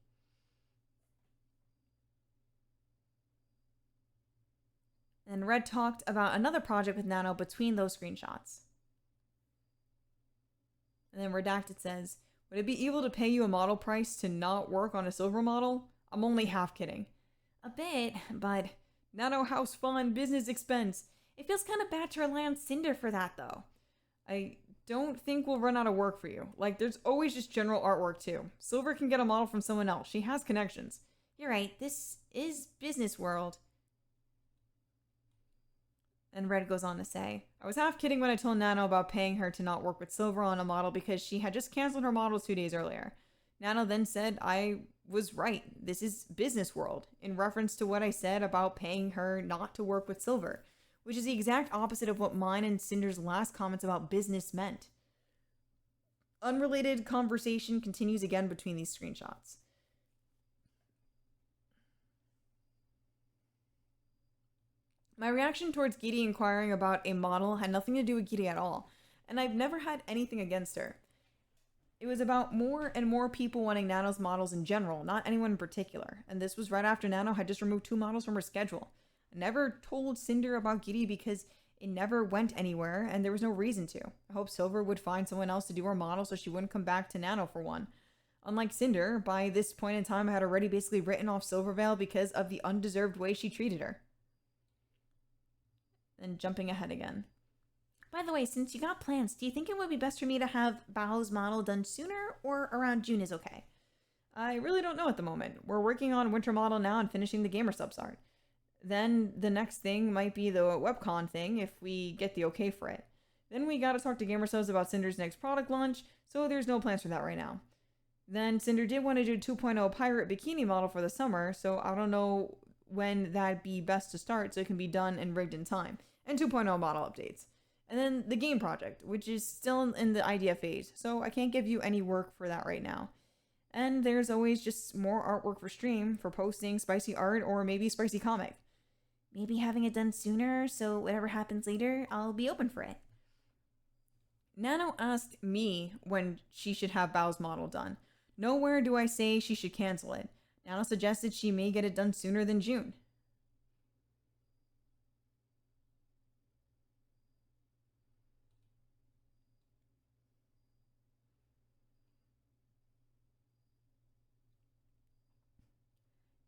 A: And Red talked about another project with Nano between those screenshots. And then Redacted says, "Would it be evil to pay you a model price to not work on a Silver model? I'm only half kidding." A bit, but Nano house fund, business expense. It feels kind of bad to rely on Sinder for that, though. I don't think we'll run out of work for you. Like, there's always just general artwork, too. Silver can get a model from someone else. She has connections. You're right, this is business world. And Red goes on to say, "I was half kidding when I told Nano about paying her to not work with Silver on a model because she had just canceled her model 2 days earlier. Nano then said I was right. This is business world," in reference to what I said about paying her not to work with Silver, which is the exact opposite of what mine and Cinder's last comments about business meant. Unrelated conversation continues again between these screenshots. My reaction towards Giddy inquiring about a model had nothing to do with Giddy at all, and I've never had anything against her. It was about more and more people wanting Nano's models in general, not anyone in particular, and this was right after Nano had just removed 2 models from her schedule. I never told Sinder about Giddy because it never went anywhere, and there was no reason to. I hope Silver would find someone else to do her model so she wouldn't come back to Nano for one. Unlike Sinder, by this point in time I had already basically written off Silverveil because of the undeserved way she treated her. And jumping ahead again. By the way, since you got plans, do you think it would be best for me to have Bao's model done sooner or around June is okay? I really don't know at the moment. We're working on winter model now and finishing the GamerSubs art. Then the next thing might be the webcon thing if we get the okay for it. Then we gotta talk to GamerSubs about Cinder's next product launch, so there's no plans for that right now. Then Sinder did want to do 2.0 pirate bikini model for the summer, so I don't know when that'd be best to start so it can be done and rigged in time. And 2.0 model updates. And then the game project, which is still in the idea phase, so I can't give you any work for that right now. And there's always just more artwork for stream, for posting spicy art or maybe spicy comic. Maybe having it done sooner, so whatever happens later, I'll be open for it. Nano asked me when she should have Bao's model done. Nowhere do I say she should cancel it. Nano suggested she may get it done sooner than June.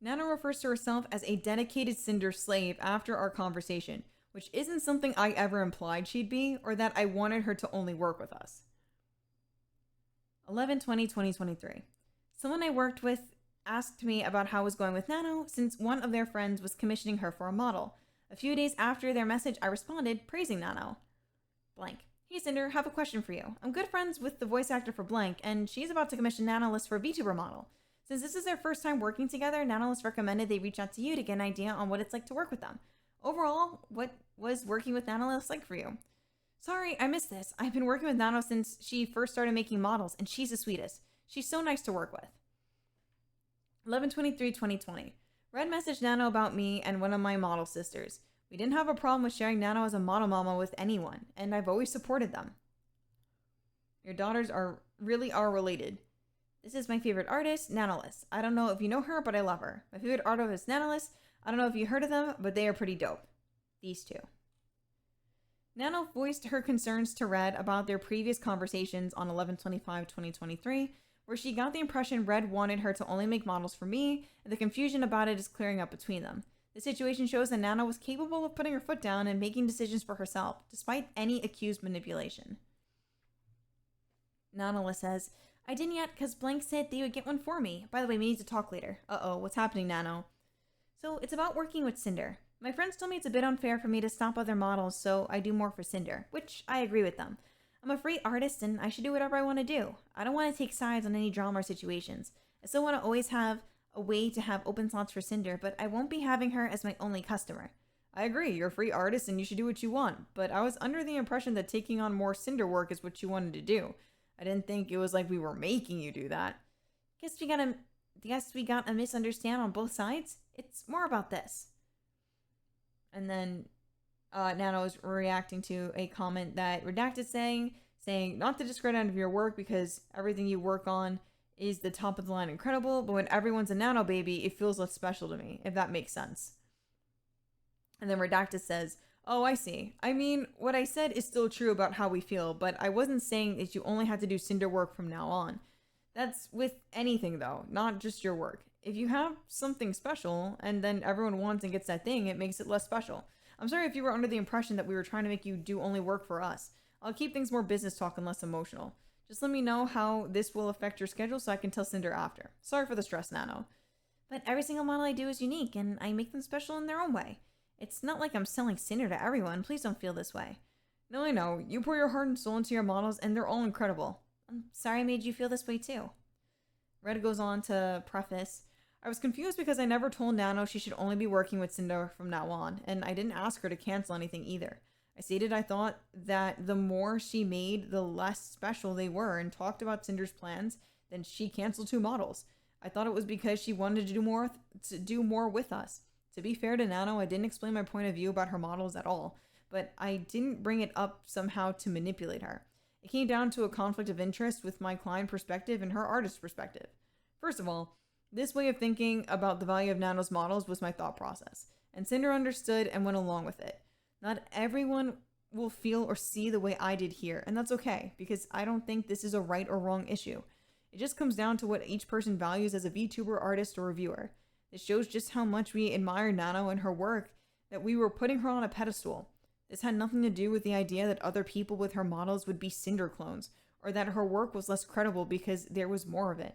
A: Nana refers to herself as a dedicated Sinder slave after our conversation, which isn't something I ever implied she'd be or that I wanted her to only work with us. 11/20/2023. Someone I worked with asked me about how it was going with Nano since one of their friends was commissioning her for a model. A few days after their message, I responded, praising Nano. Blank. Hey Cinder, have a question for you. I'm good friends with the voice actor for Blank, and she's about to commission Nanolis for a VTuber model. Since this is their first time working together, Nanolis recommended they reach out to you to get an idea on what it's like to work with them. Overall, what was working with Nanolis like for you? Sorry, I missed this. I've been working with Nano since she first started making models, and she's the sweetest. She's so nice to work with. 11/23/2020. Red messaged Nano about me and one of my model sisters. We didn't have a problem with sharing Nano as a model mama with anyone, and I've always supported them. Your daughters are related. This is my favorite artist, Nanolis. I don't know if you know her, but I love her. My favorite artist is Nanolis. I don't know if you heard of them, but they are pretty dope. These two. Nano voiced her concerns to Red about their previous conversations on 11/25/2023, where she got the impression Red wanted her to only make models for me, and the confusion about it is clearing up between them. The situation shows that Nano was capable of putting her foot down and making decisions for herself, despite any accused manipulation. Nanola says, I didn't yet because Blank said they would get one for me. By the way, we need to talk later. Uh-oh, what's happening, Nano? So it's about working with Cinder. My friends told me it's a bit unfair for me to stop other models, so I do more for Cinder, which I agree with them. I'm a free artist and I should do whatever I want to do. I don't want to take sides on any drama or situations. I still want to always have a way to have open slots for Cinder, but I won't be having her as my only customer. I agree, you're a free artist and you should do what you want, but I was under the impression that taking on more Cinder work is what you wanted to do. I didn't think it was like we were making you do that. Guess we got a misunderstanding on both sides. It's more about this. And then Nano is reacting to a comment that Redacted saying not to discredit any of your work because everything you work on is the top of the line incredible, but when everyone's a Nano baby, it feels less special to me, if that makes sense. And then Redacted says, oh, I see. I mean, what I said is still true about how we feel, but I wasn't saying that you only have to do Cinder work from now on. That's with anything, though, not just your work. If you have something special, and then everyone wants and gets that thing, it makes it less special. I'm sorry if you were under the impression that we were trying to make you do only work for us. I'll keep things more business talk and less emotional. Just let me know how this will affect your schedule so I can tell Cinder after. Sorry for the stress, Nano. But every single model I do is unique, and I make them special in their own way. It's not like I'm selling Cinder to everyone. Please don't feel this way. No, I know. You pour your heart and soul into your models, and they're all incredible. I'm sorry I made you feel this way, too. Red goes on to preface, I was confused because I never told Nano she should only be working with Cinder from now on, and I didn't ask her to cancel anything either. I stated I thought that the more she made, the less special they were, and talked about Cinder's plans, then she canceled 2 models. I thought it was because she wanted to do more with us. To be fair to Nano, I didn't explain my point of view about her models at all, but I didn't bring it up somehow to manipulate her. It came down to a conflict of interest with my client perspective and her artist perspective. First of all, this way of thinking about the value of Nano's models was my thought process, and Cinder understood and went along with it. Not everyone will feel or see the way I did here, and that's okay, because I don't think this is a right or wrong issue. It just comes down to what each person values as a VTuber, artist, or reviewer. It shows just how much we admire Nano and her work, that we were putting her on a pedestal. This had nothing to do with the idea that other people with her models would be Cinder clones, or that her work was less credible because there was more of it.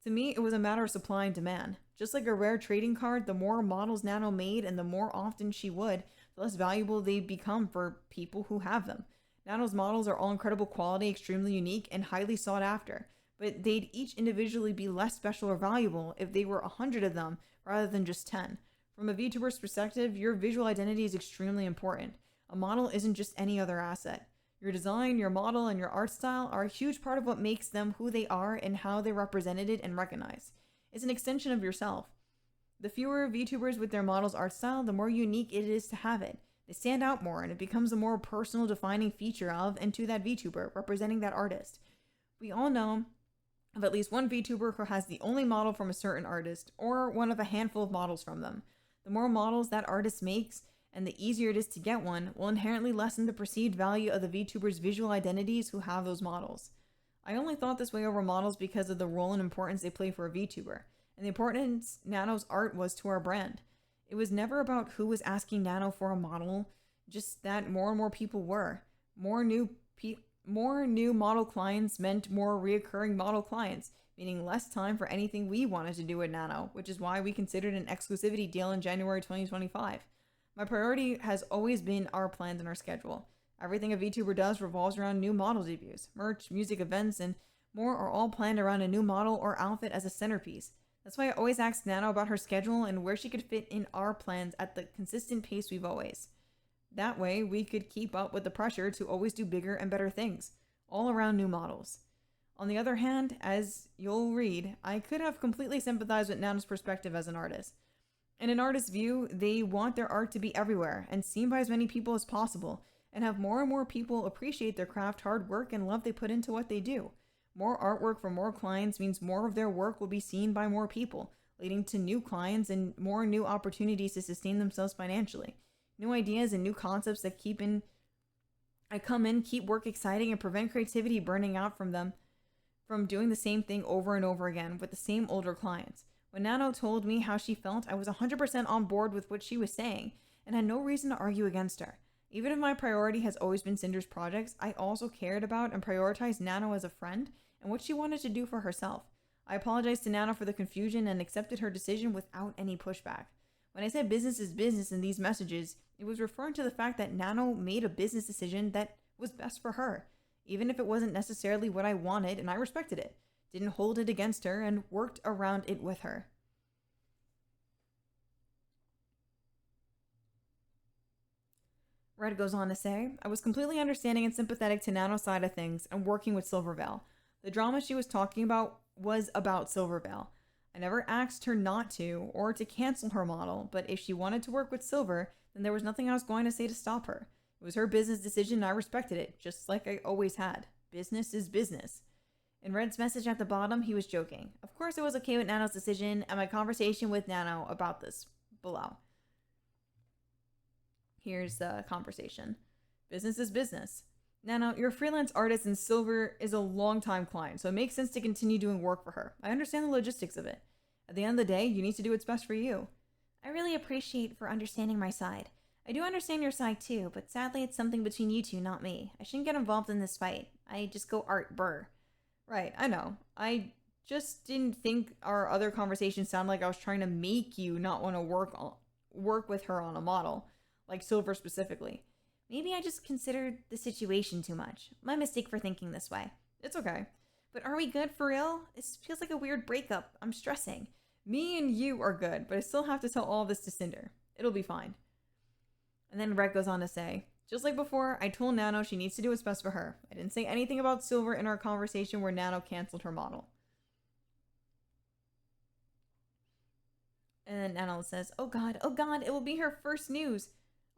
A: To me, it was a matter of supply and demand. Just like a rare trading card, the more models Nano made and the more often she would, the less valuable they become for people who have them. Nano's models are all incredible quality, extremely unique, and highly sought after, but they'd each individually be less special or valuable if they were 100 of them rather than just 10. From a VTuber's perspective, your visual identity is extremely important. A model isn't just any other asset. Your design, your model, and your art style are a huge part of what makes them who they are and how they're represented and recognized. It's an extension of yourself. The fewer VTubers with their model's art style, the more unique it is to have it. They stand out more, and it becomes a more personal defining feature of and to that VTuber, representing that artist. We all know of at least one VTuber who has the only model from a certain artist, or one of a handful of models from them. The more models that artist makes, and the easier it is to get one, will inherently lessen the perceived value of the VTuber's visual identities who have those models. I only thought this way over models because of the role and importance they play for a VTuber, and the importance Nano's art was to our brand. It was never about who was asking Nano for a model, just that more and more people were. More new model clients meant more reoccurring model clients, meaning less time for anything we wanted to do with Nano, which is why we considered an exclusivity deal in January 2025. My priority has always been our plans and our schedule. Everything a VTuber does revolves around new model debuts. Merch, music, events, and more are all planned around a new model or outfit as a centerpiece. That's why I always asked Nano about her schedule and where she could fit in our plans at the consistent pace we've always. That way, we could keep up with the pressure to always do bigger and better things, all around new models. On the other hand, as you'll read, I could have completely sympathized with Nano's perspective as an artist. In an artist's view, they want their art to be everywhere and seen by as many people as possible, and have more and more people appreciate their craft, hard work, and love they put into what they do. More artwork for more clients means more of their work will be seen by more people, leading to new clients and more new opportunities to sustain themselves financially. New ideas and new concepts that keep work exciting and prevent creativity burning out from them from doing the same thing over and over again with the same older clients. When Nano told me how she felt, I was 100% on board with what she was saying and had no reason to argue against her. Even if my priority has always been Sinder's projects, I also cared about and prioritized Nano as a friend and what she wanted to do for herself. I apologized to Nano for the confusion and accepted her decision without any pushback. When I said business is business in these messages, it was referring to the fact that Nano made a business decision that was best for her, even if it wasn't necessarily what I wanted, and I respected it, didn't hold it against her, and worked around it with her. Red goes on to say, I was completely understanding and sympathetic to Nano's side of things and working with Silverveil. The drama she was talking about was about Silverveil. I never asked her not to or to cancel her model, but if she wanted to work with Silver, then there was nothing I was going to say to stop her. It was her business decision and I respected it, just like I always had. Business is business. In Red's message at the bottom, he was joking. Of course it was okay with Nano's decision and my conversation with Nano about this below. Here's the conversation. Business is business. Nano, you're a freelance artist and Silver is a long-time client, so it makes sense to continue doing work for her. I understand the logistics of it. At the end of the day, you need to do what's best for you. I really appreciate for understanding my side. I do understand your side too, but sadly it's something between you two, not me. I shouldn't get involved in this fight. I just go art burr. Right, I know. I just didn't think our other conversations sounded like I was trying to make you not want to work with her on a model, like Silver specifically. Maybe I just considered the situation too much. My mistake for thinking this way. It's okay. But are we good for real? It feels like a weird breakup. I'm stressing. Me and you are good, but I still have to tell all this to Sinder. It'll be fine. And then Red goes on to say, just like before, I told Nano she needs to do what's best for her. I didn't say anything about Silver in our conversation where Nano canceled her model. And then Nano says, oh God, it will be her first news.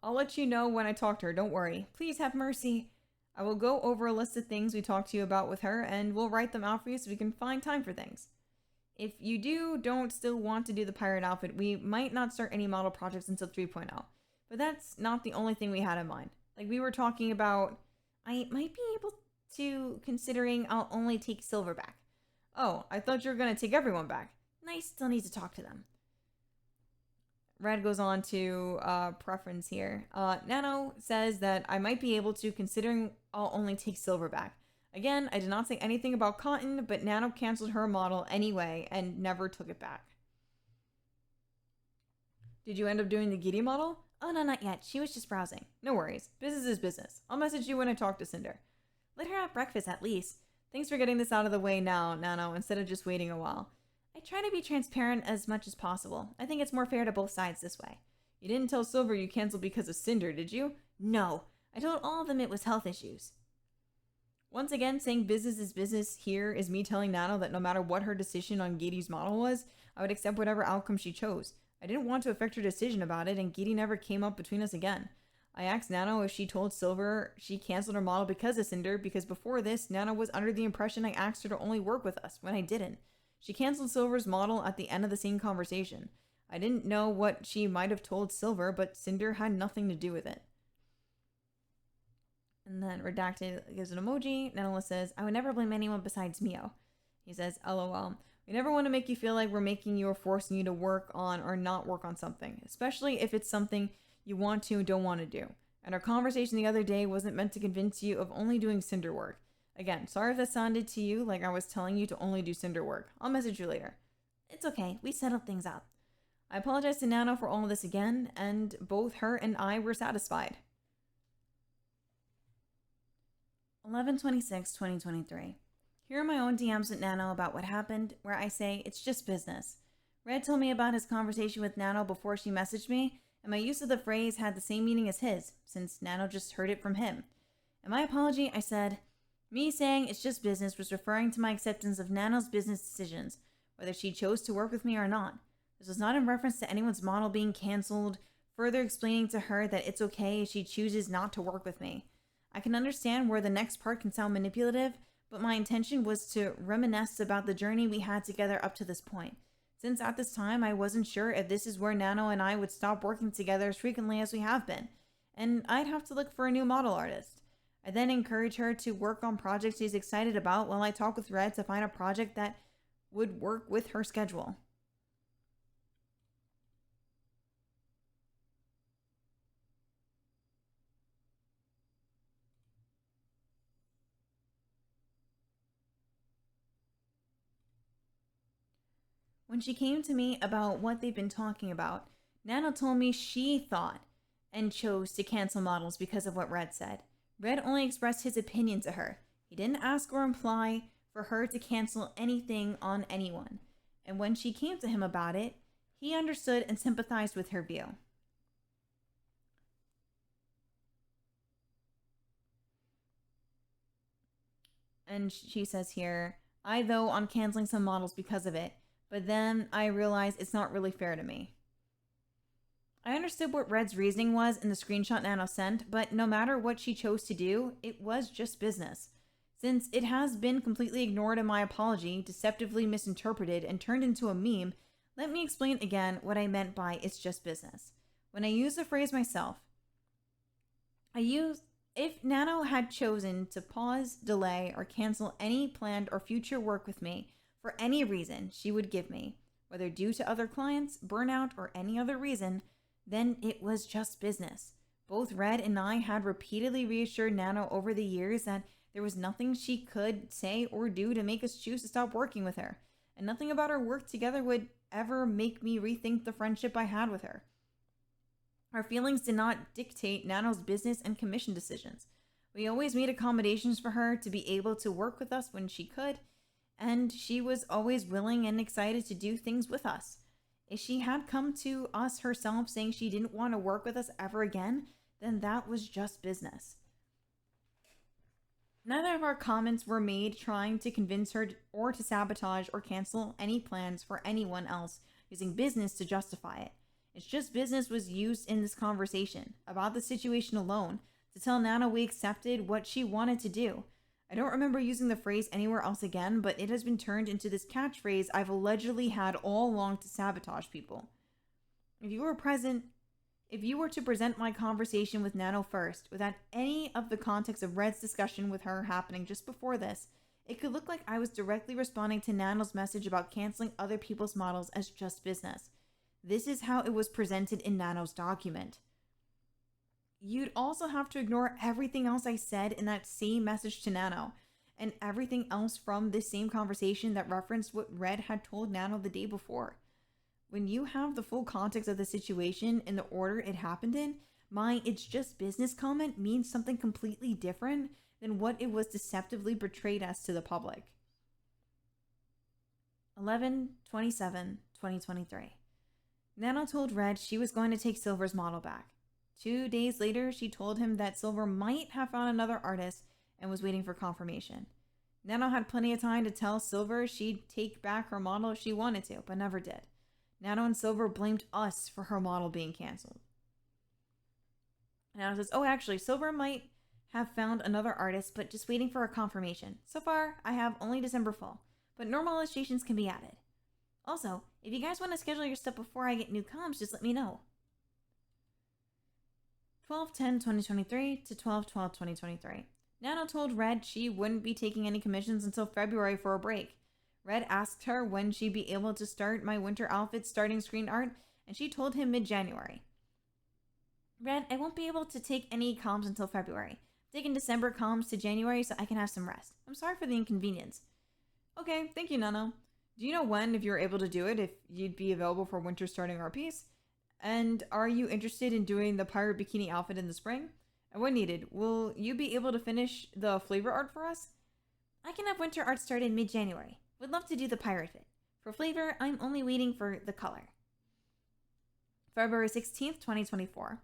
A: I'll let you know when I talk to her, don't worry. Please have mercy. I will go over a list of things we talked to you about with her, and we'll write them out for you so we can find time for things. If you don't still want to do the pirate outfit, we might not start any model projects until 3.0. But that's not the only thing we had in mind. Like we were talking about, I might be able to, considering I'll only take Silver back. Oh, I thought you were going to take everyone back. I still need to talk to them. Red goes on to preference here. Nano says that I might be able to, considering I'll only take Silver back. Again, I did not say anything about Cotton, but Nano canceled her model anyway and never took it back. Did you end up doing the Giddy model? Oh, no, not yet. She was just browsing. No worries. Business is business. I'll message you when I talk to Sinder. Let her have breakfast at least. Thanks for getting this out of the way now, Nano, instead of just waiting a while. I try to be transparent as much as possible. I think it's more fair to both sides this way. You didn't tell Silver you canceled because of Sinder, did you? No. I told all of them it was health issues. Once again, saying business is business here is me telling Nano that no matter what her decision on Giddy's model was, I would accept whatever outcome she chose. I didn't want to affect her decision about it, and Giddy never came up between us again. I asked Nano if she told Silver she canceled her model because of Sinder, because before this, Nano was under the impression I asked her to only work with us, when I didn't. She canceled Silver's model at the end of the same conversation. I didn't know what she might have told Silver, but Sinder had nothing to do with it. And then Redacted gives an emoji. Nanola says, I would never blame anyone besides Mio. He says, LOL. We never want to make you feel like we're making you or forcing you to work on or not work on something, especially if it's something you want to and don't want to do. And our conversation the other day wasn't meant to convince you of only doing Cinder work. Again, sorry if that sounded to you like I was telling you to only do Cinder work. I'll message you later. It's okay, we settled things up. I apologize to Nano for all of this again, and both her and I were satisfied. 11/26/2023. Here are my own DMs with Nano about what happened, where I say it's just business. Red told me about his conversation with Nano before she messaged me, and my use of the phrase had the same meaning as his, since Nano just heard it from him. In my apology, I said, me saying it's just business was referring to my acceptance of Nano's business decisions, whether she chose to work with me or not. This was not in reference to anyone's model being canceled, further explaining to her that it's okay if she chooses not to work with me. I can understand where the next part can sound manipulative, but my intention was to reminisce about the journey we had together up to this point. Since at this time, I wasn't sure if this is where Nano and I would stop working together as frequently as we have been, and I'd have to look for a new model artist. I then encourage her to work on projects she's excited about while I talk with Red to find a project that would work with her schedule. When she came to me about what they've been talking about, Nano told me she thought and chose to cancel models because of what Red said. Red only expressed his opinion to her. He didn't ask or imply for her to cancel anything on anyone. And when she came to him about it, he understood and sympathized with her view. And she says here, I though on canceling some models because of it, but then I realized it's not really fair to me. I understood what Red's reasoning was in the screenshot Nano sent, but no matter what she chose to do, it was just business. Since it has been completely ignored in my apology, deceptively misinterpreted, and turned into a meme, let me explain again what I meant by it's just business. When I use the phrase myself, if Nano had chosen to pause, delay, or cancel any planned or future work with me for any reason she would give me, whether due to other clients, burnout, or any other reason, then it was just business. Both Red and I had repeatedly reassured Nano over the years that there was nothing she could say or do to make us choose to stop working with her, and nothing about our work together would ever make me rethink the friendship I had with her. Our feelings did not dictate Nano's business and commission decisions. We always made accommodations for her to be able to work with us when she could, and she was always willing and excited to do things with us. If she had come to us herself saying she didn't want to work with us ever again, then that was just business. Neither of our comments were made trying to convince her or to sabotage or cancel any plans for anyone else using business to justify it. It's just business was used in this conversation about the situation alone to tell Nano we accepted what she wanted to do. I don't remember using the phrase anywhere else again, but it has been turned into this catchphrase I've allegedly had all along to sabotage people. If you were to present my conversation with Nano first, without any of the context of Red's discussion with her happening just before this, it could look like I was directly responding to Nano's message about canceling other people's models as just business. This is how it was presented in Nano's document. You'd also have to ignore everything else I said in that same message to Nano, and everything else from this same conversation that referenced what Red had told Nano the day before. When you have the full context of the situation in the order it happened in, my "it's just business" comment means something completely different than what it was deceptively portrayed as to the public. 11/27/2023. Nano told Red she was going to take Silver's model back. 2 days later, she told him that Silver might have found another artist and was waiting for confirmation. Nano had plenty of time to tell Silver she'd take back her model if she wanted to, but never did. Nano and Silver blamed us for her model being canceled. Nano says, oh, actually, Silver might have found another artist, but just waiting for a confirmation. So far, I have only December full, but normal illustrations can be added. Also, if you guys want to schedule your stuff before I get new comms, just let me know. 12/10/2023 to 12/12/2023. Nano told Red she wouldn't be taking any commissions until February for a break. Red asked her when she'd be able to start my winter outfit starting screen art, and she told him mid-January. Red, I won't be able to take any comms until February. I'm taking December comms to January so I can have some rest. I'm sorry for the inconvenience. Okay, thank you, Nano. Do you know when, if you're able to do it, if you'd be available for winter starting art piece? And are you interested in doing the pirate bikini outfit in the spring? And when needed, will you be able to finish the flavor art for us? I can have winter art start in mid-January. Would love to do the pirate fit. For flavor, I'm only waiting for the color. February 16th, 2024.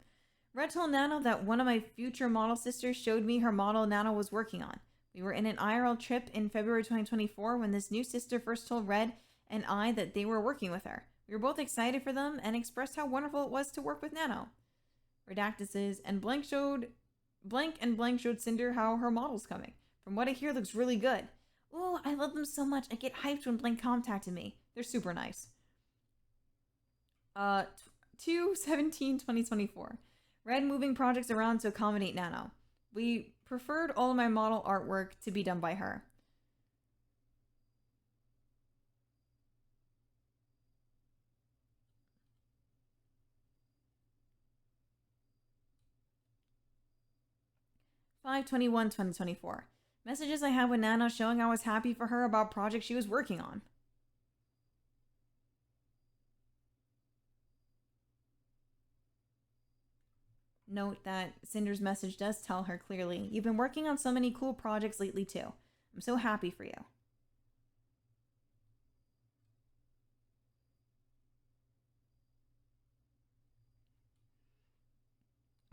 A: Red told Nano that one of my future model sisters showed me her model Nano was working on. We were in an IRL trip in February 2024 when this new sister first told Red and I that they were working with her. We were both excited for them and expressed how wonderful it was to work with Nano. Redacted says, and Blank showed Sinder how her model's coming. From what I hear, looks really good. Ooh, I love them so much. I get hyped when Blank contacted me. They're super nice. 2/17/2024. Red moving projects around to accommodate Nano. We preferred all of my model artwork to be done by her. (5/21/2024). Messages I had with Nano showing I was happy for her about projects she was working on. Note that Cinder's message does tell her clearly, you've been working on so many cool projects lately too. I'm so happy for you.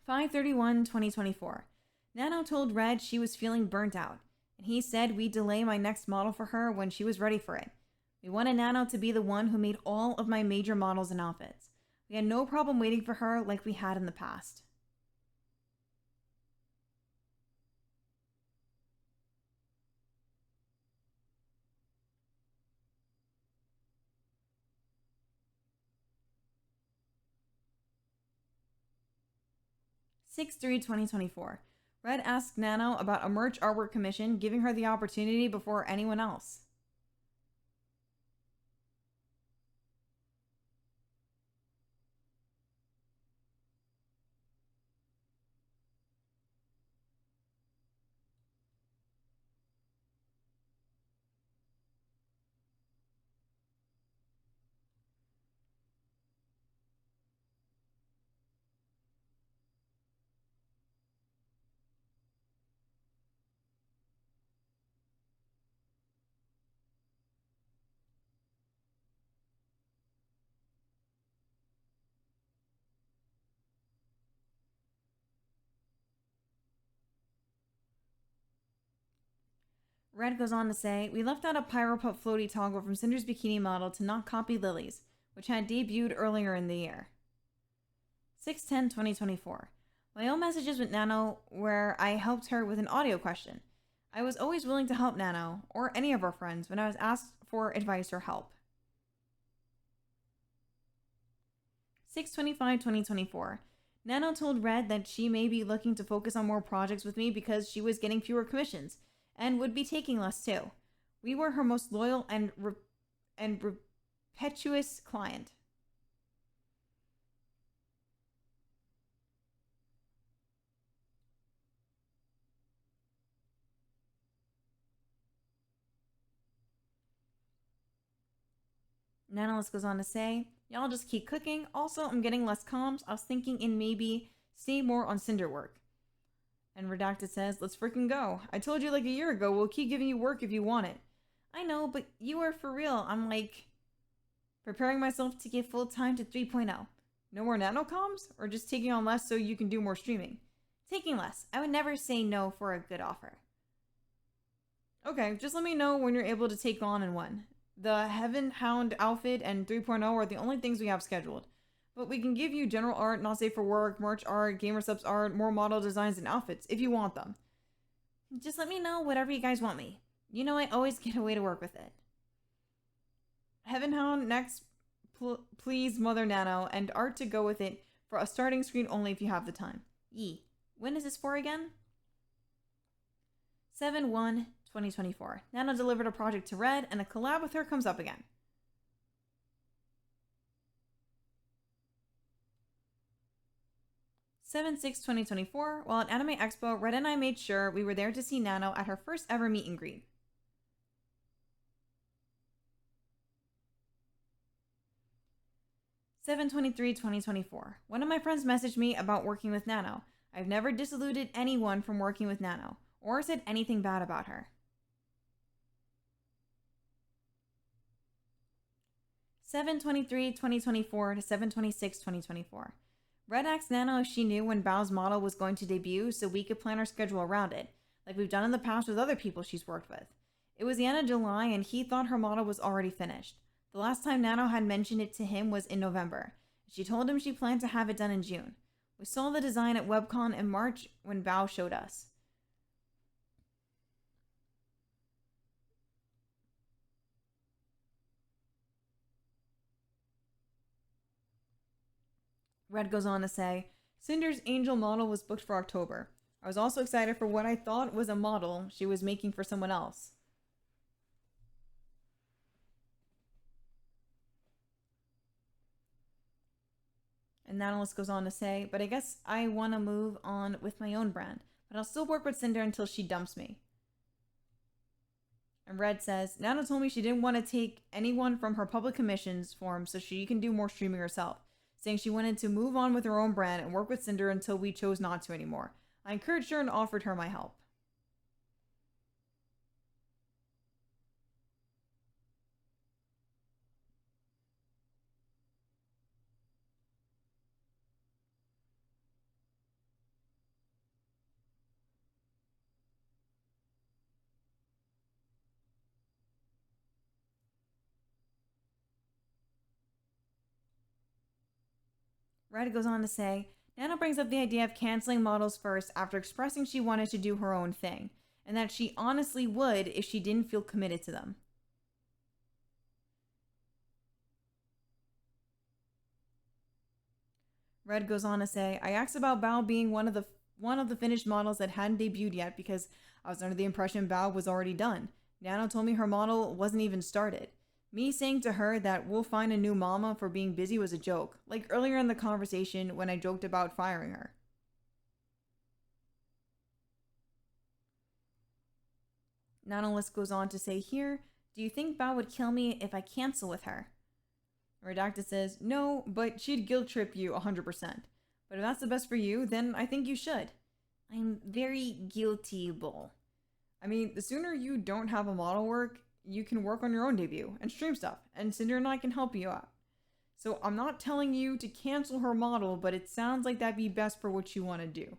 A: (5/31/2024). Nano told Red she was feeling burnt out, and he said we'd delay my next model for her when she was ready for it. We wanted Nano to be the one who made all of my major models and outfits. We had no problem waiting for her like we had in the past. (6/3/2024). Red asked Nano about a merch artwork commission, giving her the opportunity before anyone else. Red goes on to say, we left out a Pyropup floaty toggle from Cinder's bikini model to not copy Lily's, which had debuted earlier in the year. 6/10/2024. My own messages with Nano where I helped her with an audio question. I was always willing to help Nano, or any of our friends, when I was asked for advice or help. 6/25/2024. Nano told Red that she may be looking to focus on more projects with me because she was getting fewer commissions, and would be taking less too. We were her most loyal and impetuous client. Nanolis goes on to say, y'all just keep cooking. Also, I'm getting less comms. I was thinking in maybe stay more on Cinder work. And Redacted says, let's freaking go. I told you like a year ago, we'll keep giving you work if you want it. I know, but you are for real. I'm like preparing myself to give full time to 3.0. No more nanocoms? Or just taking on less so you can do more streaming? Taking less. I would never say no for a good offer. Okay, just let me know when you're able to take on and when. The Heaven Hound outfit and 3.0 are the only things we have scheduled. But we can give you general art, not safe for work, merch art, gamer subs art, more model designs and outfits if you want them. Just let me know whatever you guys want me. You know I always get a way to work with it. Heavenhound next, please Mother Nano, and art to go with it for a starting screen only if you have the time. Yee. When is this for again? 7/1/2024. Nano delivered a project to Red, and a collab with her comes up again. 7/6/2024. While at Anime Expo, Red and I made sure we were there to see Nano at her first ever meet and greet. 7/23/2024. One of my friends messaged me about working with Nano. I've never disiluded anyone from working with Nano, or said anything bad about her. 7/23/2024 to 7/26/2024. Red asked Nano if she knew when Bao's model was going to debut so we could plan our schedule around it, like we've done in the past with other people she's worked with. It was the end of July and he thought her model was already finished. The last time Nano had mentioned it to him was in November. She told him she planned to have it done in June. We saw the design at WebCon in March when Bao showed us. Red goes on to say, Cinder's angel model was booked for October. I was also excited for what I thought was a model she was making for someone else. And Nanolis goes on to say, but I guess I want to move on with my own brand, but I'll still work with Sinder until she dumps me. And Red says, Nano told me she didn't want to take anyone from her public commissions form so she can do more streaming herself, saying she wanted to move on with her own brand and work with Sinder until we chose not to anymore. I encouraged her and offered her my help. Red goes on to say, Nano brings up the idea of canceling models first after expressing she wanted to do her own thing, and that she honestly would if she didn't feel committed to them. Red goes on to say, I asked about Bao being one of the finished models that hadn't debuted yet because I was under the impression Bao was already done. Nano told me her model wasn't even started. Me saying to her that we'll find a new mama for being busy was a joke, like earlier in the conversation when I joked about firing her. Nanolis goes on to say here, do you think Bao would kill me if I cancel with her? Redacted says, no, but she'd guilt trip you 100%. But if that's the best for you, then I think you should. I'm very guilty-able. I mean, the sooner you don't have a model work, you can work on your own debut and stream stuff, and Sinder and I can help you out. So I'm not telling you to cancel her model, but it sounds like that'd be best for what you want to do.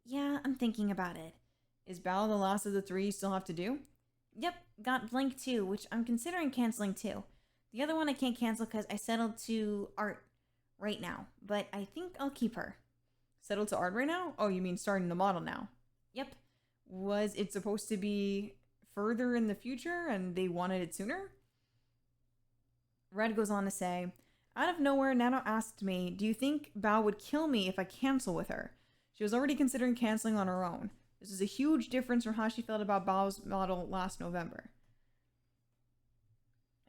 A: Yeah, I'm thinking about it. Is Bao the last of the three you still have to do? Yep, got Blank too, which I'm considering canceling too. The other one I can't cancel because I settled to art right now, but I think I'll keep her. Settled to art right now? Oh, you mean starting the model now? Yep. Was it supposed to be further in the future and they wanted it sooner? Red goes on to say, out of nowhere, Nano asked me, do you think Bao would kill me if I cancel with her? She was already considering canceling on her own. This is a huge difference from how she felt about Bao's model last November.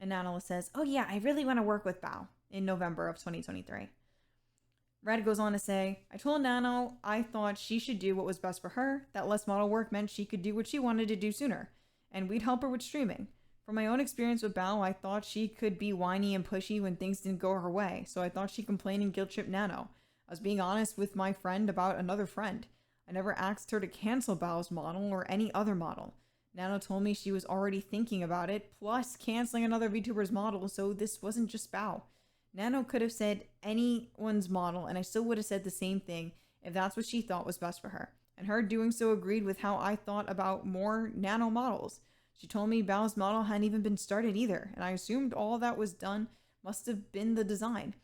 A: And Nanola says, oh yeah, I really want to work with Bao in November of 2023. Red goes on to say, I told Nano I thought she should do what was best for her, that less model work meant she could do what she wanted to do sooner, and we'd help her with streaming. From my own experience with Bao, I thought she could be whiny and pushy when things didn't go her way, so I thought she complained and guilt-tripped Nano. I was being honest with my friend about another friend. I never asked her to cancel Bao's model or any other model. Nano told me she was already thinking about it, plus canceling another VTuber's model, so this wasn't just Bao. Nano could have said anyone's model, and I still would have said the same thing if that's what she thought was best for her. And her doing so agreed with how I thought about more Nano models. She told me Bao's model hadn't even been started either, and I assumed all that was done must have been the design.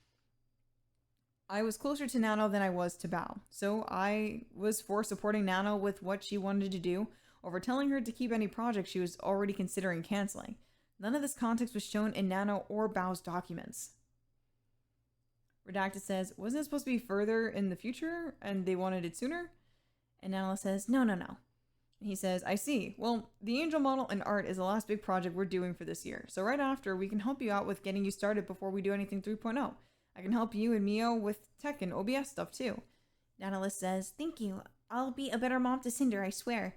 A: I was closer to Nano than I was to Bao, so I was for supporting Nano with what she wanted to do over telling her to keep any project she was already considering canceling. None of this context was shown in Nano or Bao's documents. Redacted says, wasn't it supposed to be further in the future and they wanted it sooner? And Nano says, no. And he says, I see. Well, the angel model and art is the last big project we're doing for this year. So right after, we can help you out with getting you started before we do anything 3.0. I can help you and Mio with tech and OBS stuff too. Nanolis says, thank you. I'll be a better mom to Sinder, I swear.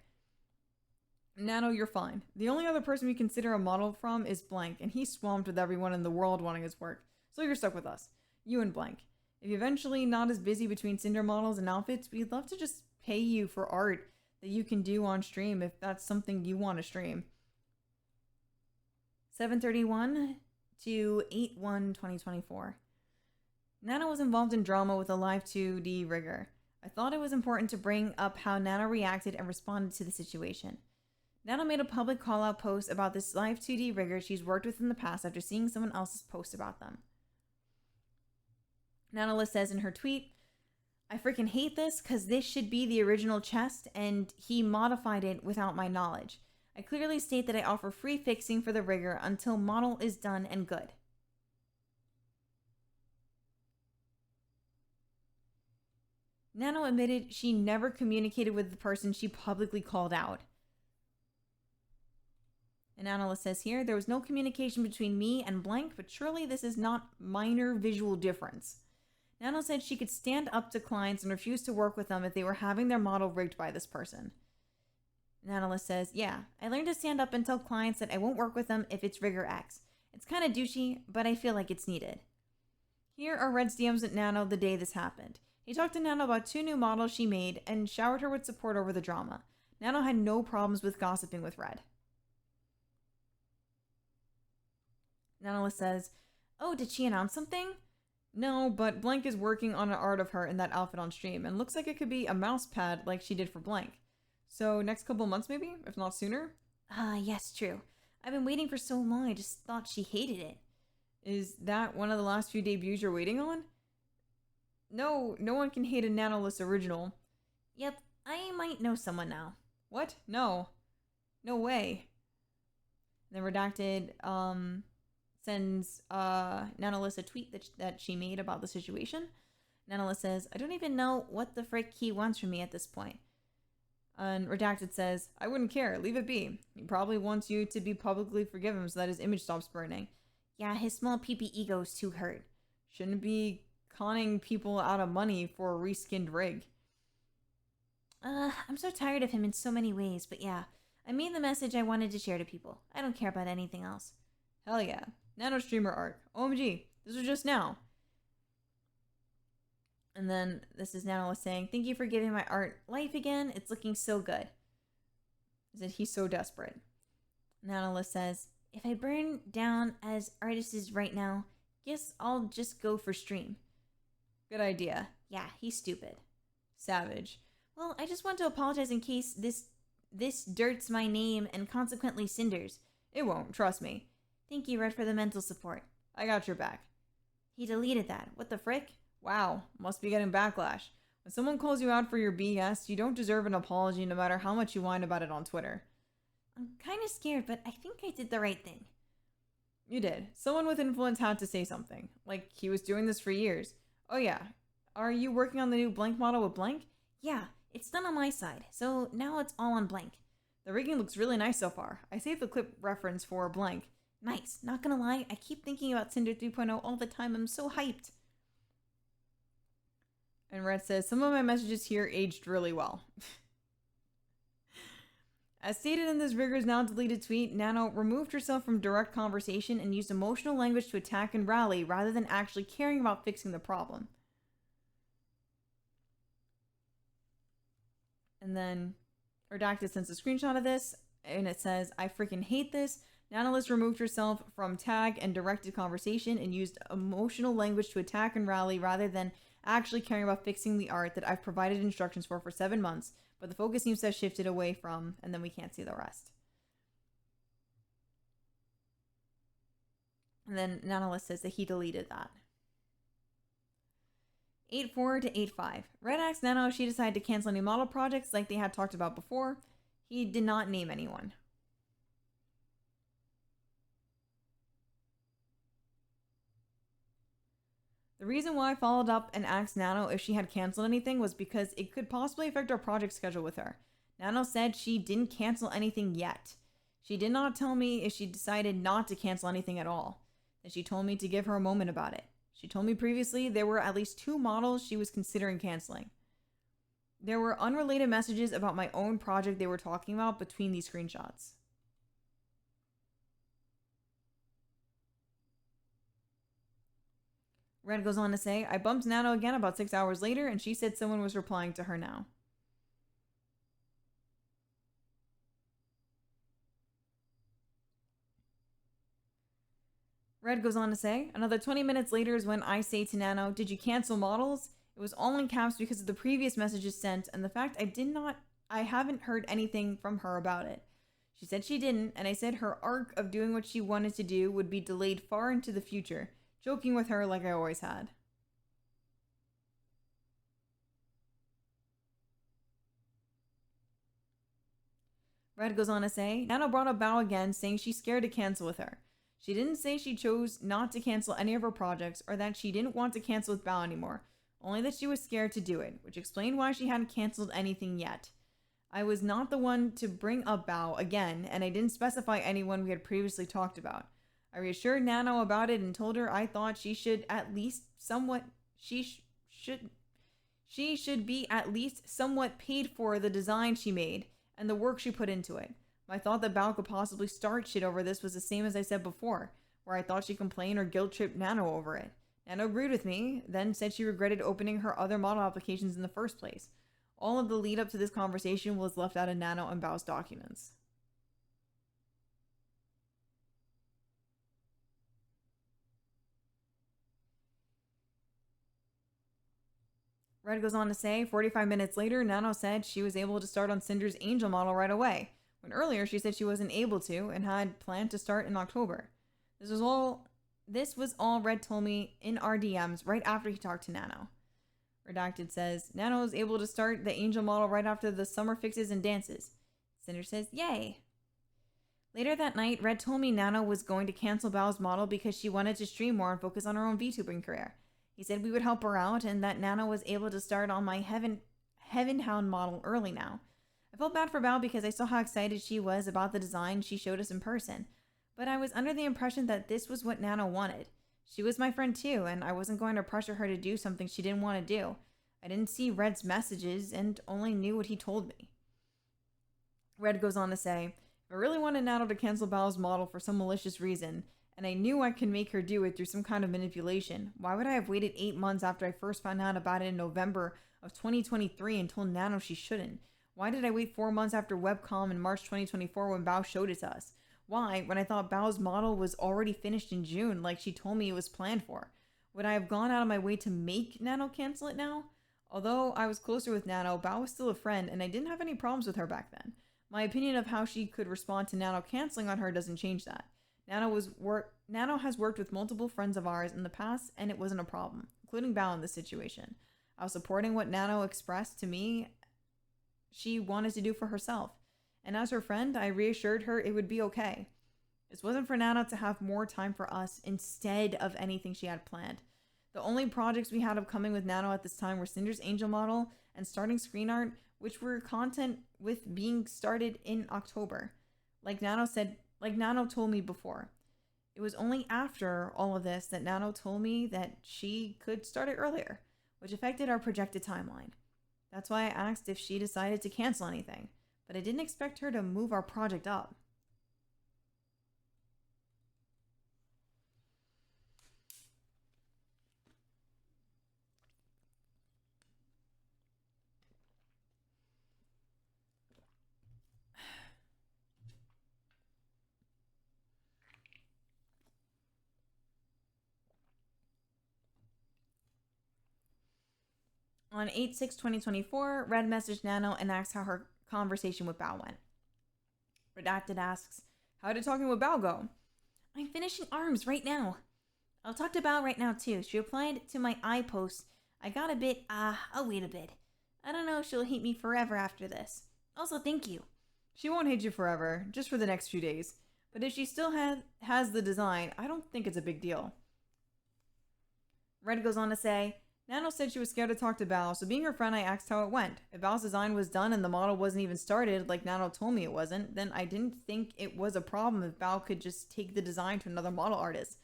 A: Nano, you're fine. The only other person we consider a model from is Blank, and he's swamped with everyone in the world wanting his work. So you're stuck with us. You and Blank. If you're eventually not as busy between Sinder models and outfits, we'd love to just pay you for art that you can do on stream if that's something you want to stream. 7/31 to 8/1/2024. Nano was involved in drama with a live 2D rigger. I thought it was important to bring up how Nano reacted and responded to the situation. Nano made a public call-out post about this live 2D rigger she's worked with in the past after seeing someone else's post about them. Nanola says in her tweet, I freaking hate this because this should be the original chest and he modified it without my knowledge. I clearly state that I offer free fixing for the rigger until model is done and good. Nano admitted she never communicated with the person she publicly called out. An analyst says here, there was no communication between me and Blank, but surely this is not minor visual difference. Nano said she could stand up to clients and refuse to work with them if they were having their model rigged by this person. An analyst says, yeah, I learned to stand up and tell clients that I won't work with them if it's rigger X. It's kind of douchey, but I feel like it's needed. Here are Red's DMs at Nano the day this happened. He talked to Nano about 2 new models she made and showered her with support over the drama. Nano had no problems with gossiping with Red. Nanola says, oh, did she announce something? No, but Blank is working on an art of her in that outfit on stream, and looks like it could be a mouse pad like she did for Blank. So next couple months maybe, if not sooner? Yes, true. I've been waiting for so long, I just thought she hated it. Is that one of the last few debuts you're waiting on? No one can hate a Nanoless original. Yep, I might know someone now. What? No way. Then Redacted, sends Nanolis a tweet that she made about the situation. Nanolis says, I don't even know what the frick he wants from me at this point. And Redacted says, I wouldn't care, leave it be. He probably wants you to be publicly forgive him so that his image stops burning. Yeah, his small peepee ego is too hurt. Shouldn't be conning people out of money for a reskinned rig. I'm so tired of him in so many ways, but yeah, I made the message I wanted to share to people. I don't care about anything else. Hell yeah. Nano streamer art. OMG. This was just now. And then this is Nano saying, thank you for giving my art life again. It's looking so good. Is that he's so desperate. Nano says, if I burn down as artist is right now, guess I'll just go for stream. Good idea. Yeah, he's stupid. Savage. Well, I just want to apologize in case this dirts my name and consequently Cinder's. It won't, trust me. Thank you, Red, for the mental support. I got your back. He deleted that. What the frick? Wow, must be getting backlash. When someone calls you out for your BS, you don't deserve an apology no matter how much you whine about it on Twitter. I'm kind of scared, but I think I did the right thing. You did. Someone with influence had to say something. Like, he was doing this for years. Oh yeah. Are you working on the new Blank model with Blank? Yeah, it's done on my side, so now it's all on Blank. The rigging looks really nice so far. I saved the clip reference for Blank. Nice. Not gonna lie, I keep thinking about Sinder 3.0 all the time. I'm so hyped. And Red says, some of my messages here aged really well. As stated in this rigger's now deleted tweet, Nano removed herself from direct conversation and used emotional language to attack and rally rather than actually caring about fixing the problem. And then Redacted sends a screenshot of this, and it says, I freaking hate this. Nanolis removed herself from tag and directed conversation and used emotional language to attack and rally rather than actually caring about fixing the art that I've provided instructions for 7 months, but the focus seems to have shifted away from, and then we can't see the rest. And then Nanolis says that he deleted that. 8-4 to 8-5. Red asked Nano if she decided to cancel any model projects like they had talked about before. He did not name anyone. The reason why I followed up and asked Nano if she had canceled anything was because it could possibly affect our project schedule with her. Nano said she didn't cancel anything yet. She did not tell me if she decided not to cancel anything at all. Then she told me to give her a moment about it. She told me previously there were at least 2 models she was considering canceling. There were unrelated messages about my own project they were talking about between these screenshots. Red goes on to say, I bumped Nano again about 6 hours later, and she said someone was replying to her now. Red goes on to say, another 20 minutes later is when I say to Nano, did you cancel models? It was all in caps because of the previous messages sent and the fact I haven't heard anything from her about it. She said she didn't, and I said her arc of doing what she wanted to do would be delayed far into the future, joking with her like I always had. Red goes on to say, Nano brought up Bao again, saying she's scared to cancel with her. She didn't say she chose not to cancel any of her projects or that she didn't want to cancel with Bao anymore, only that she was scared to do it, which explained why she hadn't canceled anything yet. I was not the one to bring up Bao again, and I didn't specify anyone we had previously talked about. I reassured Nano about it and told her I thought she should be at least somewhat paid for the design she made and the work she put into it. My thought that Bao could possibly start shit over this was the same as I said before, where I thought she complained or guilt-tripped Nano over it. Nano agreed with me, then said she regretted opening her other model applications in the first place. All of the lead up to this conversation was left out of Nano and Bao's documents. Red goes on to say, 45 minutes later, Nano said she was able to start on Sinder's Angel model right away, when earlier she said she wasn't able to and had planned to start in October. This was all Red told me in our DMs right after he talked to Nano. Redacted says, Nano was able to start the Angel model right after the summer fixes and dances. Sinder says, yay. Later that night, Red told me Nano was going to cancel Bao's model because she wanted to stream more and focus on her own VTubing career. He said we would help her out and that Nano was able to start on my Heaven Hound model early now. I felt bad for Bao because I saw how excited she was about the design she showed us in person, but I was under the impression that this was what Nano wanted. She was my friend too, and I wasn't going to pressure her to do something she didn't want to do. I didn't see Red's messages and only knew what he told me. Red goes on to say, if I really wanted Nano to cancel Bao's model for some malicious reason, and I knew I could make her do it through some kind of manipulation, why would I have waited 8 months after I first found out about it in November of 2023 and told Nano she shouldn't? Why did I wait 4 months after webcom in March 2024 when Bao showed it to us? Why, when I thought Bao's model was already finished in June like she told me it was planned for? Would I have gone out of my way to make Nano cancel it now? Although I was closer with Nano, Bao was still a friend and I didn't have any problems with her back then. My opinion of how she could respond to Nano canceling on her doesn't change that. Nano has worked with multiple friends of ours in the past and it wasn't a problem, including Bao in this situation. I was supporting what Nano expressed to me she wanted to do for herself. And as her friend, I reassured her it would be okay. This wasn't for Nano to have more time for us instead of anything she had planned. The only projects we had upcoming with Nano at this time were Sinder's Angel model and starting screen art, which were content with being started in October. Like Nano told me before. It was only after all of this that Nano told me that she could start it earlier, which affected our projected timeline. That's why I asked if she decided to cancel anything, but I didn't expect her to move our project up. On 8/6/2024, Red messaged Nano and asked how her conversation with Bao went. Redacted asks, how did talking with Bao go? I'm finishing arms right now. I'll talk to Bao right now too. She replied to my I post I got a bit, I'll wait a bit. I don't know if she'll hate me forever after this. Also, thank you. She won't hate you forever, just for the next few days. But if she still has the design, I don't think it's a big deal. Red goes on to say, Nano said she was scared to talk to Bao, so being her friend, I asked how it went. If Bao's design was done and the model wasn't even started, like Nano told me it wasn't, then I didn't think it was a problem if Bao could just take the design to another model artist.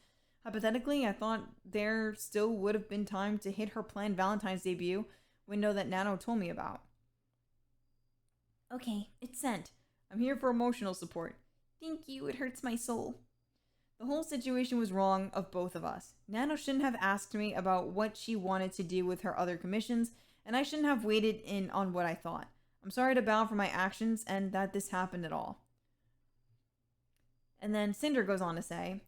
A: Hypothetically, I thought there still would have been time to hit her planned Valentine's debut window that Nano told me about. Okay, it's sent. I'm here for emotional support. Thank you, it hurts my soul. The whole situation was wrong of both of us. Nano shouldn't have asked me about what she wanted to do with her other commissions, and I shouldn't have waited in on what I thought. I'm sorry to Bao for my actions and that this happened at all. And then Sinder goes on to say,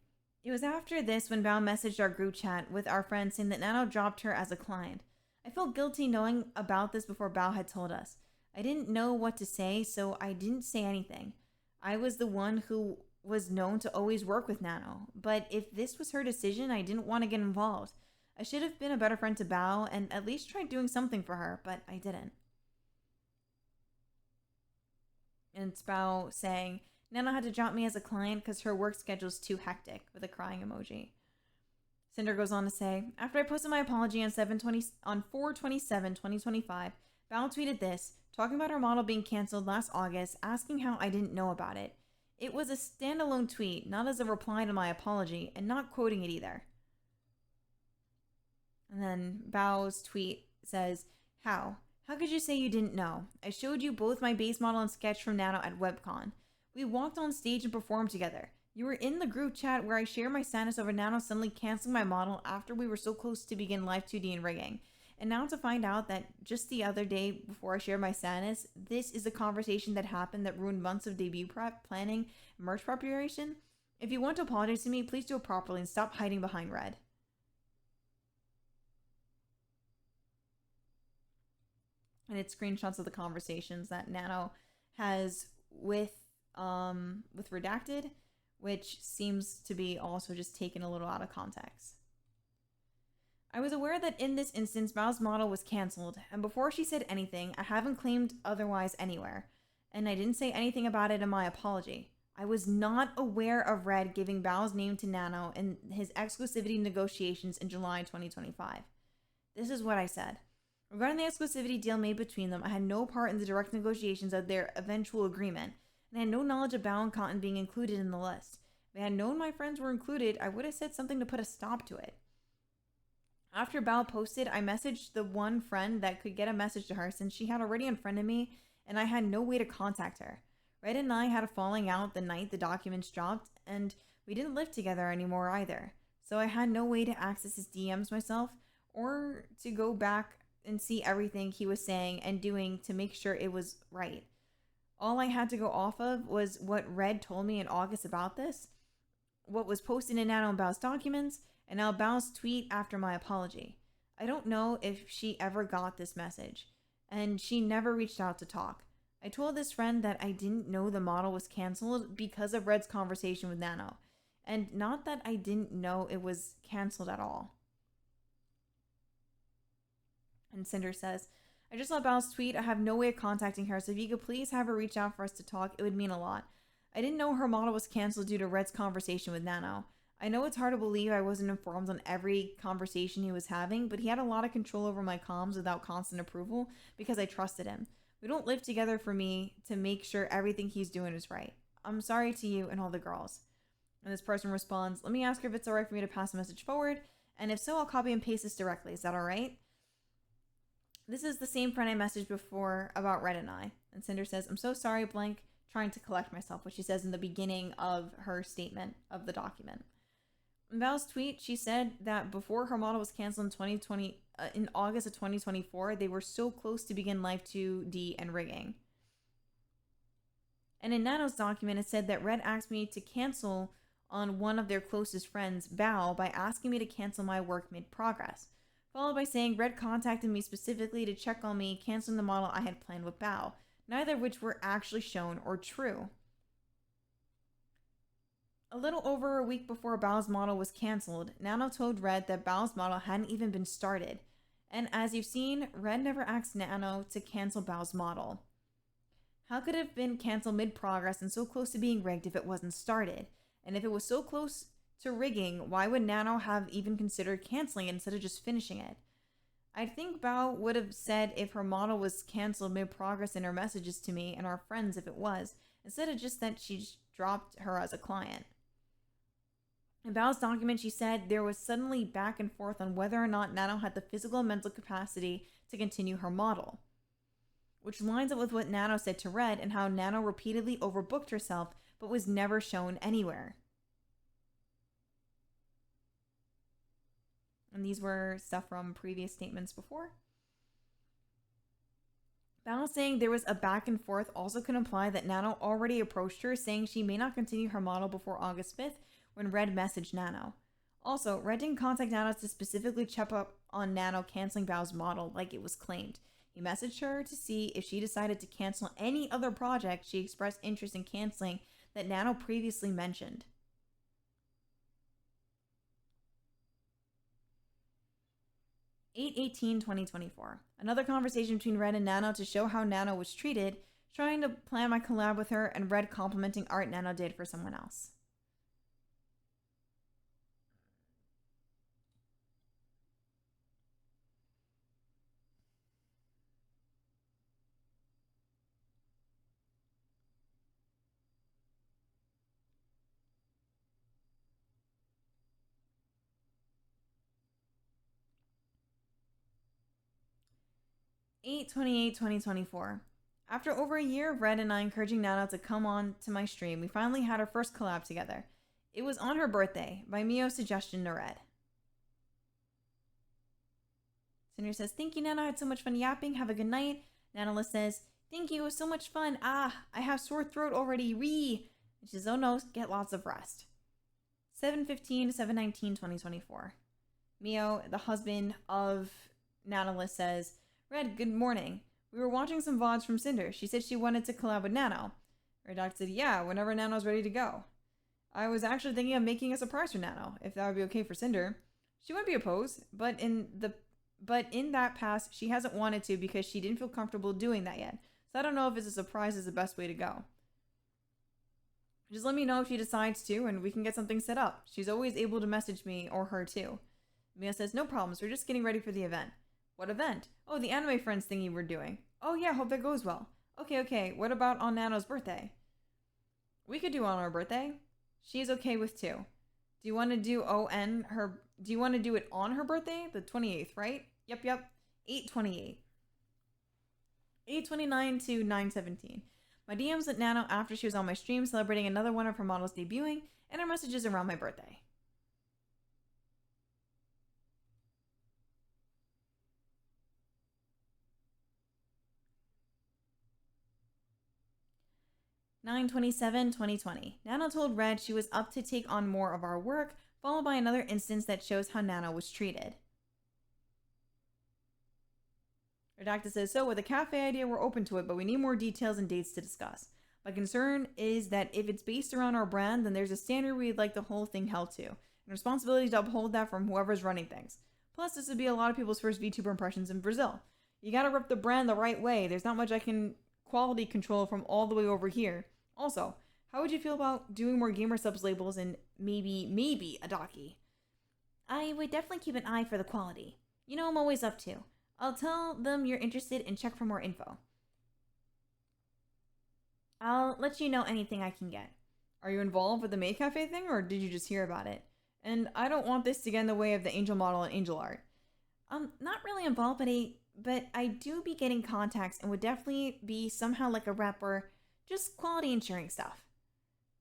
A: it was after this when Bao messaged our group chat with our friends saying that Nano dropped her as a client. I felt guilty knowing about this before Bao had told us. I didn't know what to say, so I didn't say anything. I was the one who was known to always work with Nano, but if this was her decision, I didn't want to get involved. I should have been a better friend to Bao and at least tried doing something for her, but I didn't. And it's Bao saying, Nano had to drop me as a client because her work schedule's too hectic, with a crying emoji. Sinder goes on to say, after I posted my apology on 4/27/2025, Bao tweeted this, talking about her model being canceled last August, asking how I didn't know about it. It was a standalone tweet, not as a reply to my apology, and not quoting it either. And then Bao's tweet says, How? How could you say you didn't know? I showed you both my base model and sketch from Nano at WebCon. We walked on stage and performed together. You were in the group chat where I shared my sadness over Nano suddenly canceling my model after we were so close to begin live 2D and rigging. And now to find out that just the other day before I shared my sadness, this is a conversation that happened that ruined months of debut prep, planning, and merch preparation. If you want to apologize to me, please do it properly and stop hiding behind Red. And it's screenshots of the conversations that Nano has with Redacted, which seems to be also just taken a little out of context. I was aware that in this instance, Bao's model was cancelled, and before she said anything, I haven't claimed otherwise anywhere, and I didn't say anything about it in my apology. I was not aware of Red giving Bao's name to Nano in his exclusivity negotiations in July 2025. This is what I said. Regarding the exclusivity deal made between them, I had no part in the direct negotiations of their eventual agreement, and I had no knowledge of Bao and Cotton being included in the list. If I had known my friends were included, I would have said something to put a stop to it. After Bao posted, I messaged the one friend that could get a message to her since she had already unfriended me and I had no way to contact her. Red and I had a falling out the night the documents dropped, and we didn't live together anymore either. So I had no way to access his DMs myself or to go back and see everything he was saying and doing to make sure it was right. All I had to go off of was what Red told me in August about this, what was posted in Nano and Bao's documents, and now Bao's tweet after my apology. I don't know if she ever got this message, and she never reached out to talk. I told this friend that I didn't know the model was canceled because of Red's conversation with Nano, and not that I didn't know it was canceled at all. And Sinder says, I just saw Bao's tweet. I have no way of contacting her, so if you could please have her reach out for us to talk, it would mean a lot. I didn't know her model was canceled due to Red's conversation with Nano. I know it's hard to believe I wasn't informed on every conversation he was having, but he had a lot of control over my comms without constant approval because I trusted him. We don't live together for me to make sure everything he's doing is right. I'm sorry to you and all the girls. And this person responds, let me ask her if it's alright for me to pass the message forward, and if so, I'll copy and paste this directly. Is that alright? This is the same friend I messaged before about Red and I. And Cinder says, I'm so sorry, blank, trying to collect myself, which she says in the beginning of her statement of the document. In Val's tweet, she said that before her model was canceled in August of 2024, they were so close to begin live 2D and rigging. And in Nano's document, it said that Red asked me to cancel on one of their closest friends, Bao, by asking me to cancel my work mid-progress, followed by saying Red contacted me specifically to check on me canceling the model I had planned with Bao, neither of which were actually shown or true. A little over a week before Bao's model was canceled, Nano told Red that Bao's model hadn't even been started, And as you've seen, Red never asked Nano to cancel Bao's model. How could it have been canceled mid-progress and so close to being rigged if it wasn't started? And if it was so close to rigging, why would Nano have even considered canceling it instead of just finishing it? I think Bao would have said if her model was canceled mid-progress in her messages to me and our friends if it was, instead of just that she dropped her as a client. In Bao's document, she said there was suddenly back and forth on whether or not Nano had the physical and mental capacity to continue her model, which lines up with what Nano said to Red and how Nano repeatedly overbooked herself but was never shown anywhere. And these were stuff from previous statements before. Bao saying there was a back and forth also could imply that Nano already approached her, saying she may not continue her model before August 5th when Red messaged Nano. Also, Red didn't contact Nano to specifically check up on Nano canceling Bao's model like it was claimed. He messaged her to see if she decided to cancel any other project she expressed interest in canceling that Nano previously mentioned. 8/18/2024. Another conversation between Red and Nano to show how Nano was treated, trying to plan my collab with her, and Red complimenting art Nano did for someone else. (8/28/2024). After over a year of Red and I encouraging Nano to come on to my stream, we finally had our first collab together. It was on her birthday, by Mio's suggestion to Red. Sinder says, "Thank you, Nano. I had so much fun yapping. Have a good night." Nanola says, "Thank you. It was so much fun. I have sore throat already. And she says, "Oh no, get lots of rest." 7/15/7/19/2024. Mio, the husband of Nanola, says, "Red, good morning. We were watching some VODs from Sinder. She said she wanted to collab with Nano." Her doc said, "Yeah, whenever Nano's ready to go." I was actually thinking of making a surprise for Nano, if that would be okay for Sinder. She wouldn't be opposed, but in that past, she hasn't wanted to because she didn't feel comfortable doing that yet. So I don't know if it's a surprise is the best way to go. Just let me know if she decides to, and we can get something set up. She's always able to message me or her too. Mia says, "No problems. We're just getting ready for the event." "What event?" "Oh, the anime friends thingy we're doing." "Oh yeah, hope that goes well." Okay. What about on Nano's birthday?" "We could do on her birthday. She's okay with too. Do you want to do Do you want to do it on her birthday? The 28th, right? Yep. 8/28. 8/29 to 9/17. My DMs at Nano after she was on my stream celebrating another one of her models debuting, and her messages around my birthday. (9/27/2020). Nano told Red she was up to take on more of our work, followed by another instance that shows how Nano was treated. Redacted says, "So with the cafe idea, we're open to it, but we need more details and dates to discuss. My concern is that if it's based around our brand, then there's a standard we'd like the whole thing held to, and responsibility to uphold that from whoever's running things. Plus, this would be a lot of people's first VTuber impressions in Brazil. You gotta rep the brand the right way. There's not much I can quality control from all the way over here. Also, how would you feel about doing more gamer subs labels and maybe a Daki?" "I would definitely keep an eye for the quality. You know I'm always up to. I'll tell them you're interested and check for more info. I'll let you know anything I can get." "Are you involved with the May Cafe thing, or did you just hear about it? And I don't want this to get in the way of the angel model and angel art." Not really involved, but I do be getting contacts and would definitely be somehow like a rep or just quality ensuring stuff.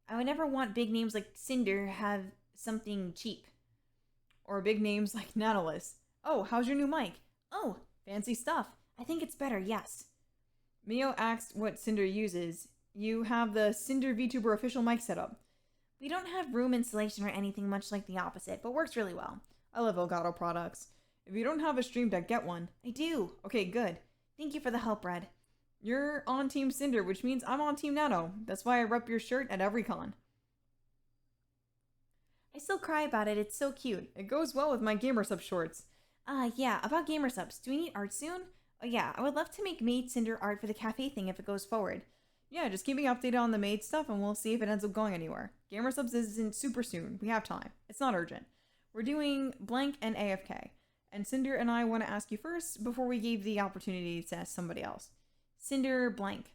A: I would never want big names like Sinder have something cheap. Or big names like Nautilus. "Oh, how's your new mic?" "Oh, fancy stuff. I think it's better, yes." Mio asked what Sinder uses. "You have the Sinder VTuber official mic setup." "We don't have room installation or anything, much like the opposite, but works really well." "I love Elgato products. If you don't have a stream deck, get one." "I do." "Okay, good. Thank you for the help, Red." "You're on Team Sinder, which means I'm on Team Nano. That's why I rep your shirt at every con." "I still cry about it. It's so cute. It goes well with my gamer sub shorts." Yeah, about gamer subs. Do we need art soon? Oh, yeah, I would love to make Maid Cinder art for the cafe thing if it goes forward. Yeah, just keep me updated on the Maid stuff and we'll see if it ends up going anywhere. Gamer subs isn't super soon. We have time. It's not urgent. We're doing blank and AFK. And Cinder and I want to ask you first before we gave the opportunity to ask somebody else. Cinder blank.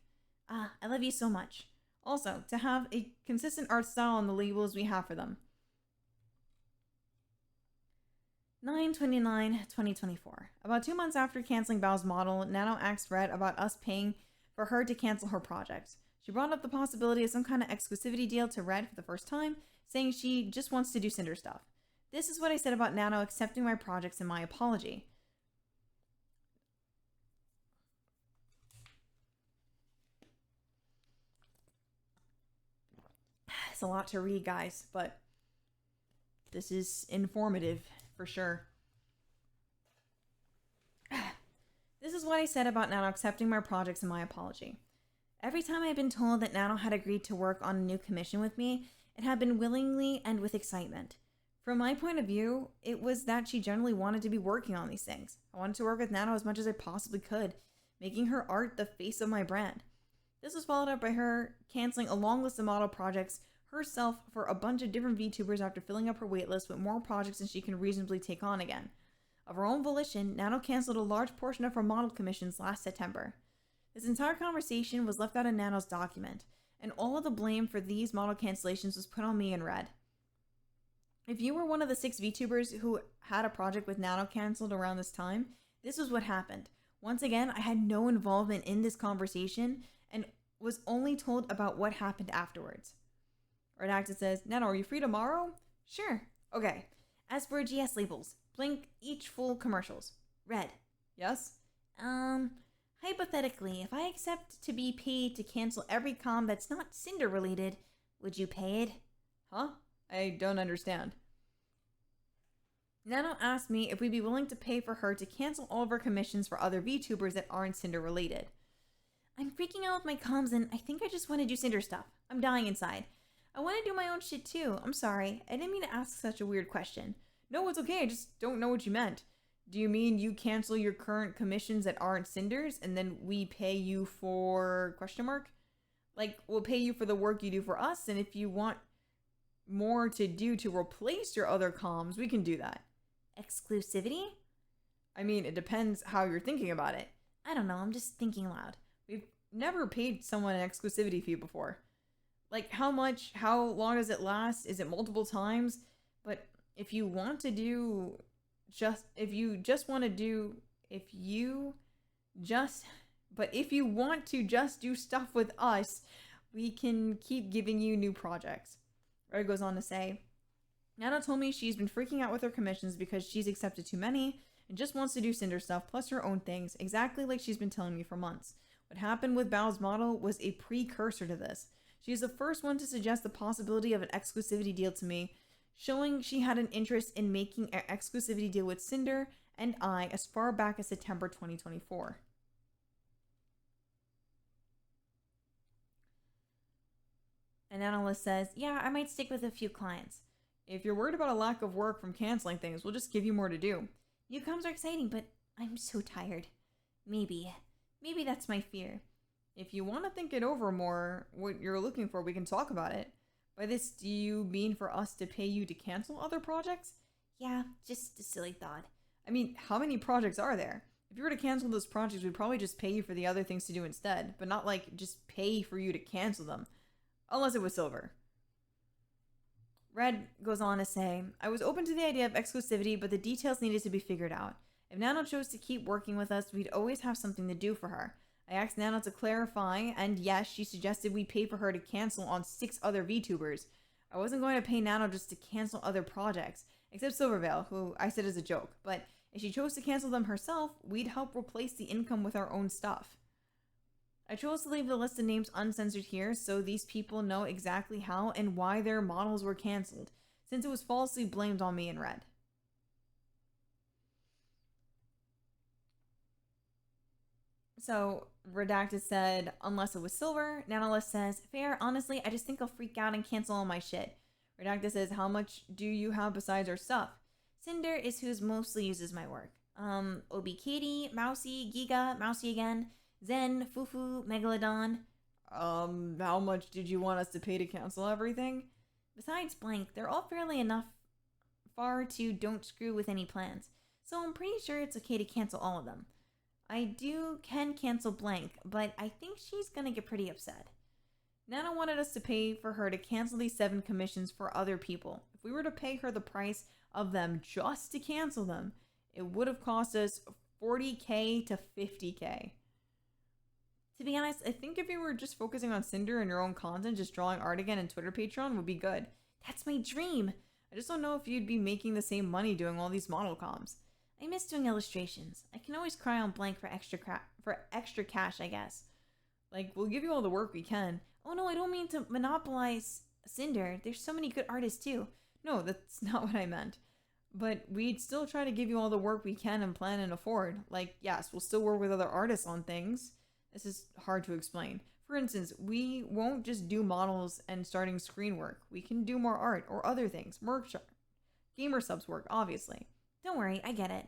A: I love you so much. Also, to have a consistent art style on the labels we have for them. 9/29/2024. About 2 months after canceling Bao's model, Nano asked Red about us paying for her to cancel her project. She brought up the possibility of some kind of exclusivity deal to Red for the first time, saying she just wants to do Cinder stuff. This is what I said about Nano accepting my projects in my apology. It's a lot to read, guys, but this is informative for sure. This is what I said about Nano accepting my projects in my apology. Every time I've been told that Nano had agreed to work on a new commission with me, it had been willingly and with excitement. From my point of view, it was that she generally wanted to be working on these things. I wanted to work with Nano as much as I possibly could, making her art the face of my brand. This was followed up by her canceling a long list of model projects herself for a bunch of different VTubers after filling up her waitlist with more projects than she can reasonably take on again. Of her own volition, Nano canceled a large portion of her model commissions last September. This entire conversation was left out in Nano's document, and all of the blame for these model cancellations was put on me and Red. If you were one of the 6 VTubers who had a project with Nano canceled around this time, this was what happened. Once again, I had no involvement in this conversation and was only told about what happened afterwards. Redacted says, Nano, are you free tomorrow? Sure. Okay. As for GS labels, blink each full commercials. Red. Yes? Hypothetically, if I accept to be paid to cancel every comm that's not Cinder related, would you pay it? Huh? I don't understand. Nano asked me if we'd be willing to pay for her to cancel all of her commissions for other VTubers that aren't Cinder related. I'm freaking out with my comms and I think I just want to do Cinder stuff. I'm dying inside. I want to do my own shit too. I'm sorry. I didn't mean to ask such a weird question. No, it's okay. I just don't know what you meant. Do you mean you cancel your current commissions that aren't Cinders and then we pay you for ... Like, we'll pay you for the work you do for us, and if you want more to do to replace your other comms, we can do that. Exclusivity? I mean, it depends how you're thinking about it. I don't know. I'm just thinking loud. We've never paid someone an exclusivity fee before. Like, how much, how long does it last? Is it multiple times? But if you want to do if you want to just do stuff with us, we can keep giving you new projects. Red goes on to say, Nano told me she's been freaking out with her commissions because she's accepted too many and just wants to do Cinder stuff plus her own things, exactly like she's been telling me for months. What happened with Bao's model was a precursor to this. She is the first one to suggest the possibility of an exclusivity deal to me, showing she had an interest in making an exclusivity deal with Cinder and I as far back as September 2024. An analyst says, yeah, I might stick with a few clients. If you're worried about a lack of work from canceling things, we'll just give you more to do. New comms are exciting, but I'm so tired. Maybe that's my fear. If you want to think it over more, what you're looking for, we can talk about it. By this, do you mean for us to pay you to cancel other projects? Yeah, just a silly thought. I mean, how many projects are there? If you were to cancel those projects, we'd probably just pay you for the other things to do instead, but not like just pay for you to cancel them. Unless it was silver. Red goes on to say, I was open to the idea of exclusivity, but the details needed to be figured out. If Nano chose to keep working with us, we'd always have something to do for her. I asked Nano to clarify, and yes, she suggested we pay for her to cancel on 6 other VTubers. I wasn't going to pay Nano just to cancel other projects, except Silverveil, who I said is a joke, but if she chose to cancel them herself, we'd help replace the income with our own stuff. I chose to leave the list of names uncensored here so these people know exactly how and why their models were canceled, since it was falsely blamed on me and Red. So, Redacted said, unless it was silver. Nanolist says, fair, honestly, I just think I'll freak out and cancel all my shit. Redacted says, how much do you have besides our stuff? Sinder is who mostly uses my work. Obi Kitty, Mousy, Giga, Mousy again, Zen, Fufu, Megalodon. How much did you want us to pay to cancel everything? Besides blank, they're all fairly enough far to don't screw with any plans, so I'm pretty sure it's okay to cancel all of them. I can cancel blank, but I think she's gonna get pretty upset. Nana wanted us to pay for her to cancel these 7 commissions for other people. If we were to pay her the price of them just to cancel them, it would have cost us 40k to 50k. To be honest, I think if you were just focusing on Sinder and your own content, just drawing art again and Twitter Patreon would be good. That's my dream. I just don't know if you'd be making the same money doing all these model comms. I miss doing illustrations. I can always cry on blank for extra cash, I guess. Like, we'll give you all the work we can. Oh no, I don't mean to monopolize Sinder. There's so many good artists too. No, that's not what I meant. But we'd still try to give you all the work we can and plan and afford. Like, yes, we'll still work with other artists on things. This is hard to explain. For instance, we won't just do models and starting screen work. We can do more art or other things. Merch, gamer subs work, obviously. Don't worry, I get it.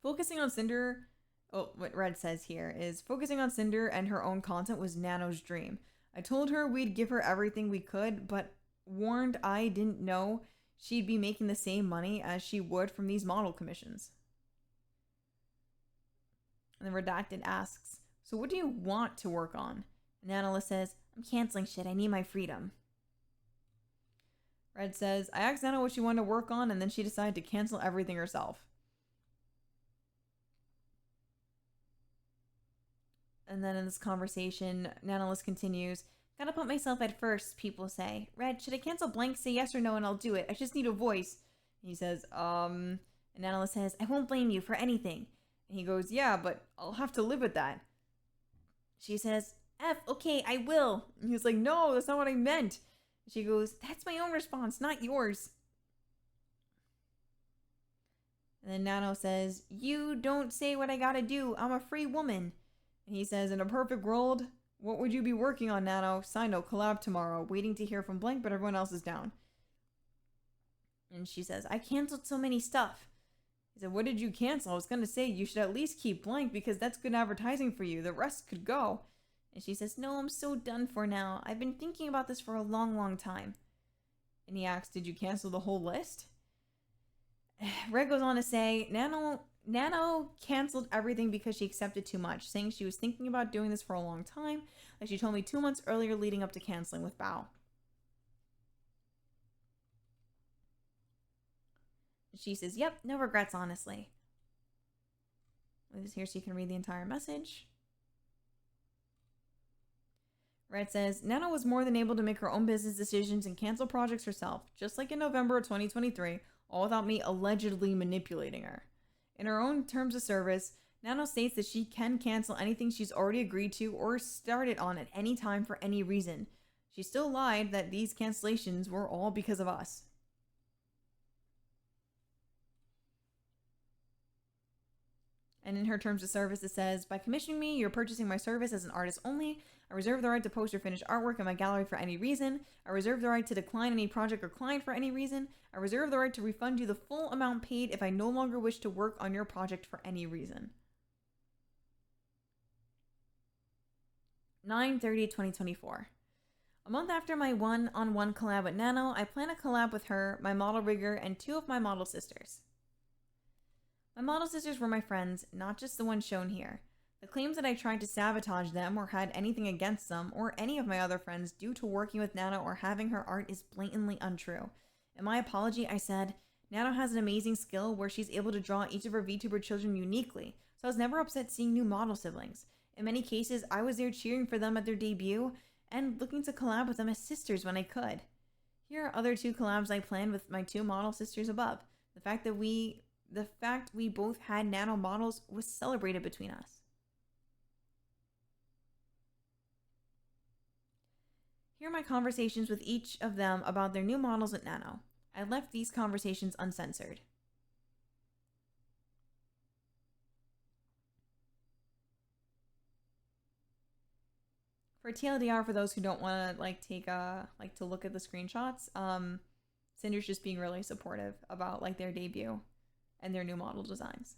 A: Focusing on Sinder, what Red says here is, focusing on Sinder and her own content was Nano's dream. I told her we'd give her everything we could, but warned I didn't know she'd be making the same money as she would from these model commissions. And then Redacted asks, so what do you want to work on? And Nanola says, I'm canceling shit, I need my freedom. Red says, I asked Nana what she wanted to work on, and then she decided to cancel everything herself. And then in this conversation, Nanolis continues, gotta put myself at first, people say. Red, should I cancel blank? Say yes or no and I'll do it. I just need a voice. He says, And Nanolis says, I won't blame you for anything. And he goes, yeah, but I'll have to live with that. She says, okay, I will. And he's like, no, that's not what I meant. She goes, that's my own response, not yours. And then Nano says, you don't say what I gotta do. I'm a free woman. And he says, in a perfect world, what would you be working on, Nano? Side note, collab tomorrow. Waiting to hear from blank, but everyone else is down. And she says, I canceled so many stuff. He said, what did you cancel? I was going to say you should at least keep blank because that's good advertising for you. The rest could go. And she says, no, I'm so done for now. I've been thinking about this for a long, long time. And he asks, did you cancel the whole list? Red goes on to say, Nano canceled everything because she accepted too much, saying she was thinking about doing this for a long time, like she told me 2 months earlier leading up to canceling with Bao. She says, yep, no regrets, honestly. This here so you can read the entire message. Red says, Nana was more than able to make her own business decisions and cancel projects herself, just like in November of 2023, all without me allegedly manipulating her. In her own terms of service, Nano states that she can cancel anything she's already agreed to or started on at any time for any reason. She still lied that these cancellations were all because of us. And in her terms of service, it says, by commissioning me, you're purchasing my service as an artist only. I reserve the right to post or finish artwork in my gallery for any reason. I reserve the right to decline any project or client for any reason. I reserve the right to refund you the full amount paid if I no longer wish to work on your project for any reason. 9/30/2024. A month after my one-on-one collab with Nano, I plan a collab with her, my model rigger, and 2 of my model sisters. My model sisters were my friends, not just the ones shown here. The claims that I tried to sabotage them or had anything against them or any of my other friends due to working with Nano or having her art is blatantly untrue. In my apology, I said, Nano has an amazing skill where she's able to draw each of her VTuber children uniquely, so I was never upset seeing new model siblings. In many cases, I was there cheering for them at their debut and looking to collab with them as sisters when I could. Here are other 2 collabs I planned with my 2 model sisters above. The fact we both had Nano models was celebrated between us. Here are my conversations with each of them about their new models with Nano. I left these conversations uncensored. For TLDR, for those who don't want to to look at the screenshots, Cinder's just being really supportive about their debut. and their new model designs.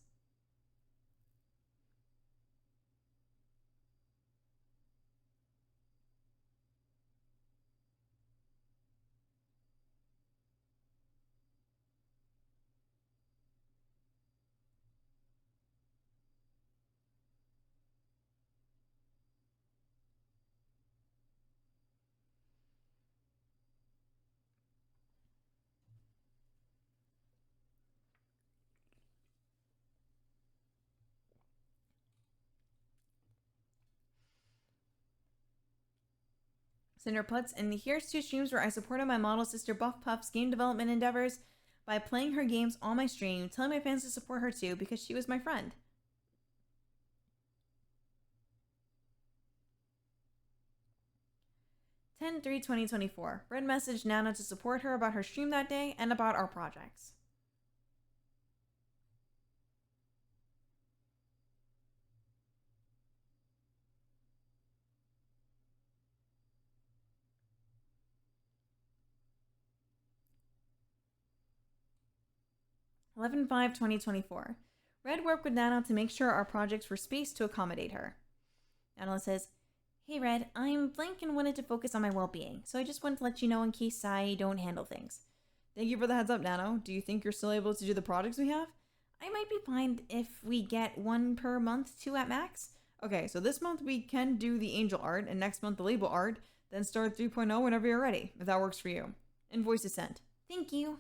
A: Sinder puts, and here's 2 streams where I supported my model sister Buff Puff's game development endeavors by playing her games on my stream, telling my fans to support her too because she was my friend. (10/3/2024). Red messaged Nana to support her about her stream that day and about our projects. (11/5/2024). Red worked with Nana to make sure our projects were spaced to accommodate her. Nana says, "Hey Red, I'm blank and wanted to focus on my well-being, so I just wanted to let you know in case I don't handle things." Thank you for the heads up, Nano. Do you think you're still able to do the projects we have? I might be fine if we get 1 per month, 2 at max. Okay, so this month we can do the angel art, and next month the label art, then start 3.0 whenever you're ready, if that works for you. Invoice is sent. Thank you.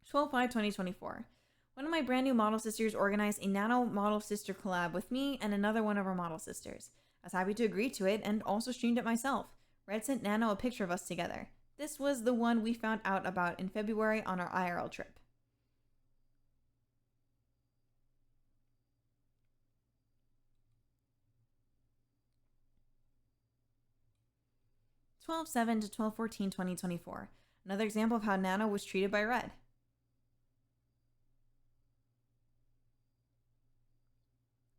A: 12/5/2024. One of my brand new model sisters organized a nano model sister collab with me and another one of our model sisters. I was happy to agree to it and also streamed it myself. Red sent Nano a picture of us together. This was the one we found out about in February on our IRL trip. (12/7/2024). Another example of how Nano was treated by Red.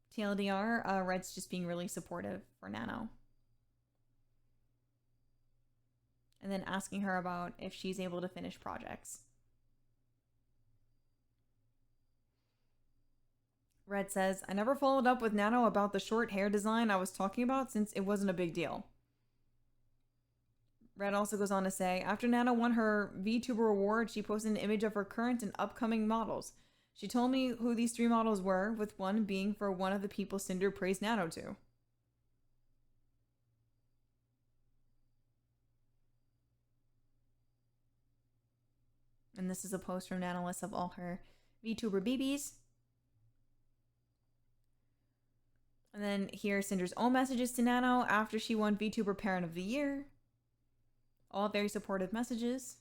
A: TLDR, Red's just being really supportive for Nano. And then asking her about if she's able to finish projects. Red says, "I never followed up with Nano about the short hair design I was talking about since it wasn't a big deal." Red also goes on to say, after Nano won her VTuber award, she posted an image of her current and upcoming models. She told me who these 3 models were, with one being for one of the people Sinder praised Nano to. And this is a post from Nano list of all her VTuber babies. And then here's Sinder's own messages to Nano after she won VTuber Parent of the Year. All very supportive messages.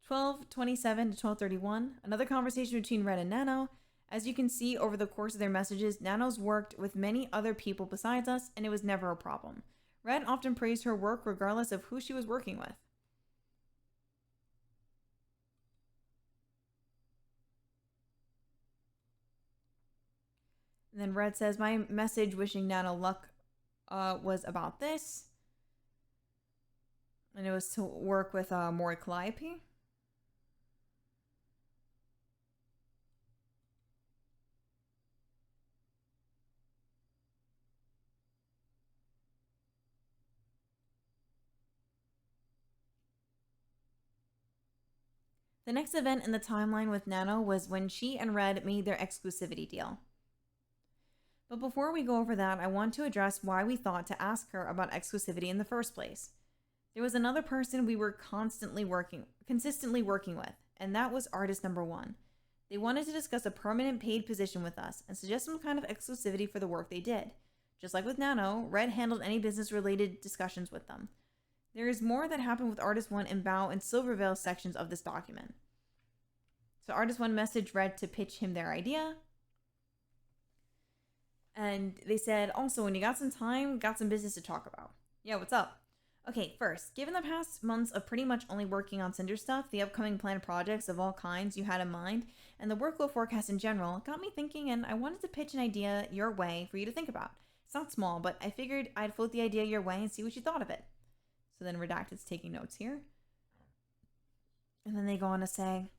A: 12/27/12/31. Another conversation between Red and Nano. As you can see over the course of their messages, Nano's worked with many other people besides us, and it was never a problem. Red often praised her work regardless of who she was working with. And then Red says, my message wishing Nano luck was about this. And it was to work with Mori Calliope. The next event in the timeline with Nano was when she and Red made their exclusivity deal. But before we go over that, I want to address why we thought to ask her about exclusivity in the first place. There was another person we were consistently working with, and that was artist number 1. They wanted to discuss a permanent paid position with us and suggest some kind of exclusivity for the work they did. Just like with Nano, Red handled any business-related discussions with them. There is more that happened with Artist 1 and Bao and Silverveil sections of this document. So Artist 1 messaged Red to pitch him their idea. And they said, also, when you got some time, got some business to talk about. Yeah, what's up? Okay, first, given the past months of pretty much only working on Sinder stuff, the upcoming planned projects of all kinds you had in mind, and the workload forecast in general, got me thinking, and I wanted to pitch an idea your way for you to think about. It's not small, but I figured I'd float the idea your way and see what you thought of it. So then Redacted's taking notes here. And then they go on to say,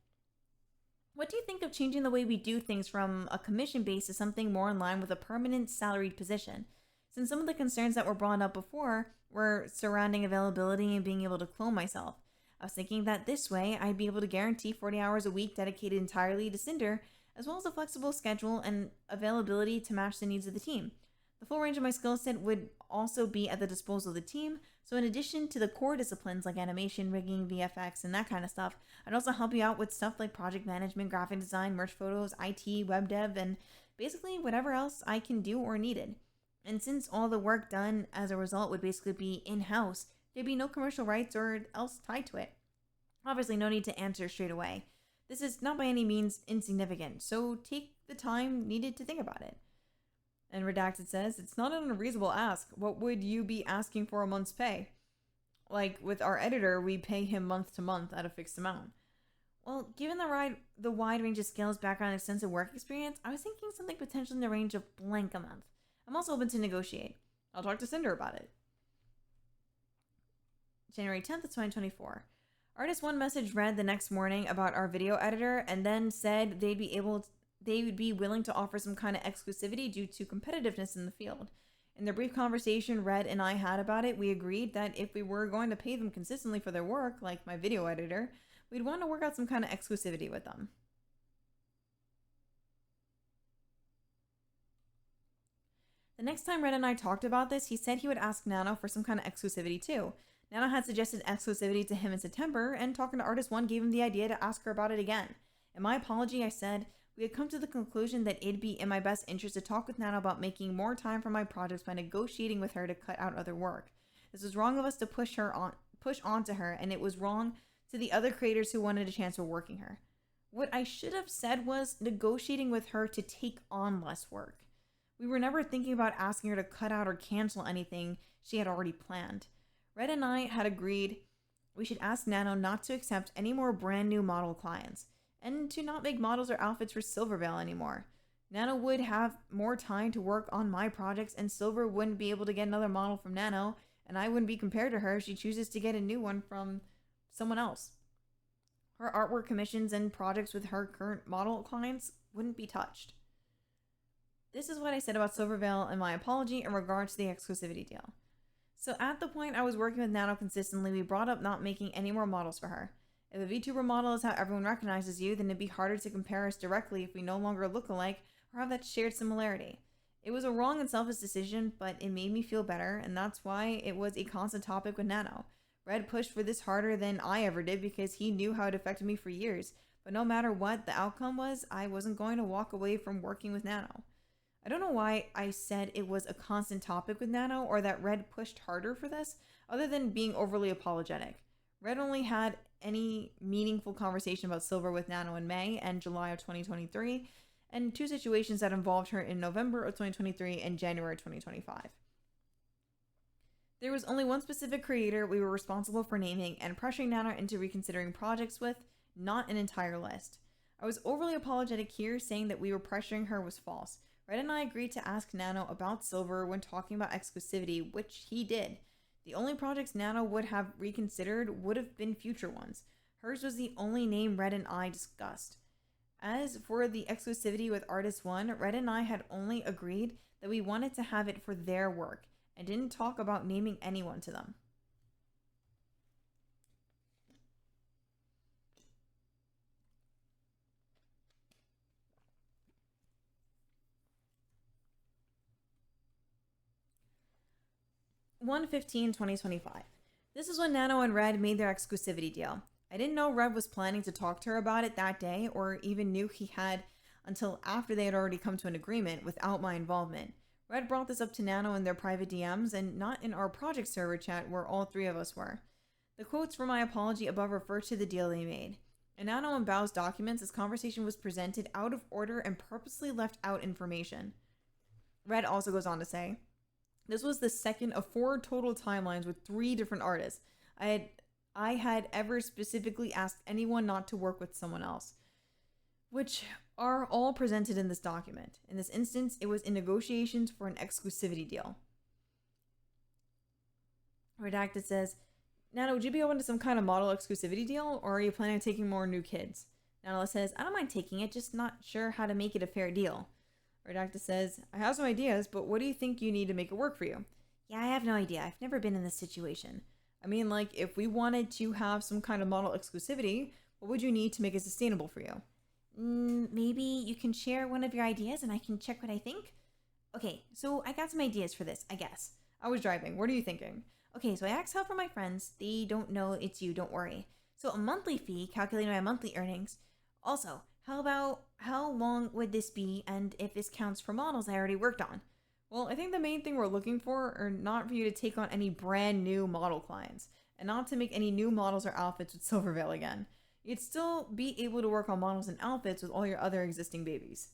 A: What do you think of changing the way we do things from a commission base to something more in line with a permanent salaried position? Since some of the concerns that were brought up before were surrounding availability and being able to clone myself, I was thinking that this way I'd be able to guarantee 40 hours a week dedicated entirely to Sinder, as well as a flexible schedule and availability to match the needs of the team. The full range of my skill set would also be at the disposal of the team, so in addition to the core disciplines like animation, rigging, VFX, and that kind of stuff, I'd also help you out with stuff like project management, graphic design, merch photos, IT, web dev, and basically whatever else I can do or needed. And since all the work done as a result would basically be in-house, there'd be no commercial rights or else tied to it. Obviously, no need to answer straight away. This is not by any means insignificant, so take the time needed to think about it. And Redacted says, it's not an unreasonable ask. What would you be asking for a month's pay? Like with our editor, we pay him month to month at a fixed amount. Well, given the wide range of skills, background, and extensive work experience, I was thinking something potentially in the range of blank a month. I'm also open to negotiate. I'll talk to Sinder about it. January 10th of 2024. Artist 1 message read the next morning about our video editor and then said they would be willing to offer some kind of exclusivity due to competitiveness in the field. In the brief conversation Red and I had about it, we agreed that if we were going to pay them consistently for their work, like my video editor, we'd want to work out some kind of exclusivity with them. The next time Red and I talked about this, he said he would ask Nano for some kind of exclusivity too. Nano had suggested exclusivity to him in September, and talking to Artist 1 gave him the idea to ask her about it again. In my apology, I said, we had come to the conclusion that it'd be in my best interest to talk with Nano about making more time for my projects by negotiating with her to cut out other work. This was wrong of us to push onto her, and it was wrong to the other creators who wanted a chance for working her. What I should have said was negotiating with her to take on less work. We were never thinking about asking her to cut out or cancel anything she had already planned. Red and I had agreed we should ask Nano not to accept any more brand new model clients, and to not make models or outfits for Silvervale anymore. Nano would have more time to work on my projects, and Silver wouldn't be able to get another model from Nano, and I wouldn't be compared to her if she chooses to get a new one from someone else. Her artwork commissions and projects with her current model clients wouldn't be touched. This is what I said about Silvervale and my apology in regards to the exclusivity deal. So at the point I was working with Nano consistently, we brought up not making any more models for her. If a VTuber model is how everyone recognizes you, then it'd be harder to compare us directly if we no longer look alike or have that shared similarity. It was a wrong and selfish decision, but it made me feel better, and that's why it was a constant topic with Nano. Red pushed for this harder than I ever did because he knew how it affected me for years, but no matter what the outcome was, I wasn't going to walk away from working with Nano. I don't know why I said it was a constant topic with Nano or that Red pushed harder for this, other than being overly apologetic. Red only had any meaningful conversation about Silver with Nano in May and July of 2023, and two situations that involved her in November of 2023 and January 2025. There was only one specific creator we were responsible for naming and pressuring Nano into reconsidering projects with, not an entire list. I was overly apologetic here, saying that we were pressuring her was false. Red and I agreed to ask Nano about Silver when talking about exclusivity, which he did. The only projects Nano would have reconsidered would have been future ones. Hers was the only name Red and I discussed. As for the exclusivity with Artist 1, Red and I had only agreed that we wanted to have it for their work and didn't talk about naming anyone to them. January 15, 2025. This is when Nano and Red made their exclusivity deal. I didn't know Red was planning to talk to her about it that day, or even knew he had until after they had already come to an agreement without my involvement. Red brought this up to Nano in their private DMs and not in our project server chat where all three of us were. The quotes for my apology above refer to the deal they made. In Nano and Bao's documents, this conversation was presented out of order and purposely left out information. Red also goes on to say, this was the second of 4 total timelines with 3 different artists. I had ever specifically asked anyone not to work with someone else, which are all presented in this document. In this instance, it was in negotiations for an exclusivity deal. Redacted says, Nano, would you be open to some kind of model exclusivity deal, or are you planning on taking more new kids? Nanola says, I don't mind taking it, just not sure how to make it a fair deal. Redacted says, I have some ideas, but what do you think you need to make it work for you? Yeah, I have no idea. I've never been in this situation. I mean, like, if we wanted to have some kind of model exclusivity, what would you need to make it sustainable for you? Maybe you can share one of your ideas and I can check what I think? Okay, so I got some ideas for this, I guess. I was driving. What are you thinking? Okay, so I asked help from my friends. They don't know it's you, don't worry. So a monthly fee, calculating my monthly earnings. Also, how about how long would this be and if this counts for models I already worked on? Well, I think the main thing we're looking for are not for you to take on any brand new model clients and not to make any new models or outfits with Silverveil again. You'd still be able to work on models and outfits with all your other existing babies.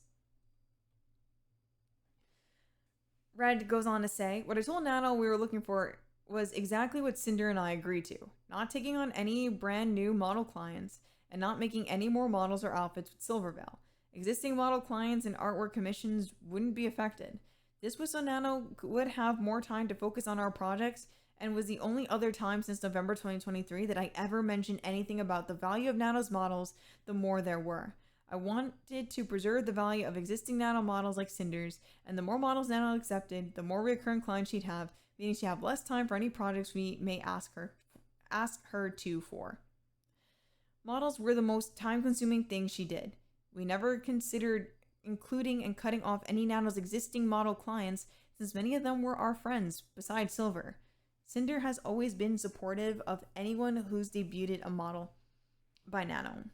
A: Red goes on to say, what I told Nano we were looking for was exactly what Sinder and I agreed to. Not taking on any brand new model clients and not making any more models or outfits with Silverveil. Existing model clients and artwork commissions wouldn't be affected. This was so Nano would have more time to focus on our projects and was the only other time since November 2023 that I ever mentioned anything about the value of Nano's models, the more there were. I wanted to preserve the value of existing Nano models like Cinder's, and the more models Nano accepted, the more recurring clients she'd have, meaning she'd have less time for any projects we may ask her to for. Models were the most time-consuming thing she did. We never considered including and cutting off any Nano's existing model clients, since many of them were our friends, besides Silver. Sinder has always been supportive of anyone who's debuted a model by Nano.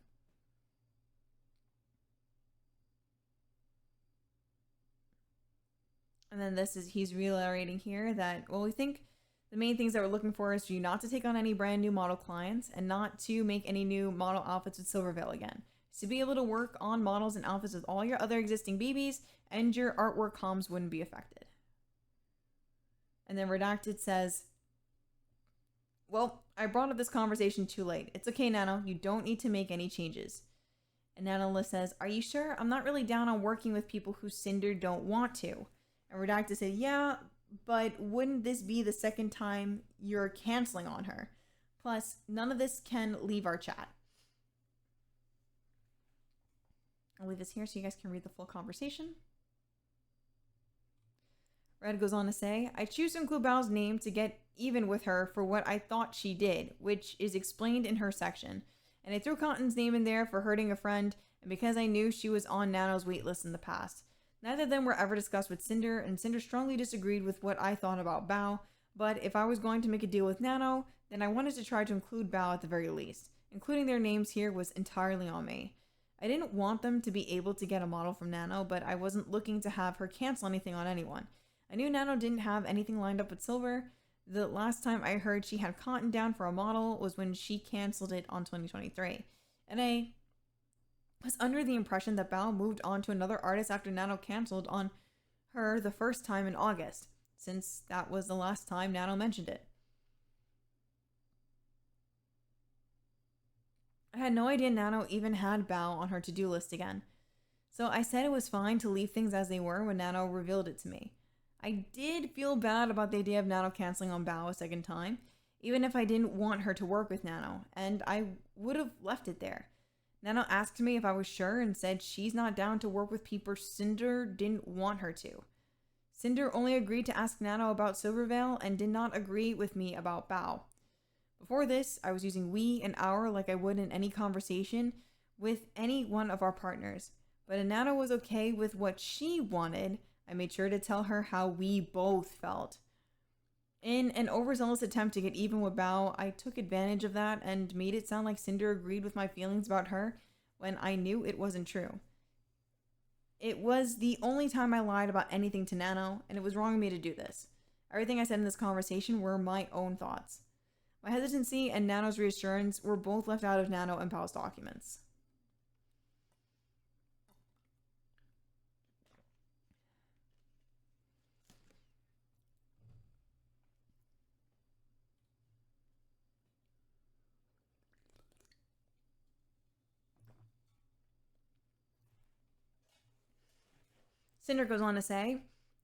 A: And then he's reiterating here that, well, we think the main things that we're looking for is for you not to take on any brand new model clients and not to make any new model outfits with Silverveil again. To be able to work on models and outfits with all your other existing babies, and your artwork comms wouldn't be affected. And then Redacted says, well, I brought up this conversation too late. It's okay, Nano. You don't need to make any changes. And Nanola says, are you sure? I'm not really down on working with people who Sinder don't want to. And Redacted said, yeah, but wouldn't this be the second time you're canceling on her? Plus, none of this can leave our chat. I'll leave this here so you guys can read the full conversation. Red goes on to say, I choose to include Bao's name to get even with her for what I thought she did, which is explained in her section. And I threw Cotton's name in there for hurting a friend, and because I knew she was on Nano's waitlist in the past. Neither of them were ever discussed with Sinder, and Sinder strongly disagreed with what I thought about Bao, but if I was going to make a deal with Nano, then I wanted to try to include Bao at the very least. Including their names here was entirely on me. I didn't want them to be able to get a model from Nano, but I wasn't looking to have her cancel anything on anyone. I knew Nano didn't have anything lined up with Silver. The last time I heard she had Cotton down for a model was when she canceled it on 2023. And I was under the impression that Bao moved on to another artist after Nano canceled on her the first time in August, since that was the last time Nano mentioned it. I had no idea Nano even had Bao on her to-do list again. So I said it was fine to leave things as they were when Nano revealed it to me. I did feel bad about the idea of Nano canceling on Bao a second time, even if I didn't want her to work with Nano, and I would have left it there. Nano asked me if I was sure and said she's not down to work with people Sinder didn't want her to. Sinder only agreed to ask Nano about Silverveil and did not agree with me about Bao. Before this, I was using we and our like I would in any conversation with any one of our partners. But Nano was okay with what she wanted. I made sure to tell her how we both felt. In an overzealous attempt to get even with Bao, I took advantage of that and made it sound like Sinder agreed with my feelings about her when I knew it wasn't true. It was the only time I lied about anything to Nano, and it was wrong of me to do this. Everything I said in this conversation were my own thoughts. My hesitancy and Nano's reassurance were both left out of Nano and Bao's documents. Sinder goes on to say,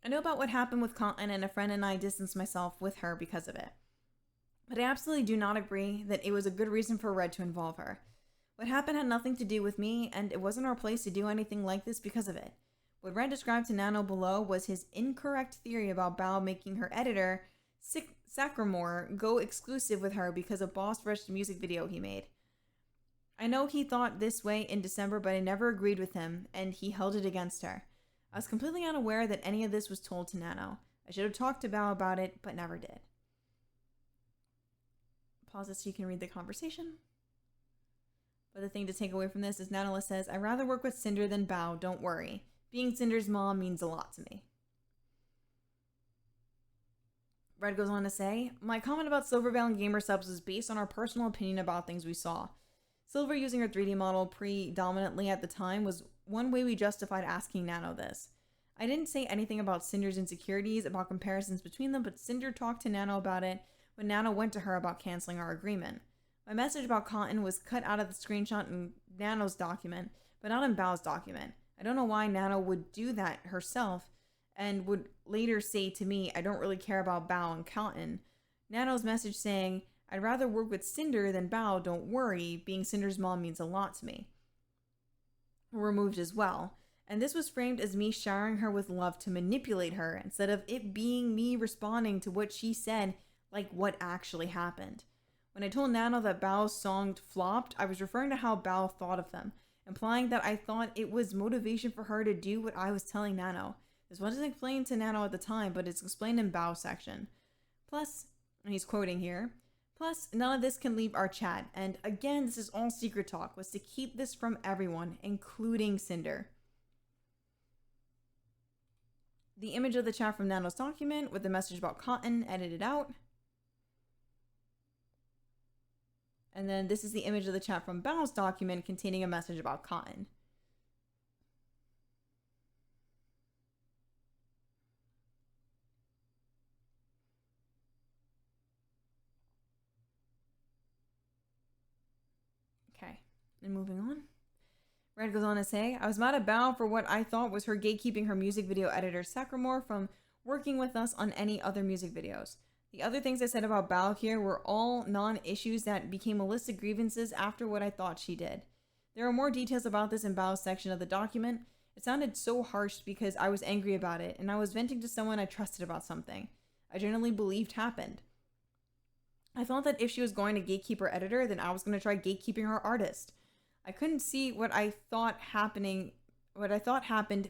A: I know about what happened with Cotton, and a friend and I distanced myself with her because of it. But I absolutely do not agree that it was a good reason for Red to involve her. What happened had nothing to do with me, and it wasn't our place to do anything like this because of it. What Red described to Nano below was his incorrect theory about Bao making her editor, Sacramore, go exclusive with her because of Boss Rush's music video he made. I know he thought this way in December, but I never agreed with him, and he held it against her. I was completely unaware that any of this was told to Nano. I should have talked to Bao about it, but never did. Pause it so you can read the conversation. But the thing to take away from this is Nanola says, I'd rather work with Sinder than Bao, don't worry. Being Sinder's mom means a lot to me. Red goes on to say, my comment about Silverbound Gamer subs was based on our personal opinion about things we saw. Silver using her 3D model predominantly at the time was one way we justified asking Nano this. I didn't say anything about Sinder's insecurities, about comparisons between them, but Sinder talked to Nano about it when Nano went to her about canceling our agreement. My message about Cotton was cut out of the screenshot in Nano's document, but not in Bao's document. I don't know why Nano would do that herself and would later say to me, I don't really care about Bao and Cotton. Nano's message saying, I'd rather work with Sinder than Bao, don't worry, being Sinder's mom means a lot to me, were removed as well. And this was framed as me showering her with love to manipulate her, instead of it being me responding to what she said, like what actually happened. When I told Nano that Bao's song flopped, I was referring to how Bao thought of them, implying that I thought it was motivation for her to do what I was telling Nano. This wasn't explained to Nano at the time, but it's explained in Bao's section. Plus, and he's quoting here, plus, none of this can leave our chat, and again, this is all secret talk, was to keep this from everyone, including Sinder. The image of the chat from Nano's document with the message about Cotton edited out. And then this is the image of the chat from Bao's document containing a message about Cotton. Okay, and moving on. Red goes on to say, I was mad at Bao for what I thought was her gatekeeping her music video editor Sacramore from working with us on any other music videos. The other things I said about Bao here were all non-issues that became a list of grievances after what I thought she did. There are more details about this in Bao's section of the document. It sounded so harsh because I was angry about it, and I was venting to someone I trusted about something I generally believed happened. I thought that if she was going to gatekeep her editor, then I was going to try gatekeeping her artist. I couldn't see what I thought happened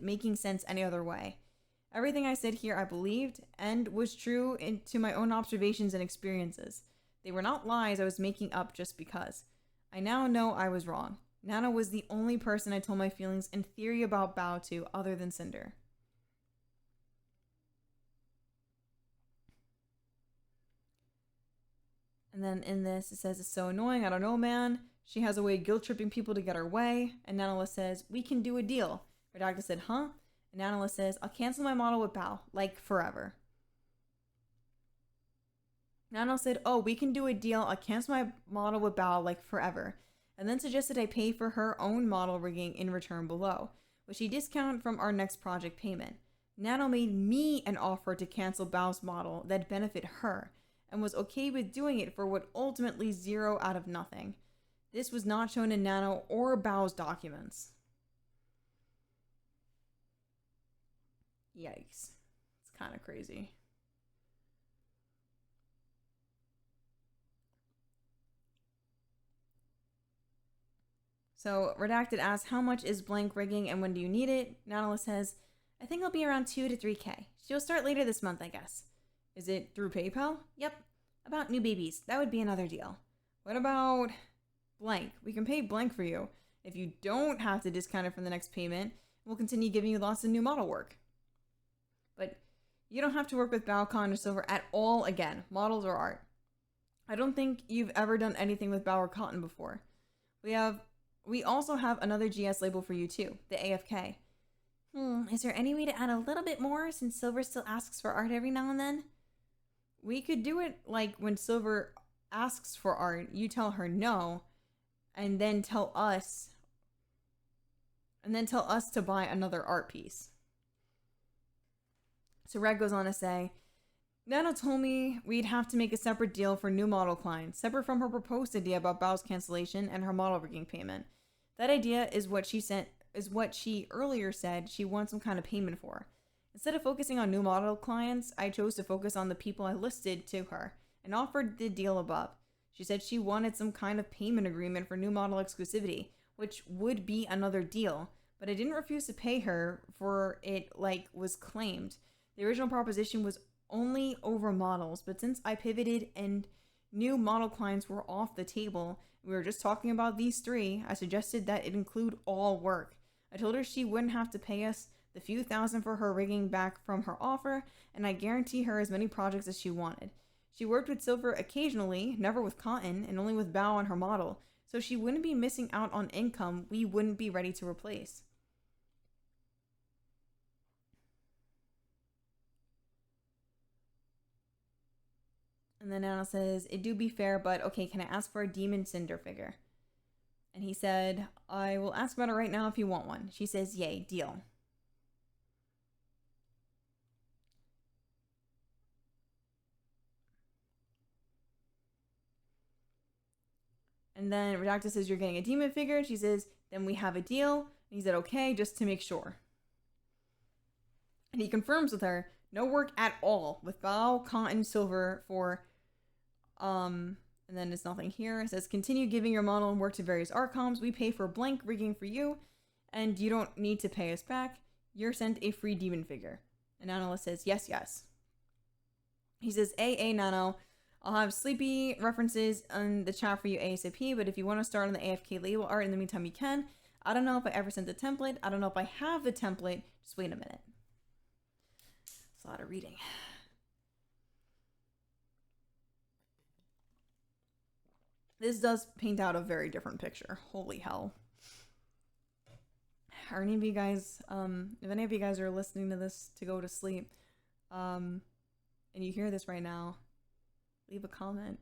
A: making sense any other way. Everything I said here I believed and was true to my own observations and experiences. They were not lies I was making up just because. I now know I was wrong. Nano was the only person I told my feelings and theory about Bao to other than Sinder. And then in this it says, it's so annoying, I don't know, man. She has a way of guilt-tripping people to get her way. And Nanola says, we can do a deal. Redacta said, huh? And Nanola says, I'll cancel my model with Bao, like forever. Nano said, oh, we can do a deal. I'll cancel my model with Bao, like forever. And then suggested I pay for her own model rigging in return below, which she discounted from our next project payment. Nano made me an offer to cancel Bao's model that benefit her, and was okay with doing it for what ultimately zero out of nothing. This was not shown in Nano or Bao's documents. Yikes. It's kind of crazy. So Redacted asks, how much is blank rigging and when do you need it? Nanola says, I think it'll be around 2 to 3K. She'll start later this month, I guess. Is it through PayPal? Yep. About new babies. That would be another deal. What about blank? We can pay blank for you. If you don't have to discount it from the next payment, we'll continue giving you lots of new model work. But you don't have to work with Bao or Silver at all again, models or art. I don't think you've ever done anything with Bao or Cotton before. We also have another GS label for you too, the AFK. Is there any way to add a little bit more since Silver still asks for art every now and then? We could do it like when Silver asks for art, you tell her no, and then tell us to buy another art piece. So Red goes on to say, Nana told me we'd have to make a separate deal for new model clients, separate from her proposed idea about Bao's cancellation and her model rigging payment. That idea is what she earlier said she wants some kind of payment for. Instead of focusing on new model clients, I chose to focus on the people I listed to her and offered the deal above. She said she wanted some kind of payment agreement for new model exclusivity, which would be another deal, but I didn't refuse to pay her for it like was claimed. The original proposition was only over models, but since I pivoted and new model clients were off the table, we were just talking about these three, I suggested that it include all work. I told her she wouldn't have to pay us the few thousand for her rigging back from her offer, and I guarantee her as many projects as she wanted. She worked with Silver occasionally, never with Cotton, and only with Bao on her model, so she wouldn't be missing out on income we wouldn't be ready to replace. And then Nana says, it do be fair, but okay, can I ask for a Demon Sinder figure? And he said, I will ask about it right now if you want one. She says, yay, deal. And then Redacta says, you're getting a demon figure. She says, then we have a deal. And he said, okay, just to make sure. And he confirms with her, no work at all with Bao, Cotton, Silver for, and then there's nothing here. It says, continue giving your model and work to various Arcoms. We pay for blank rigging for you, and you don't need to pay us back. You're sent a free demon figure. And Nano says, yes, yes. He says, Nano, I'll have sleepy references in the chat for you ASAP, but if you want to start on the AFK label art in the meantime, you can. I don't know if I ever sent the template. I don't know if I have the template. Just wait a minute. It's a lot of reading. This does paint out a very different picture. Holy hell. Are any of you guys, if any of you guys are listening to this to go to sleep, and you hear this right now, leave a comment.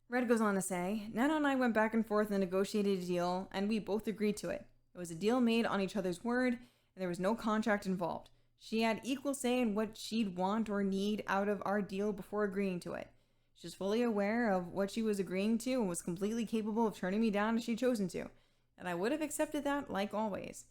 A: Red goes on to say, Nana and I went back and forth and negotiated a deal, and we both agreed to it. It was a deal made on each other's word, and there was no contract involved. She had equal say in what she'd want or need out of our deal before agreeing to it. She was fully aware of what she was agreeing to and was completely capable of turning me down if she'd chosen to, and I would have accepted that like always.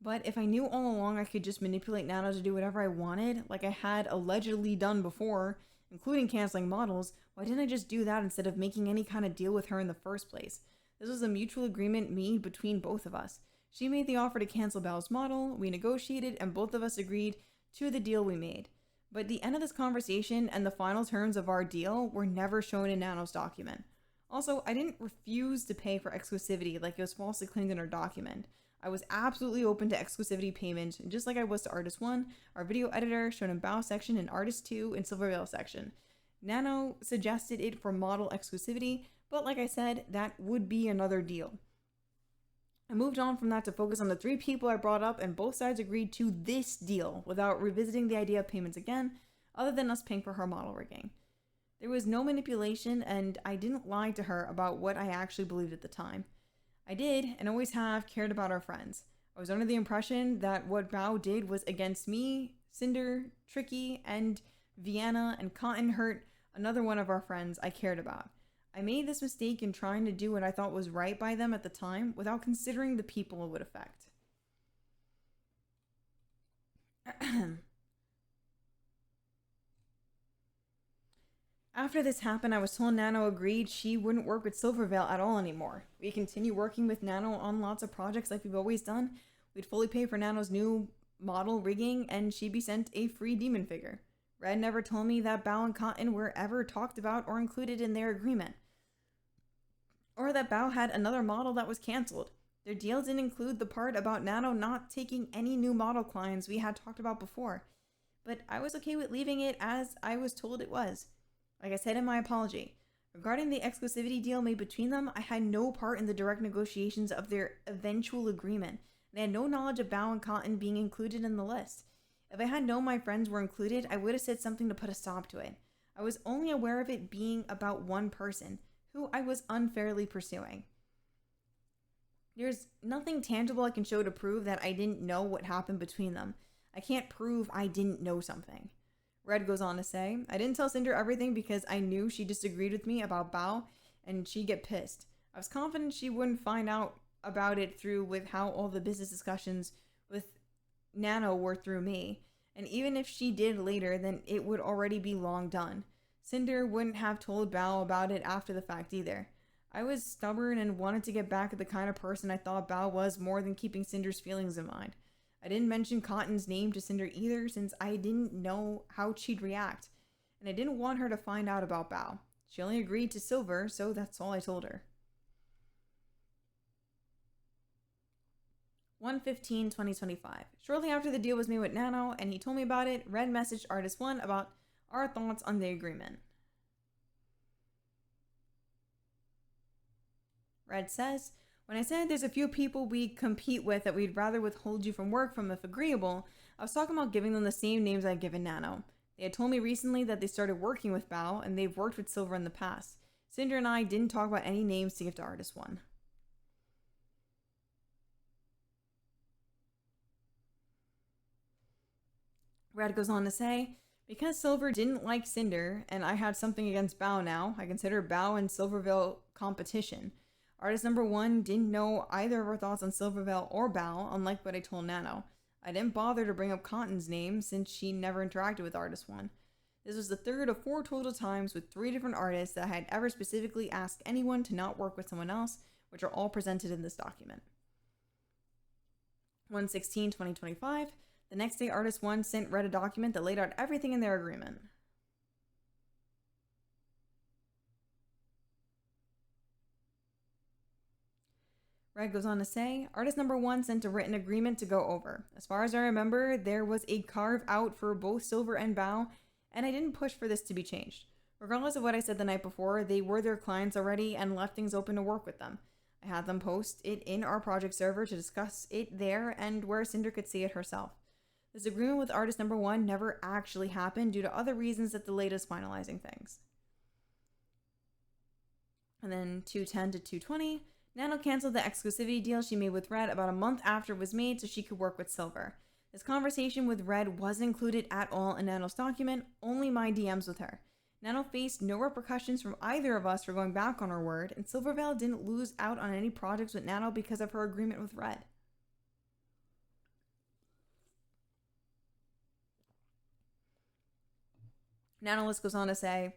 A: But if I knew all along I could just manipulate Nana to do whatever I wanted, like I had allegedly done before, including canceling models, why didn't I just do that instead of making any kind of deal with her in the first place? This was a mutual agreement made between both of us. She made the offer to cancel Bao's model, we negotiated, and both of us agreed to the deal we made. But the end of this conversation and the final terms of our deal were never shown in Nano's document. Also, I didn't refuse to pay for exclusivity like it was falsely claimed in our document. I was absolutely open to exclusivity payment, just like I was to Artist 1, our video editor, shown in Bao section, and Artist 2 in Silvervale section. Nano suggested it for model exclusivity, but like I said, that would be another deal. I moved on from that to focus on the three people I brought up, and both sides agreed to this deal without revisiting the idea of payments again, other than us paying for her model rigging. There was no manipulation, and I didn't lie to her about what I actually believed at the time. I did, and always have, cared about our friends. I was under the impression that what Bao did was against me, Sinder, Tricky, and Vienna, and Cotton hurt another one of our friends I cared about. I made this mistake in trying to do what I thought was right by them at the time without considering the people it would affect. After this happened, I was told Nano agreed she wouldn't work with Silvervale at all anymore. We continue working with Nano on lots of projects like we've always done. We'd fully pay for Nano's new model rigging, and she'd be sent a free demon figure. Red never told me that Bao and Cotton were ever talked about or included in their agreement, or that Bao had another model that was cancelled. Their deal didn't include the part about Nano not taking any new model clients we had talked about before, but I was okay with leaving it as I was told it was. Like I said in my apology, regarding the exclusivity deal made between them, I had no part in the direct negotiations of their eventual agreement. They had no knowledge of Bao and Cotton being included in the list. If I had known my friends were included, I would have said something to put a stop to it. I was only aware of it being about one person, who I was unfairly pursuing. There's nothing tangible I can show to prove that I didn't know what happened between them. I can't prove I didn't know something. Red goes on to say, I didn't tell Sinder everything because I knew she disagreed with me about Bao and she'd get pissed. I was confident she wouldn't find out about it through with how all the business discussions with Nano were through me. And even if she did later, then it would already be long done. Sinder wouldn't have told Bao about it after the fact either. I was stubborn and wanted to get back at the kind of person I thought Bao was more than keeping Cinder's feelings in mind. I didn't mention Cotton's name to Sinder either since I didn't know how she'd react, and I didn't want her to find out about Bao. She only agreed to Silver, so that's all I told her. 1/15/2025. Shortly after the deal was made with Nano and he told me about it, Red messaged Artist 1 about our thoughts on the agreement. Red says, when I said there's a few people we compete with that we'd rather withhold you from work from if agreeable, I was talking about giving them the same names I'd given Nano. They had told me recently that they started working with Bao and they've worked with Silver in the past. Sinder and I didn't talk about any names to give to Artist 1. Red goes on to say, because Silver didn't like Sinder and I had something against Bao now, I consider Bao and Silverville competition. Artist number 1 didn't know either of our thoughts on Silverville or Bao, unlike what I told Nano. I didn't bother to bring up Cotton's name since she never interacted with Artist 1. This was the third of 4 total times with 3 different artists that I had ever specifically asked anyone to not work with someone else, which are all presented in this document. 1/16/2025. The next day, Artist 1 sent Red a document that laid out everything in their agreement. Red goes on to say, Artist number 1 sent a written agreement to go over. As far as I remember, there was a carve out for both Silver and Bao, and I didn't push for this to be changed. Regardless of what I said the night before, they were their clients already and left things open to work with them. I had them post it in our project server to discuss it there and where Sinder could see it herself. This agreement with Artist number 1 never actually happened due to other reasons that delayed us finalizing things. And then 2/10/2/20, Nano canceled the exclusivity deal she made with Red about a month after it was made so she could work with Silver. This conversation with Red wasn't included at all in Nano's document, only my DMs with her. Nano faced no repercussions from either of us for going back on her word, and Silvervale didn't lose out on any projects with Nano because of her agreement with Red. Nanolis goes on to say,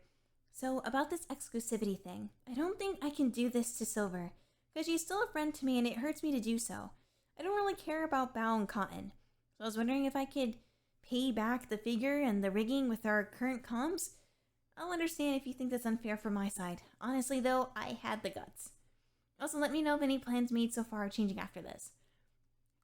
A: so about this exclusivity thing, I don't think I can do this to Silver, because she's still a friend to me and it hurts me to do so. I don't really care about Bao and Cotton, so I was wondering if I could pay back the figure and the rigging with our current comms. I'll understand if you think that's unfair from my side. Honestly though, I had the guts. Also, let me know if any plans made so far are changing after this.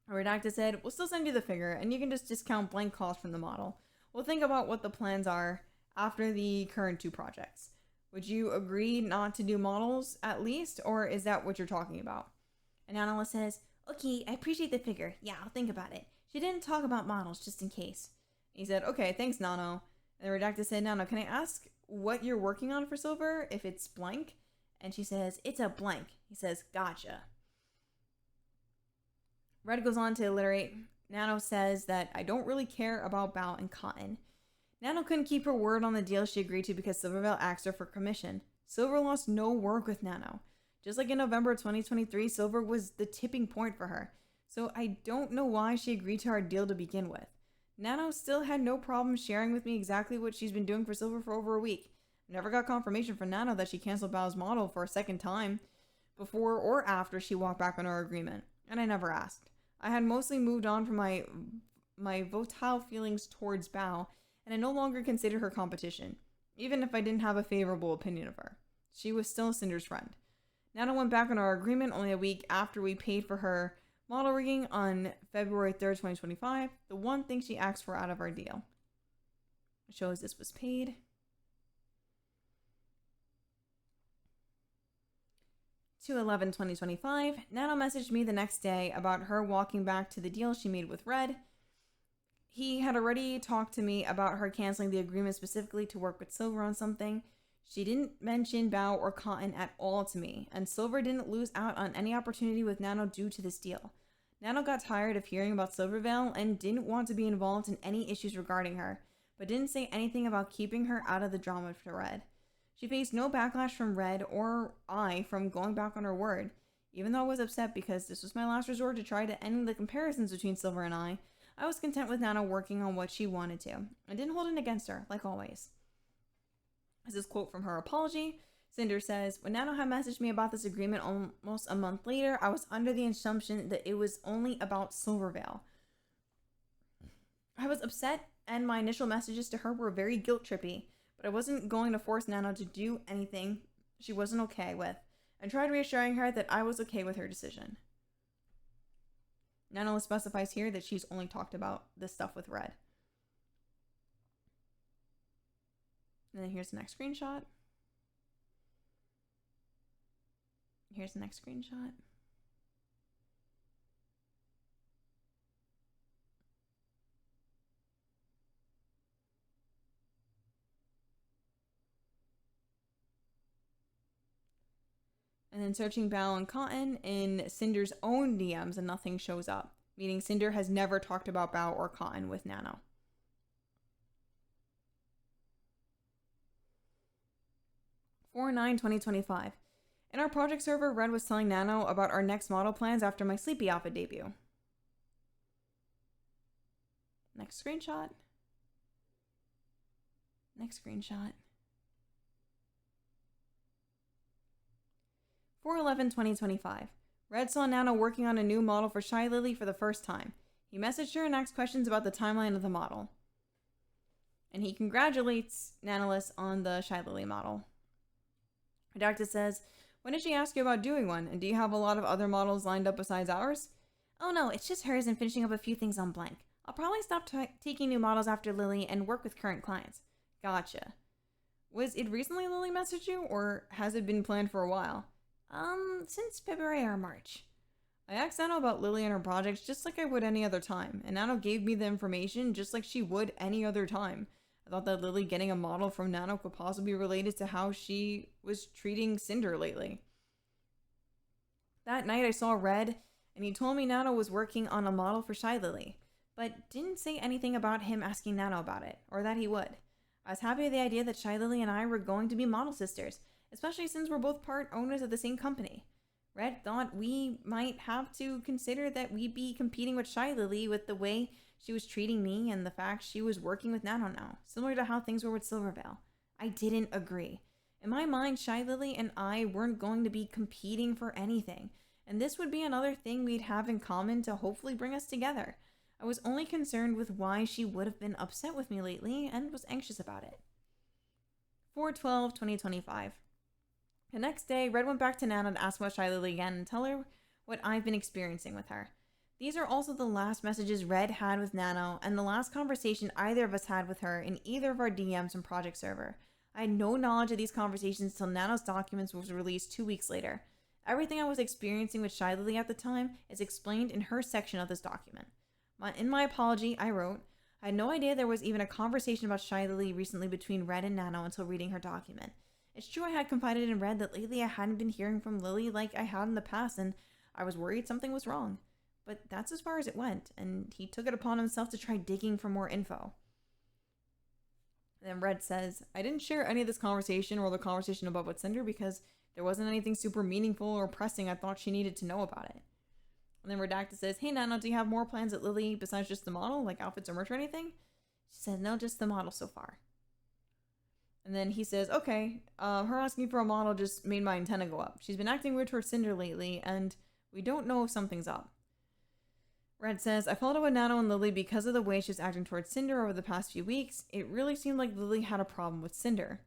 A: A redacted said, we'll still send you the figure and you can just discount blank cost from the model. We'll think about what the plans are after the current 2 projects. Would you agree not to do models at least, or is that what you're talking about? And Analyst says, okay, I appreciate the figure. Yeah, I'll think about it. She didn't talk about models just in case. He said, okay, thanks, Nano. And the redacted said, Nano, can I ask what you're working on for Silver if it's blank? And she says, it's a blank. He says, gotcha. Red goes on to alliterate. Nano says that I don't really care about Bao and Cotton. Nano couldn't keep her word on the deal she agreed to because Silvervale asked her for commission. Silver lost no work with Nano. Just like in November 2023, Silver was the tipping point for her. So I don't know why she agreed to our deal to begin with. Nano still had no problem sharing with me exactly what she's been doing for Silver for over a week. I never got confirmation from Nano that she canceled Bao's model for a second time before or after she walked back on our agreement, and I never asked. I had mostly moved on from my volatile feelings towards Bao, and I no longer considered her competition, even if I didn't have a favorable opinion of her. She was still Cinder's friend. Nano went back on our agreement only a week after we paid for her model rigging on February 3rd, 2025, the one thing she asked for out of our deal. It shows this was paid. 2/11/2025, Nano messaged me the next day about her walking back to the deal she made with Red. He had already talked to me about her canceling the agreement specifically to work with Silver on something. She didn't mention Bao or Cotton at all to me, and Silver didn't lose out on any opportunity with Nano due to this deal. Nano got tired of hearing about Silvervale and didn't want to be involved in any issues regarding her, but didn't say anything about keeping her out of the drama for Red. She faced no backlash from Red or I from going back on her word. Even though I was upset because this was my last resort to try to end the comparisons between Silver and I was content with Nano working on what she wanted to. I didn't hold it against her, like always. This is a quote from her apology. Sinder says, when Nano had messaged me about this agreement almost a month later, I was under the assumption that it was only about Silvervale. I was upset, and my initial messages to her were very guilt-trippy, but I wasn't going to force Nano to do anything she wasn't okay with, and tried reassuring her that I was okay with her decision. Nano specifies here that she's only talked about this stuff with Red. And then here's the next screenshot. Here's the next screenshot. And then searching Bao and Cotton in Cinder's own DMs and nothing shows up, meaning Sinder has never talked about Bao or Cotton with Nano. For 9/2025. In our project server, Red was telling Nano about our next model plans after my Sleepy outfit debut. Next screenshot. Next screenshot. 4/11/2025. Red saw Nano working on a new model for Shy Lily for the first time. He messaged her and asked questions about the timeline of the model. And he congratulates Nanolis on the Shy Lily model. Redacted says, when did she ask you about doing one? And do you have a lot of other models lined up besides ours? Oh no, it's just hers and finishing up a few things on blank. I'll probably stop taking new models after Lily and work with current clients. Gotcha. Was it recently Lily messaged you, or has it been planned for a while? Since February or March. I asked Nano about Lily and her projects just like I would any other time, and Nano gave me the information just like she would any other time. I thought that Lily getting a model from Nano could possibly be related to how she was treating Sinder lately. That night I saw Red, and he told me Nano was working on a model for Shy Lily, but didn't say anything about him asking Nano about it, or that he would. I was happy with the idea that Shy Lily and I were going to be model sisters, especially since we're both part owners of the same company. Red thought we might have to consider that we'd be competing with Shy Lily with the way she was treating me and the fact she was working with Nano now, similar to how things were with Silvervale. I didn't agree. In my mind, Shy Lily and I weren't going to be competing for anything, and this would be another thing we'd have in common to hopefully bring us together. I was only concerned with why she would have been upset with me lately and was anxious about it. 4/12/2025. The next day, Red went back to Nano to ask about Shy Lily again and tell her what I've been experiencing with her. These are also the last messages Red had with Nano and the last conversation either of us had with her in either of our DMs and project server. I had no knowledge of these conversations until Nano's documents was released 2 weeks later. Everything I was experiencing with Shy Lily at the time is explained in her section of this document. In my apology, I wrote, I had no idea there was even a conversation about Shy Lily recently between Red and Nano until reading her document. It's true I had confided in Red that lately I hadn't been hearing from Lily like I had in the past, and I was worried something was wrong. But that's as far as it went, and he took it upon himself to try digging for more info. And then Red says, I didn't share any of this conversation or the conversation above with Sinder because there wasn't anything super meaningful or pressing I thought she needed to know about it. And then Redacted says, hey Nano, do you have more plans at Lily besides just the model, like outfits or merch or anything? She says, no, just the model so far. And then he says, okay, her asking for a model just made my antenna go up. She's been acting weird towards Sinder lately, and we don't know if something's up. Red says, I followed up with Nano and Lily because of the way she was acting towards Sinder over the past few weeks. It really seemed like Lily had a problem with Sinder.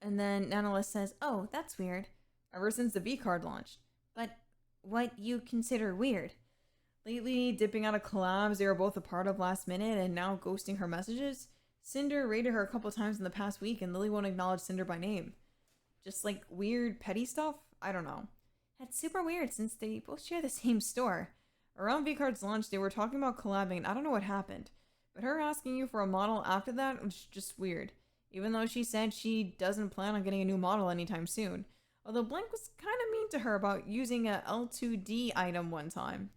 A: And then Nanolis says, oh, that's weird. Ever since the V-card launched. But what you consider weird? Lately, dipping out of collabs they were both a part of last minute and now ghosting her messages? Sinder raided her a couple times in the past week and Lily won't acknowledge Sinder by name. Just like weird petty stuff? I don't know. That's super weird since they both share the same store. Around V-card's launch they were talking about collabing and I don't know what happened. But her asking you for a model after that was just weird. Even though she said she doesn't plan on getting a new model anytime soon. Although Blank was kind of mean to her about using a L2D item one time.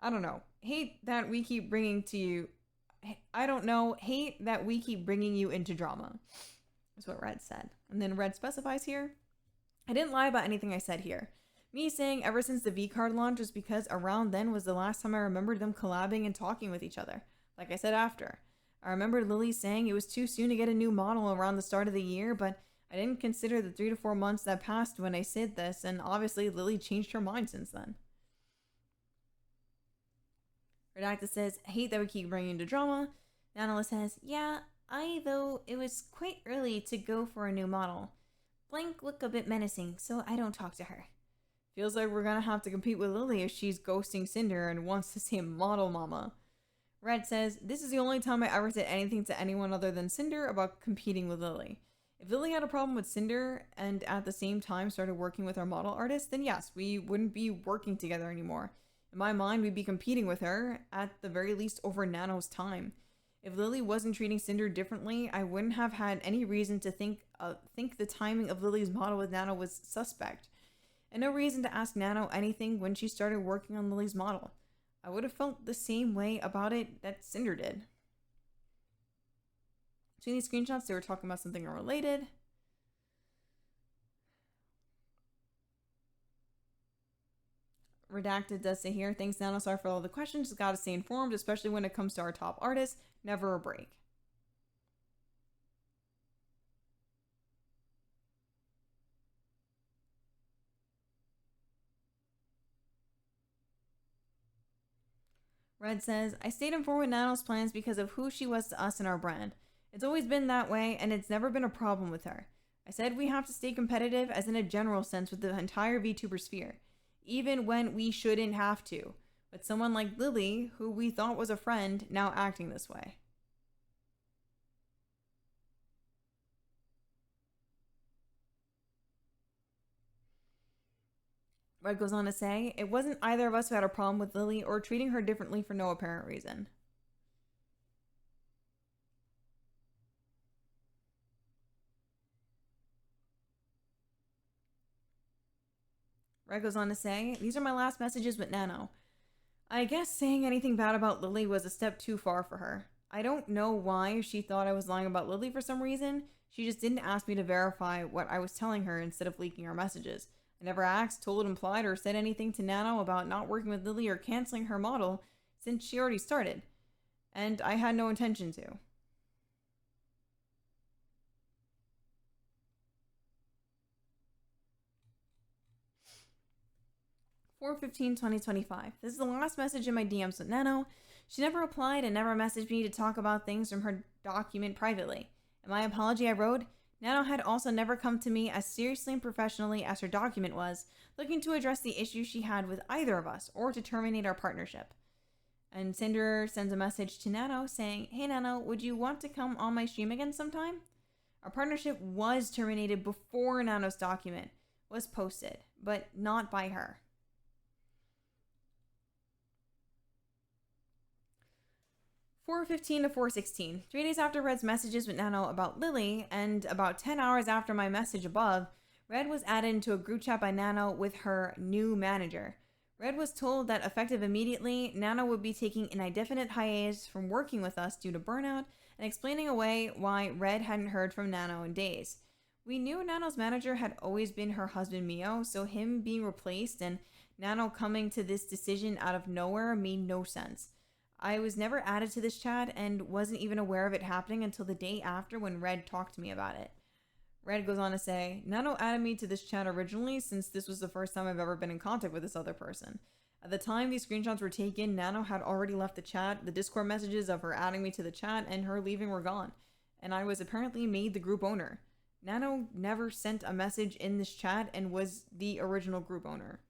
A: I don't know. Hate that we keep bringing to you. I don't know. Hate that we keep bringing you into drama. Is what Red said. And then Red specifies here. I didn't lie about anything I said here. Me saying ever since the V-Card launch was because around then was the last time I remembered them collabing and talking with each other. Like I said after. I remember Lily saying it was too soon to get a new model around the start of the year, but I didn't consider the 3 to 4 months that passed when I said this, and obviously Lily changed her mind since then. Redacted says, I hate that we keep bringing into drama. Nanola says, yeah, though it was quite early to go for a new model. Blank looked a bit menacing, so I don't talk to her. Feels like we're gonna have to compete with Lily if she's ghosting Sinder and wants to say model mama. Red says, this is the only time I ever said anything to anyone other than Sinder about competing with Lily. If Lily had a problem with Sinder and at the same time started working with our model artist, then yes, we wouldn't be working together anymore. In my mind, we'd be competing with her, at the very least over Nano's time. If Lily wasn't treating Sinder differently, I wouldn't have had any reason to think the timing of Lily's model with Nano was suspect. And no reason to ask Nano anything when she started working on Lily's model. I would have felt the same way about it that Sinder did. Between these screenshots, they were talking about something unrelated. Redacted does say here, thanks Nano, sorry for all the questions, just gotta stay informed, especially when it comes to our top artists. Never a break. Red says, I stayed informed with Nano's plans because of who she was to us and our brand. It's always been that way, and it's never been a problem with her. I said we have to stay competitive as in a general sense with the entire VTuber sphere, even when we shouldn't have to. But someone like Lily, who we thought was a friend, now acting this way. Red goes on to say, it wasn't either of us who had a problem with Lily or treating her differently for no apparent reason. Red goes on to say, these are my last messages with Nano. I guess saying anything bad about Lily was a step too far for her. I don't know why she thought I was lying about Lily for some reason. She just didn't ask me to verify what I was telling her instead of leaking our messages. I never asked, told, implied, or said anything to Nano about not working with Lily or canceling her model since she already started. And I had no intention to. (4/15/2025). This is the last message in my DMs with Nano. She never replied and never messaged me to talk about things from her document privately. In my apology I wrote, Nano had also never come to me as seriously and professionally as her document was, looking to address the issues she had with either of us or to terminate our partnership. And Sinder sends a message to Nano saying, hey Nano, would you want to come on my stream again sometime? Our partnership was terminated before Nano's document was posted, but not by her. 4:15 to 4:16. 3 days after Red's messages with Nano about Lily, and about 10 hours after my message above, Red was added into a group chat by Nano with her new manager. Red was told that effective immediately, Nano would be taking an indefinite hiatus from working with us due to burnout, and explaining away why Red hadn't heard from Nano in days. We knew Nano's manager had always been her husband Mio, so him being replaced and Nano coming to this decision out of nowhere made no sense. I was never added to this chat and wasn't even aware of it happening until the day after when Red talked to me about it. Red goes on to say, Nano added me to this chat originally since this was the first time I've ever been in contact with this other person. At the time these screenshots were taken, Nano had already left the chat, the Discord messages of her adding me to the chat and her leaving were gone, and I was apparently made the group owner. Nano never sent a message in this chat and was the original group owner.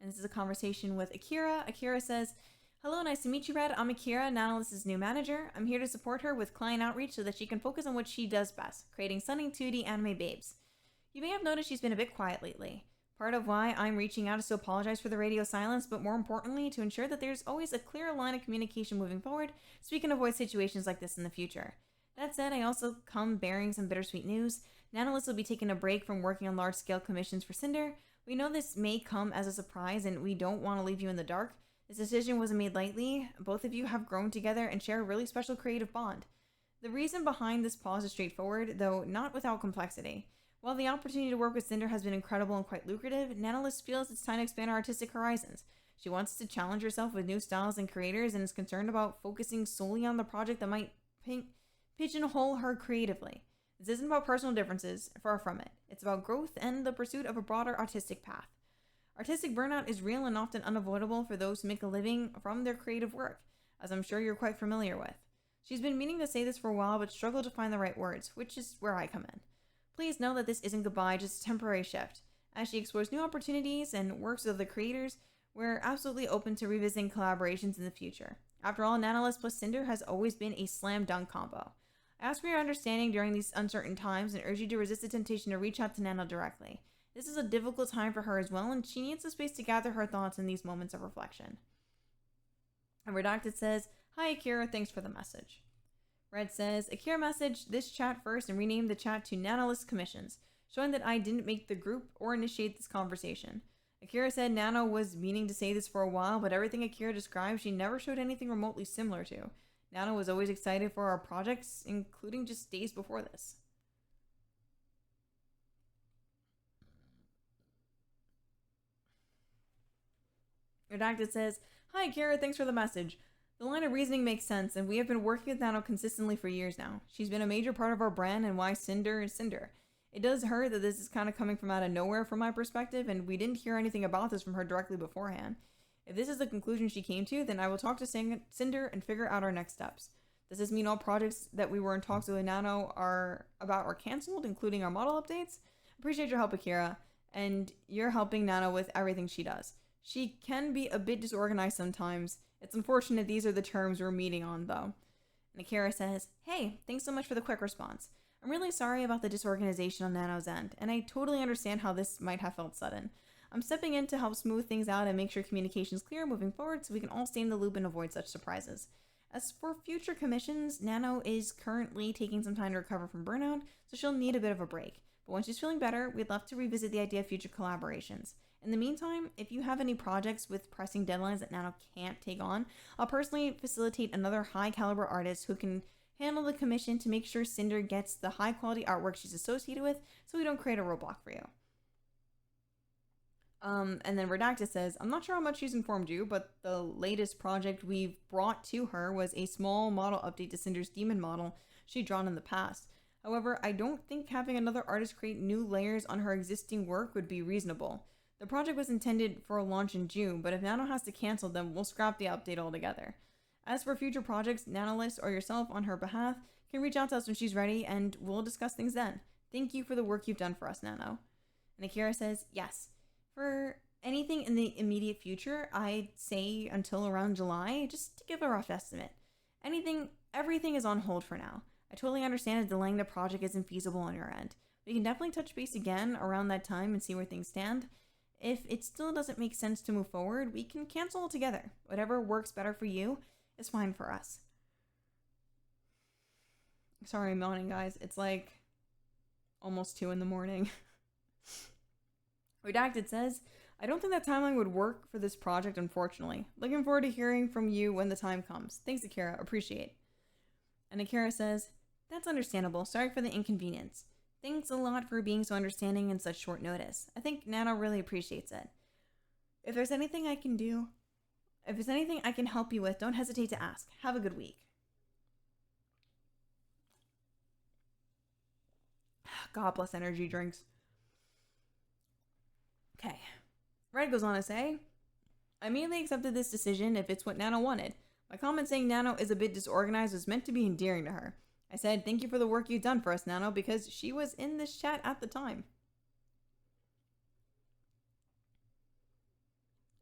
A: And this is a conversation with Akira. Akira says, hello, nice to meet you, Red. I'm Akira, Nanolis's new manager. I'm here to support her with client outreach so that she can focus on what she does best, creating stunning 2D anime babes. You may have noticed she's been a bit quiet lately. Part of why I'm reaching out is to apologize for the radio silence, but more importantly, to ensure that there's always a clear line of communication moving forward so we can avoid situations like this in the future. That said, I also come bearing some bittersweet news. Nanolis will be taking a break from working on large-scale commissions for Sinder. We know this may come as a surprise, and we don't want to leave you in the dark. This decision wasn't made lightly. Both of you have grown together and share a really special creative bond. The reason behind this pause is straightforward, though not without complexity. While the opportunity to work with Sinder has been incredible and quite lucrative, Nanolis feels it's time to expand our artistic horizons. She wants to challenge herself with new styles and creators and is concerned about focusing solely on the project that might pigeonhole her creatively. This isn't about personal differences, far from it. It's about growth and the pursuit of a broader artistic path. Artistic burnout is real and often unavoidable for those who make a living from their creative work, as I'm sure you're quite familiar with. She's been meaning to say this for a while, but struggled to find the right words, which is where I come in. Please know that this isn't goodbye, just a temporary shift. As she explores new opportunities and works with other creators, we're absolutely open to revisiting collaborations in the future. After all, Nanolis plus Sinder has always been a slam dunk combo. I ask for your understanding during these uncertain times and urge you to resist the temptation to reach out to Nano directly. This is a difficult time for her as well, and she needs the space to gather her thoughts in these moments of reflection. And Redacted says, "Hi Akira, thanks for the message." Red says, "Akira messaged this chat first and renamed the chat to Nanolis Commissions, showing that I didn't make the group or initiate this conversation. Akira said Nano was meaning to say this for a while, but everything Akira described, she never showed anything remotely similar to. Nano was always excited for our projects, including just days before this." Redacted says, "Hi Akira, thanks for the message. The line of reasoning makes sense, and we have been working with Nano consistently for years now. She's been a major part of our brand and why Sinder is Sinder. It does hurt that this is kind of coming from out of nowhere from my perspective, and we didn't hear anything about this from her directly beforehand. If this is the conclusion she came to, then I will talk to Sinder and figure out our next steps. Does this mean all projects that we were in talks with Nano are canceled, including our model updates? Appreciate your help, Akira, and you're helping Nano with everything she does. She can be a bit disorganized sometimes. It's unfortunate these are the terms we're meeting on, though." And Akira says, "Hey, thanks so much for the quick response. I'm really sorry about the disorganization on Nano's end, and I totally understand how this might have felt sudden. I'm stepping in to help smooth things out and make sure communication's clear moving forward so we can all stay in the loop and avoid such surprises. As for future commissions, Nano is currently taking some time to recover from burnout, so she'll need a bit of a break. But when she's feeling better, we'd love to revisit the idea of future collaborations. In the meantime, if you have any projects with pressing deadlines that Nano can't take on, I'll personally facilitate another high-caliber artist who can handle the commission to make sure Sinder gets the high-quality artwork she's associated with so we don't create a roadblock for you." And then Redacted says, "I'm not sure how much she's informed you, but the latest project we've brought to her was a small model update to Cinder's demon model she'd drawn in the past. However, I don't think having another artist create new layers on her existing work would be reasonable. The project was intended for a launch in June, but if Nano has to cancel them, we'll scrap the update altogether. As for future projects, Nanolis or yourself on her behalf can reach out to us when she's ready, and we'll discuss things then. Thank you for the work you've done for us, Nano." And Akira says, "Yes. For anything in the immediate future, I'd say until around July, just to give a rough estimate. Everything is on hold for now. I totally understand that delaying the project isn't feasible on your end. We can definitely touch base again around that time and see where things stand. If it still doesn't make sense to move forward, we can cancel altogether. Whatever works better for you is fine for us." Sorry I'm yawning, guys. It's like almost 2 in the morning. Redacted says, "I don't think that timeline would work for this project, unfortunately. Looking forward to hearing from you when the time comes. Thanks, Akira. Appreciate." And Akira says, "That's understandable. Sorry for the inconvenience. Thanks a lot for being so understanding in such short notice. I think Nano really appreciates it. If there's anything I can help you with, don't hesitate to ask. Have a good week." God bless energy drinks. Okay. Red goes on to say, "I immediately accepted this decision if it's what Nano wanted. My comment saying Nano is a bit disorganized was meant to be endearing to her. I said, thank you for the work you've done for us, Nano, because she was in this chat at the time."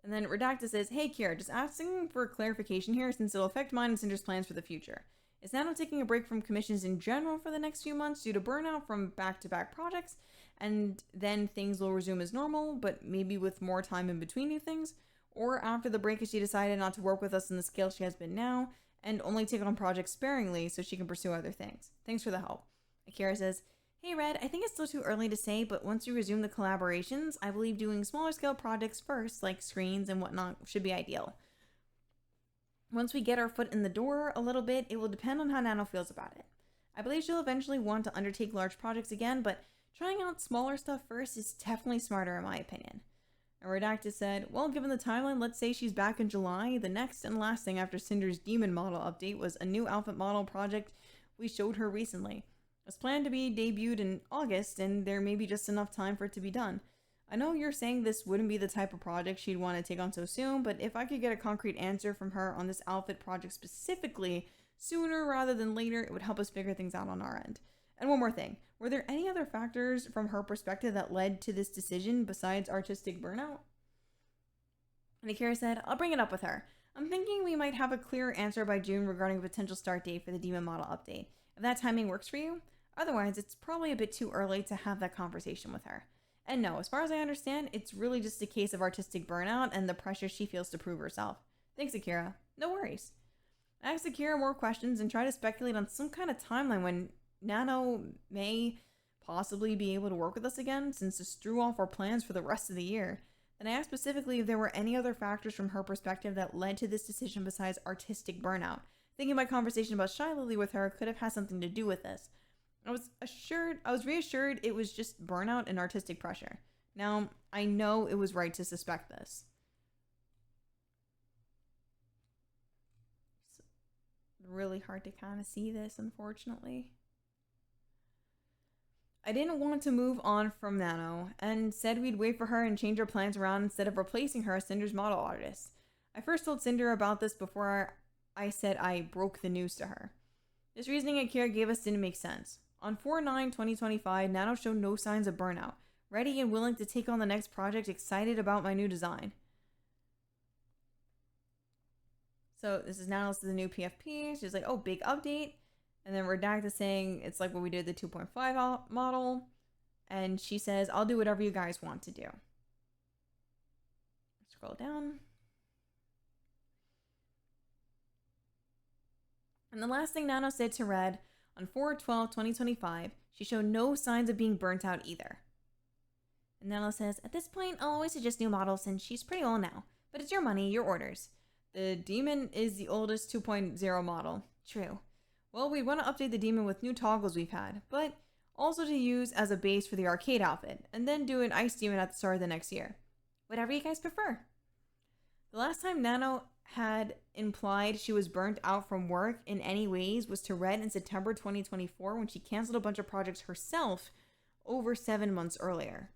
A: And then Redacta says, "Hey, Kira, just asking for clarification here since it'll affect mine and Cinder's plans for the future. Is Nano taking a break from commissions in general for the next few months due to burnout from back-to-back projects, and then things will resume as normal, but maybe with more time in between new things? Or after the break, has she decided not to work with us on the scale she has been now, and only take on projects sparingly so she can pursue other things. Thanks for the help. Akira says, hey Red, I think it's still too early to say, but once we resume the collaborations, I believe doing smaller scale projects first, like screens and whatnot, should be ideal. Once we get our foot in the door a little bit, it will depend on how Nano feels about it. I believe she'll eventually want to undertake large projects again, but trying out smaller stuff first is definitely smarter in my opinion. And Redacted said, well, given the timeline, let's say she's back in July. The next and last thing after Cinder's demon model update was a new outfit model project we showed her recently. It was planned to be debuted in August, and there may be just enough time for it to be done. I know you're saying this wouldn't be the type of project she'd want to take on so soon, but if I could get a concrete answer from her on this outfit project specifically sooner rather than later, it would help us figure things out on our end. And one more thing, were there any other factors from her perspective that led to this decision besides artistic burnout? And Akira said, I'll bring it up with her. I'm thinking we might have a clearer answer by June regarding a potential start date for the demon model update, if that timing works for you. Otherwise, it's probably a bit too early to have that conversation with her. And no, as far as I understand, it's really just a case of artistic burnout and the pressure she feels to prove herself. Thanks, Akira. No worries. I asked Akira more questions and try to speculate on some kind of timeline when Nano may possibly be able to work with us again, since this threw off our plans for the rest of the year. Then I asked specifically if there were any other factors from her perspective that led to this decision besides artistic burnout, thinking my conversation about Shy Lily with her could have had something to do with this. I was reassured it was just burnout and artistic pressure. Now, I know it was right to suspect this. It's really hard to kind of see this, unfortunately. I didn't want to move on from Nano, and said we'd wait for her and change our plans around instead of replacing her as Cinder's model artist. I first told Cinder about this before I said I broke the news to her. This reasoning Akira gave us didn't make sense. On 4/9/2025, Nano showed no signs of burnout, ready and willing to take on the next project, excited about my new design. So this is Nano, this is the new PFP. She's like, oh, big update. And then Redact is saying it's like what we did the 2.5 model. And she says, I'll do whatever you guys want to do. Scroll down. And the last thing Nano said to Red, on 4/12/2025, she showed no signs of being burnt out either. And Nano says, at this point, I'll always suggest new models since she's pretty old now. But it's your money, your orders. The Demon is the oldest 2.0 model. True. Well, we want to update the Demon with new toggles we've had, but also to use as a base for the arcade outfit, and then do an Ice Demon at the start of the next year. Whatever you guys prefer. The last time Nano had implied she was burnt out from work in any ways was to Red in September 2024 when she canceled a bunch of projects herself over 7 months earlier.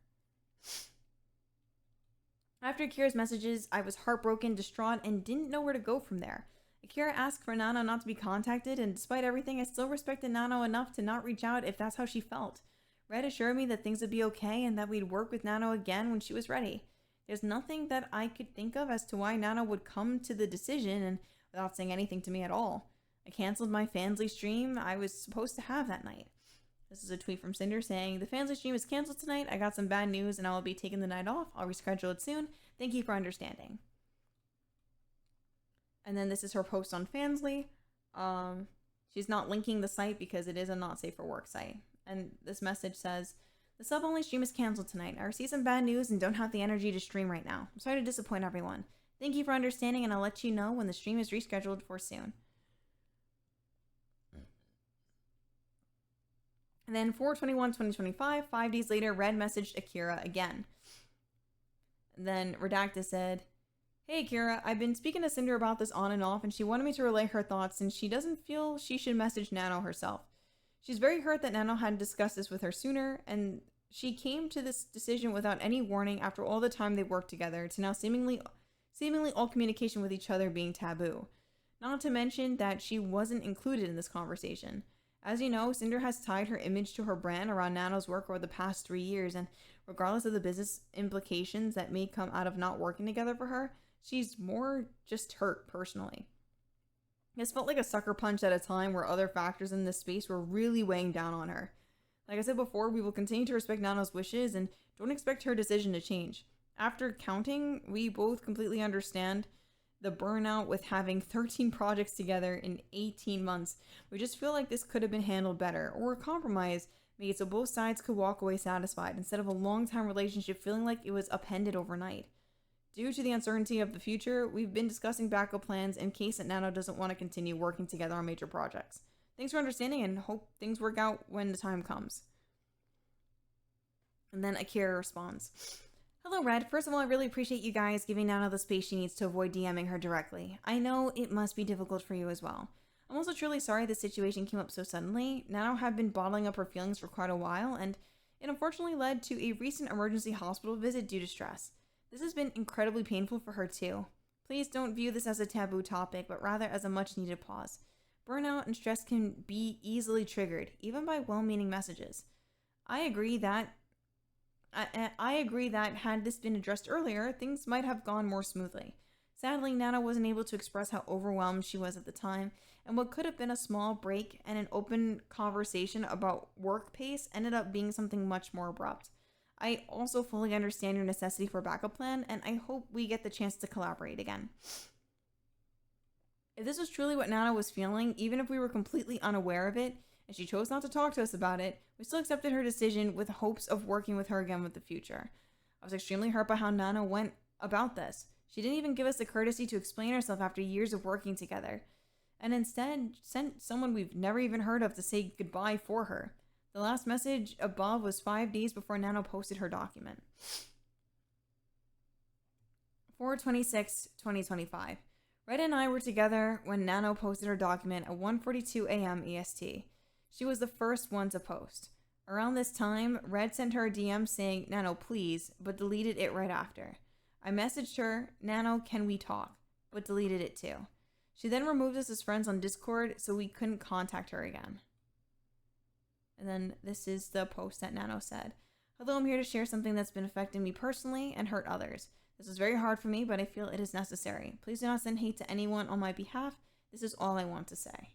A: After Akira's messages, I was heartbroken, distraught, and didn't know where to go from there. Akira asked for Nano not to be contacted, and despite everything, I still respected Nano enough to not reach out if that's how she felt. Red assured me that things would be okay and that we'd work with Nano again when she was ready. There's nothing that I could think of as to why Nano would come to the decision and without saying anything to me at all. I canceled my Fansly stream I was supposed to have that night. This is a tweet from Sinder saying, the Fansly stream is canceled tonight. I got some bad news and I will be taking the night off. I'll reschedule it soon. Thank you for understanding. And then this is her post on Fansly. She's not linking the site because it is a not safe for work site. And this message says, the sub-only stream is canceled tonight. I received some bad news and don't have the energy to stream right now. I'm sorry to disappoint everyone. Thank you for understanding, and I'll let you know when the stream is rescheduled for soon. And then 4/21/2025, 5 days later, Red messaged Akira again. And then Redacta said, hey Akira, I've been speaking to Cinder about this on and off, and she wanted me to relay her thoughts since she doesn't feel she should message Nano herself. She's very hurt that Nano hadn't discussed this with her sooner, and she came to this decision without any warning after all the time they worked together to now seemingly all communication with each other being taboo. Not to mention that she wasn't included in this conversation. As you know, Cinder has tied her image to her brand around Nano's work over the past 3 years, and regardless of the business implications that may come out of not working together for her, she's more just hurt personally. This felt like a sucker punch at a time where other factors in this space were really weighing down on her. Like I said before, we will continue to respect Nano's wishes and don't expect her decision to change. After counting, we both completely understand the burnout with having 13 projects together in 18 months. We just feel like this could have been handled better, or a compromise made so both sides could walk away satisfied instead of a long-time relationship feeling like it was upended overnight. Due to the uncertainty of the future, we've been discussing backup plans in case that Nano doesn't want to continue working together on major projects. Thanks for understanding and hope things work out when the time comes. And then Akira responds, "Hello, Red. First of all, I really appreciate you guys giving Nano the space she needs to avoid DMing her directly. I know it must be difficult for you as well. I'm also truly sorry this situation came up so suddenly. Nano had been bottling up her feelings for quite a while, and it unfortunately led to a recent emergency hospital visit due to stress. This has been incredibly painful for her too. Please don't view this as a taboo topic, but rather as a much-needed pause. Burnout and stress can be easily triggered, even by well-meaning messages. I agree that had this been addressed earlier, things might have gone more smoothly. Sadly, Nana wasn't able to express how overwhelmed she was at the time, and what could have been a small break and an open conversation about work pace ended up being something much more abrupt. I also fully understand your necessity for a backup plan, and I hope we get the chance to collaborate again. If this was truly what Nana was feeling, even if we were completely unaware of it, and she chose not to talk to us about it, we still accepted her decision with hopes of working with her again with the future. I was extremely hurt by how Nana went about this. She didn't even give us the courtesy to explain herself after years of working together, and instead sent someone we've never even heard of to say goodbye for her. The last message above was 5 days before Nano posted her document. 4/26/2025. Red and I were together when Nano posted her document at 1:42 a.m. EST. She was the first one to post. Around this time, Red sent her a DM saying, "Nano, please," but deleted it right after. I messaged her, "Nano, can we talk?" but deleted it too. She then removed us as friends on Discord, so we couldn't contact her again. And then this is the post that Nano said. "Hello, I'm here to share something that's been affecting me personally and hurt others. This is very hard for me, but I feel it is necessary. Please do not send hate to anyone on my behalf. This is all I want to say."